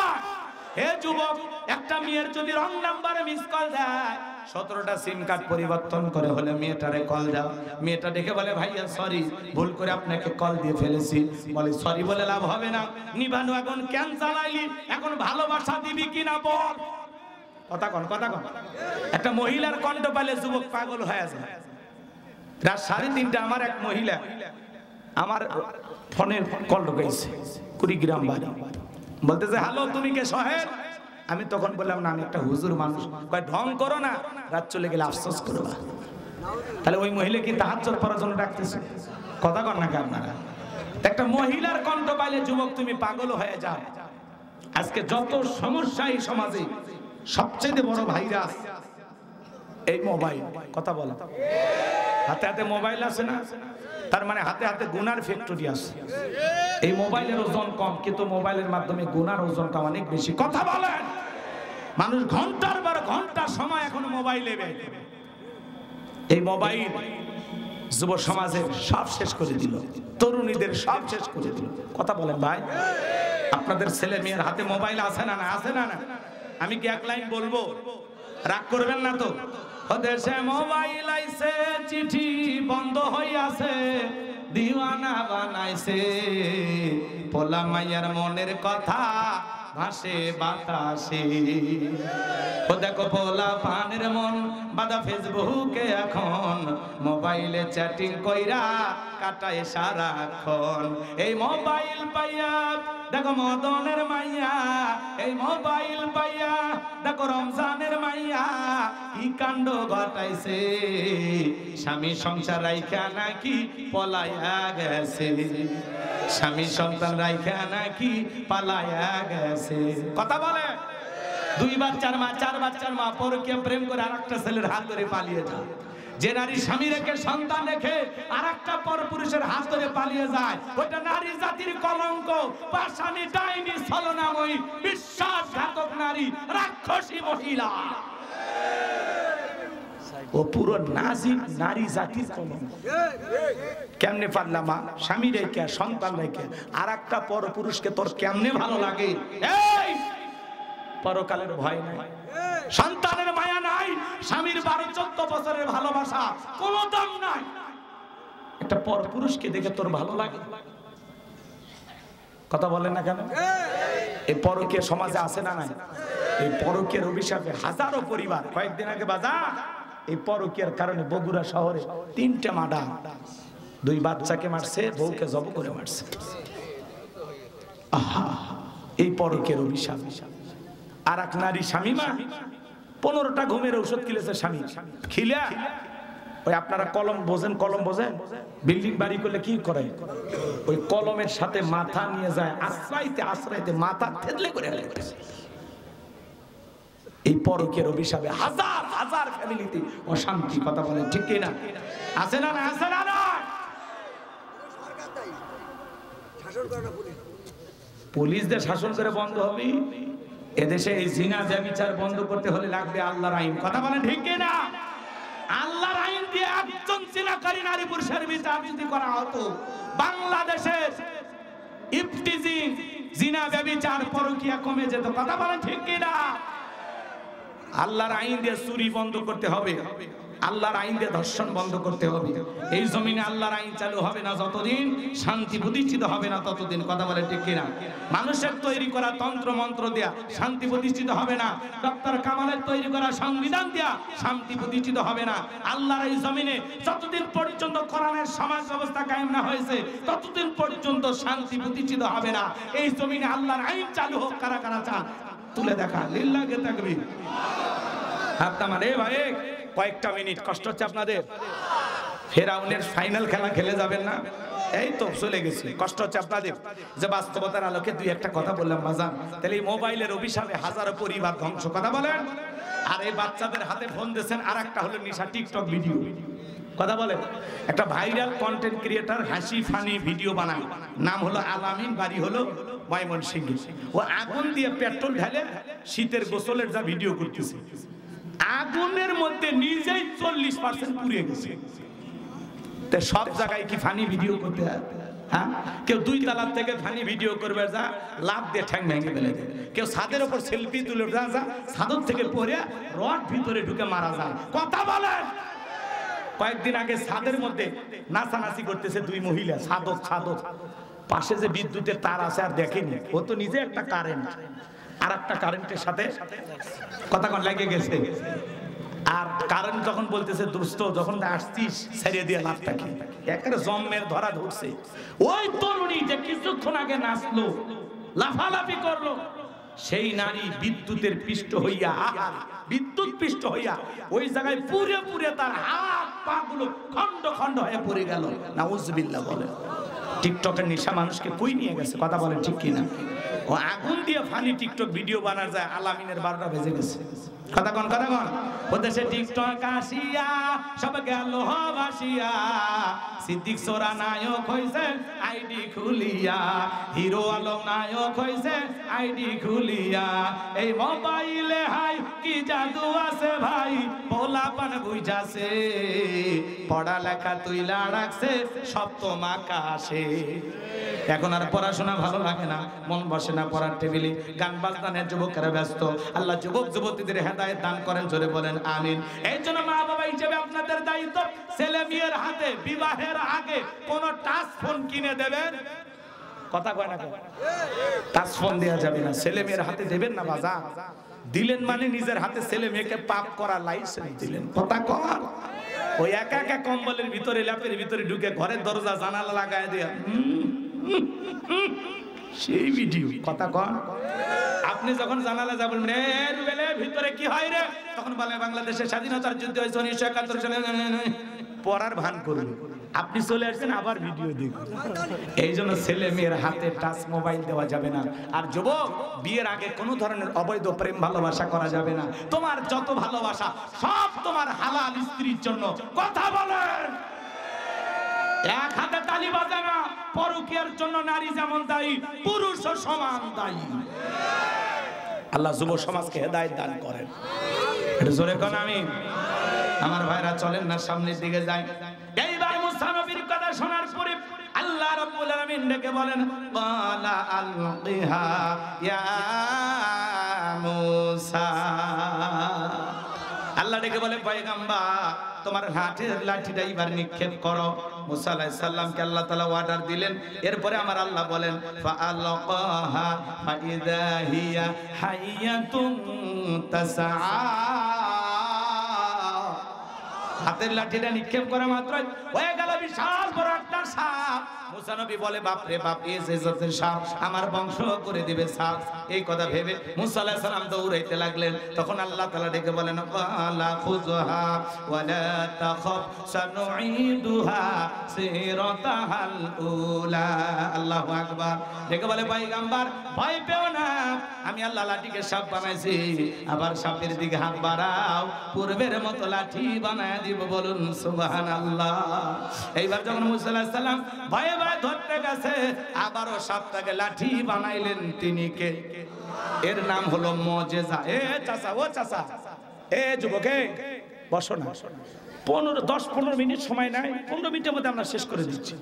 হে যুবক, একটা মেয়ের যদি রং নাম্বারে মিস কল দেয়, 17টা সিম কার্ড পরিবর্তন করে হলে মেয়েটারে কল দাও। মেয়েটা দেখে বলে, ভাইয়া সরি, ভুল করে আপনাকে কল দিয়ে ফেলেছি। বলে, সরি বলে লাভ হবে না, নিবানু এখন কেন চালাইলি, এখন ভালোবাসা দিবি কিনা বল। কথা কন, কথা কন। একটা মহিলার কণ্ঠ পাইলে যুবক পাগল হয়ে যায়। রাত 3:30 আমার এক মহিলা আমার ফোনের কল ঢুকাইছে, কুড়িগ্রাম বাড়ি। বলতেছে, হ্যালো তুমি কে সোহেল? আমি তখন বললাম, না আমি একটা হুজুর মানুষ। কয়, ঢং করো না, রাত চলে গেলে আফসোস করবা। তাহলে ওই মহিলা কি তাহাজ্জুদ পড়ার জন্য ডাকতেছে? কথা কন না আপনারা? একটা মহিলার কণ্ঠ পাইলে যুবক তুমি পাগল হয়ে যাও। আজকে যত সমস্যা এই সমাজে, সবচেয়ে বড় ভাইরাস এই মোবাইল। কথা বলা, হাতে হাতে মোবাইল আছে না, তার মানে হাতে হাতে গুনার ফ্যাক্টরি আছে। এই মোবাইলের ওজন কম, কিন্তু মোবাইলের মাধ্যমে গুনার ওজনটা অনেক বেশি। কথা বলেন। মানুষ ঘন্টার পর ঘন্টা সময় এখন মোবাইলে ব্যয় করে। এই মোবাইল যুব সমাজের সব শেষ করে দিল, তরুণীদের সব শেষ করে দিল। কথা বলেন ভাই, আপনাদের ছেলে মেয়ের হাতে মোবাইল আছে না? না আছে না? না আমি কি এক লাইন বলবো? রাগ করবেন না তো? দেশে মোবাইল আইছে, চিঠি বন্ধ হইয়াছে, দিওয়ানা বানাইছে, পোলা মাইয়ার মনের কথা ভাসে বাতাসে। ও দেখো পোলা পানের মন বাদা ফেসবুকে এখন, মোবাইলে চ্যাটিং কইরা কাটায় সারাক্ষণ। এই মোবাইল পাইয়া দেখো মদনের মাইয়া, এই মোবাইল পাইয়া দেখো রমজানের মাইয়া কি কাণ্ড ঘটাইছে। স্বামী সংসার রাইখা নাকি পলাইয়া গেছে, স্বামী সন্তান রাইখা নাকি পালাইয়া গেছে। কথা বলে। 2 বাচ্চার মা, 4 বাচ্চার মা পরকীয়া প্রেম করে আরেকটা ছেলের হাত ধরে পালিয়ে যায়। যে নারী স্বামী রেখে সন্তান রেখে আরেকটা পরপুরুষের হাত ধরে পালিয়ে যায়, ওটা নারী জাতির কলঙ্ক, পাষাণী, ডাইনি, ছলনাময়ী, বিশ্বাসঘাতক নারী, রাক্ষসী মহিলা। ও পুরো নারী জাতির কলঙ্ক। কেমনে পারলাম মা স্বামী রেখে সন্তান রেখে আরেকটা পরপুরুষকে তোর কেমনে ভালো লাগে? এই পরকালের ভয় নাই, সন্তানের মায়া নাই, স্বামীর 12-14 বছরের ভালোবাসা কোনো দাম নাই, একটা পরপুরুষকে দেখে তোর ভালো লাগে? কথা বলেন না কেন? এই পরকীয় সমাজে আছে না নাই? এই পরকীয়ার অভিশাপে হাজারো পরিবার, কয়েকদিন আগে বাজার এই পরকীয়ার কারণে বগুড়া শহরে 3টে মার্ডার, 2 বাচ্চাকে মারছে, বউকে জব করে মারছে। আহা, এই পরকীয়ার অভিশাপ। আর এক নারী স্বামী মা 15টা ঘুমের ঔষধ কিনেছে স্বামী, খিলা ওই আপনারা কলম বোঝেন, কলম বোঝেন, বিল্ডিং বাড়ি করলে কি করে, ওই কলমের সাথে মাথা নিয়ে যায়, আশ্রাইতে আশ্রাইতে মাথা থেতলে করে ফেলে। এই পরকীয়ার অভিশাপে হাজার হাজার ফ্যামিলিতে অশান্তি। কথা বলেন ঠিক কি না? আছে না? আছে না? পুলিশদের শাসন করে বন্ধ হবে? এদেশে এই জিনা ব্যভিচার বন্ধ করতে হলে লাগবে আল্লাহর আইন। কথা বলেন ঠিক কি না? আল্লাহর আইন দিয়ে একজন জিনাকারী নারী পুরুষের বিচার যদি করা হতো, বাংলাদেশের ইফতিজিং, জিনা ব্যভিচার, পরকীয়া কমে যেত। কথা বলেন ঠিক কি না? আল্লাহর আইন দিয়ে চুরি বন্ধ করতে হবে, আল্লাহর আইন দিয়ে ধর্ষণ বন্ধ করতে হবে। এই জমিনে আল্লাহর আইন চালু হবে না যতদিন শান্তি প্রতিষ্ঠিত হবে না ততদিন। কথা বলে ঠিক কিনা? মানুষের তৈরি করা তন্ত্র মন্ত্র দেয়া শান্তি প্রতিষ্ঠিত হবে না, ডক্টর কামালের তৈরি করা সংবিধান দেয়া শান্তি প্রতিষ্ঠিত হবে না। আল্লাহর এই জমিনে যতদিন পর্যন্ত কোরআনের সমাজ ব্যবস্থা কায়েম না হয়েছে ততদিন পর্যন্ত শান্তি প্রতিষ্ঠিত হবে না। এই জমিনে আল্লাহর আইন চালু হোক। কারা কারা চান? তুলে দেখা লিল্লাহে তাকবীর। আপনার ভাই কয়েকটা মিনিট কষ্ট হচ্ছে আপনাদের? ফেরাউনের ফাইনাল খেলা খেলে যাবেন না? এই তো চলে গেছি, কষ্ট হচ্ছে আপনাদের? যে বাস্তবতার আলোকে 2-1টা কথা বললাম বাজান, তাহলে এই মোবাইলের অভিশাপে হাজারো পরিবার ধ্বংস। কথা বলেন। আর এই বাচ্চাদের হাতে ফোন দিয়েছেন, আর একটা হলো নিশা টিকটক ভিডিও। কথা বলেন। একটা ভাইরাল কন্টেন্ট ক্রিয়েটর হাসি ফানি ভিডিও বানায়, নাম হলো আলামিন, বাড়ি হলো ময়মনসিংহে। ও আগুন দিয়ে পেট্রোল ঢালে শীতের গোসলের যা ভিডিও করতেছে, আগুনের মধ্যে নিজেই 40% পুড়ে গেছে। তো সব জায়গায় কি ফানি ভিডিও করতে হয়? হ্যাঁ, কেউ 2 তলার থেকে ফানি ভিডিও করবে, যা লাভ দিয়ে ঠ্যাং ভেঙে ফেলে দেয়। কেউ ছাদের উপর সেলফি তুলে যা ছাদের থেকে পড়ে রড ভিতরে ঢুকে মারা যায়। কথা বলেন। কয়েকদিন আগে ছাদের মধ্যে নাচানাচি করতেছে 2 মহিলা, ছাদক পাশে যে বিদ্যুতের তার আছে আর দেখেনি, ও তো নিজে একটা কারেন্ট, আর একটা কারেন্টের সাথে কতক্ষণ লেগে গেছে। আর কারেন্ট যখন বলতেছে দোস্ত যখন আসছিস ছেড়ে দিয়ে লাভটা কি, একেবারে জম্মের ধরা ধরছে। ওই তরুণী যে কিছুক্ষণ আগে নাচলো, লাফালাফি করলো, সেই নারী বিদ্যুতের পৃষ্ঠ হইয়া, বিদ্যুৎ পৃষ্ঠ হইয়া ওই জায়গায় পুরে পুরে তার হাত পা গুলো খন্ড খন্ড হয়ে পড়ে গেল। নাউজুবিল্লাহ বলে। টিকটকের নেশা মানুষকে কই নিয়ে গেছে? কথা বলেন ঠিক কিনা? ও আগুন দিয়ে ফানি টিকটক ভিডিও বানার যায়, আলামিনের 12টা বেজে গেছে। কথা কন ওদেশে টিকটক আসিয়া সব গেল ভাসিয়া, সিদ্দিক সোরা নায়ক হইছে আইডি খুলিয়া, হিরো আলম নায়ক হইছে আইডি খুলিয়া। এই মোবাইলে হাই কি জাদু আছে ভাই, পোলাপান বুঝাছে, পড়ালেখা তুইলা রাখছে সপ্তম আকাশে। এখন আর পড়াশোনা ভালো লাগে না, মন বসে না পড়ার টেবিলে, গান বাজনানের যুবকেরা ব্যস্ত। আল্লাহ যুবক যুবতীদের হেদায়েত দান করেন, জোরে বলেন আমিন। এই জন্য মা বাবা হিসেবে আপনাদের দায়িত্ব, ছেলে মেয়ের হাতে বিবাহের আগে কোন টাচ ফোন কিনে দেবেন। কথা কয় না, টাচ ফোন দেওয়া যাবে না, ছেলে মেয়ের হাতে দেবেন না বাজা। দিলেন মানে নিজের হাতে ছেলে মেয়েকে পাপ করা লাইসেন্স দিলেন। কথা কর, ওই একা একা কম্বলের ভিতরে ল্যাপের ভিতরে ঢুকে ঘরের দরজা জানালা লাগায় দেয়া সেই ভিডিও। কথা কন, আপনি যখন জানালা যাবেন ভিতরে কি হয় রে, তখন বলে বাংলাদেশের স্বাধীনতার যুদ্ধ হয়েছে 1971 সালে, পড়ার ভান করবে। আপনি চলে আসছেন আবার ভিডিও দেখুন। এই জন্য ছেলে মেয়ের হাতে টাচ মোবাইল দেওয়া যাবে না। আর যুবক, বিয়ের আগে কোনো ধরনের অবৈধ প্রেম ভালোবাসা করা যাবে না। তোমার যত ভালোবাসা সব তোমার হালাল স্ত্রীর জন্য। কথা বলেন, এক হাতে তালি বাজে না। পরকীয়ার জন্য নারী যেমন দায়ী, পুরুষও সমান দায়ী। আল্লাহ যুব সমাজকে হেদায়েত দান করেন। এটা জোরে কোন আমিন। আমার ভাইরা চলেন না সামনের দিকে যাই। এইবার মুসা নবীর কথা শোনার পরে আল্লাহ রাব্বুল আলামিন ডেকে বলেন, ক্বালা আলকিহা ইয়া মুসা। আল্লাহ ডেকে বলে, পয়গম্বর তোমার হাতের লাঠিটা এবার নিক্ষেপ করো। মুসা আলাইহিস সালামকে আল্লাহ তাআলা অর্ডার দিলেন। এরপরে আমার আল্লাহ বলেন, ফাআলকাহা ফাইযা হিয়া হাইয়াতুন তাসআ। হাতের লাঠিটা নিক্ষেপ করা মাত্রই হয়ে গেল বিশাল বড় একটা সাপ। মুসা নবী বলে, বাপ রে বাপ, এই যে সাপ আমার বংশ করে দিবে সাপ। এই কথা ভেবে মুসা আলাইহিস সালাম দৌড়াইতে লাগলেন। তখন আল্লাহ তাআলা ডেকে বলেন, ক্বালা খুযহা ওয়া লা তাখাফ সানুঈদুহা সিরাতাহাল উলা। আল্লাহু আকবার। ডেকে বলে, পয়গম্বর ভয় পেও না, আমি আল্লাহ লাঠিকে সাপ বানাইছি। আবার সাপের দিকে হাত বাড়াও, পূর্বের মতো লাঠি বানায় দিব। বলুন সুবহানাল্লাহ। এইবার যখন মুসা আলাইহিস সালাম ভয়ে ভয়ে ধরতে গেছে, আবারও সাপটাকে লাঠি বানাইলেন। তিনি কে? এর নাম হলো মুজিজা। এ চাচা, ও চাচা, এ যুবকে বসো না। 10-15 মিনিট সময় নাই, 15 মিনিটের মধ্যে আমরা শেষ করে দিচ্ছি।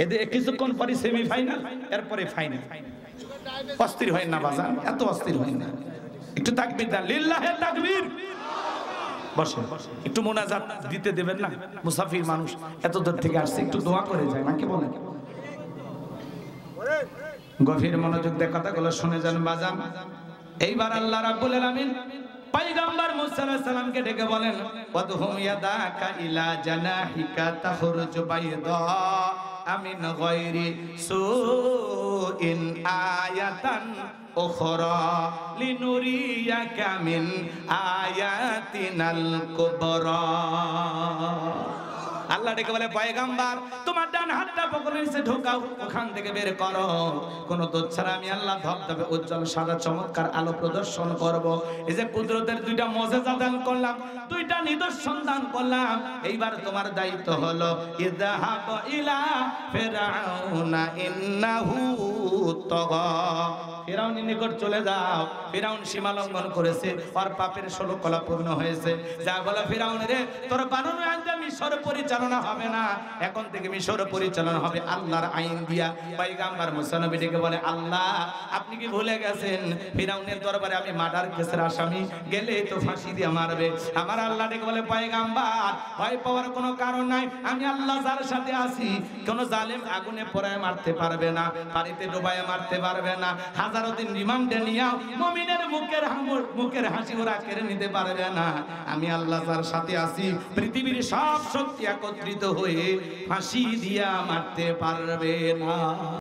এদের কিছুক্ষণ পরে সেমিফাইনাল, এরপরে ফাইনাল। অস্থির হয় না বাজান, এত অস্থির হয় না। একটু তাকবীর দেন, লিল্লাহে তাকবীর। বসে একটু মোনাজাত দিতে দেবেন না? মুসাফির মানুষ এত দূর থেকে আসছে, একটু দোয়া করে যায় নাকি বলেন? গভীর মনোযোগ দিয়ে কথাগুলো শুনে যান বাজান। এইবার আল্লাহ রাব্বুল আলামিন পয়গম্বর মুসা আলাইহিস সালামকে ডেকে বলেন, ওয়াদহুম ইয়াদাকা ইলা জানাহিকা তাখরুজ বাইদা আমিন গায়রি সুইন আয়াতান উখরা লিনুরিয়াকা মিন আয়াতিনাল কুবরা। আল্লাহ ডেকে বলে, পয়গম্বর তোমার ডান হাতটা পকেটের নিচে ঢোকাও, ওখান থেকে বের করো। কোন দোষ ছাড়া আমি আল্লাহ ধবধবে উজ্জ্বল সাদা চমৎকার আলো প্রদর্শন করব। এই যে কুদরতের দুইটা মুজিজা দান করলাম, দুইটা নিদর্শন দান করলাম। এইবার তোমার দায়িত্ব হলো ইযহাব ইলা ফিরআউনা ইন্নাহু তাগা। ফিরআউনের নিকট চলে যাও। ফিরআউন সীমা লঙ্ঘন করেছে, ওর পাপের 16 কলা পূর্ণ হয়েছে। যা বলে, ফিরআউন রে, তোর বানানো আইন দিয়ে মিশর পরিচালনা হবে না, এখন থেকে মিশর পরিচালনা হবে আল্লাহর আইন দিয়া। পয়গম্বর মুসা নবী ডেকে বলে, আল্লাহ আপনি কি ভুলে গেছেন ফিরআউনের দরবারে আমি মার্ডার কেসের আসামি, গেলে তো ফাঁসি দিয়ে মারবে। আমার আল্লাহ ডেকে বলে, পয়গম্বর ভয় পাওয়ার কোনো কারণ নাই, আমি আল্লাহ যার সাথে আছি। কোন জালেম আগুনে পোড়ায় মারতে পারবে না, পানিতে ডুবায় মারতে পারবে না, হাজারো দিন রিমান্ডে নিয়াও মুমিনের মুখের হাসি ওরা কেড়ে নিতে পারবে না। আমি আল্লাহ যার সাথে আছি, পৃথিবীর সব শক্তি একত্রিত হয়ে ফাঁসি দিয়া মারতে পারবে না।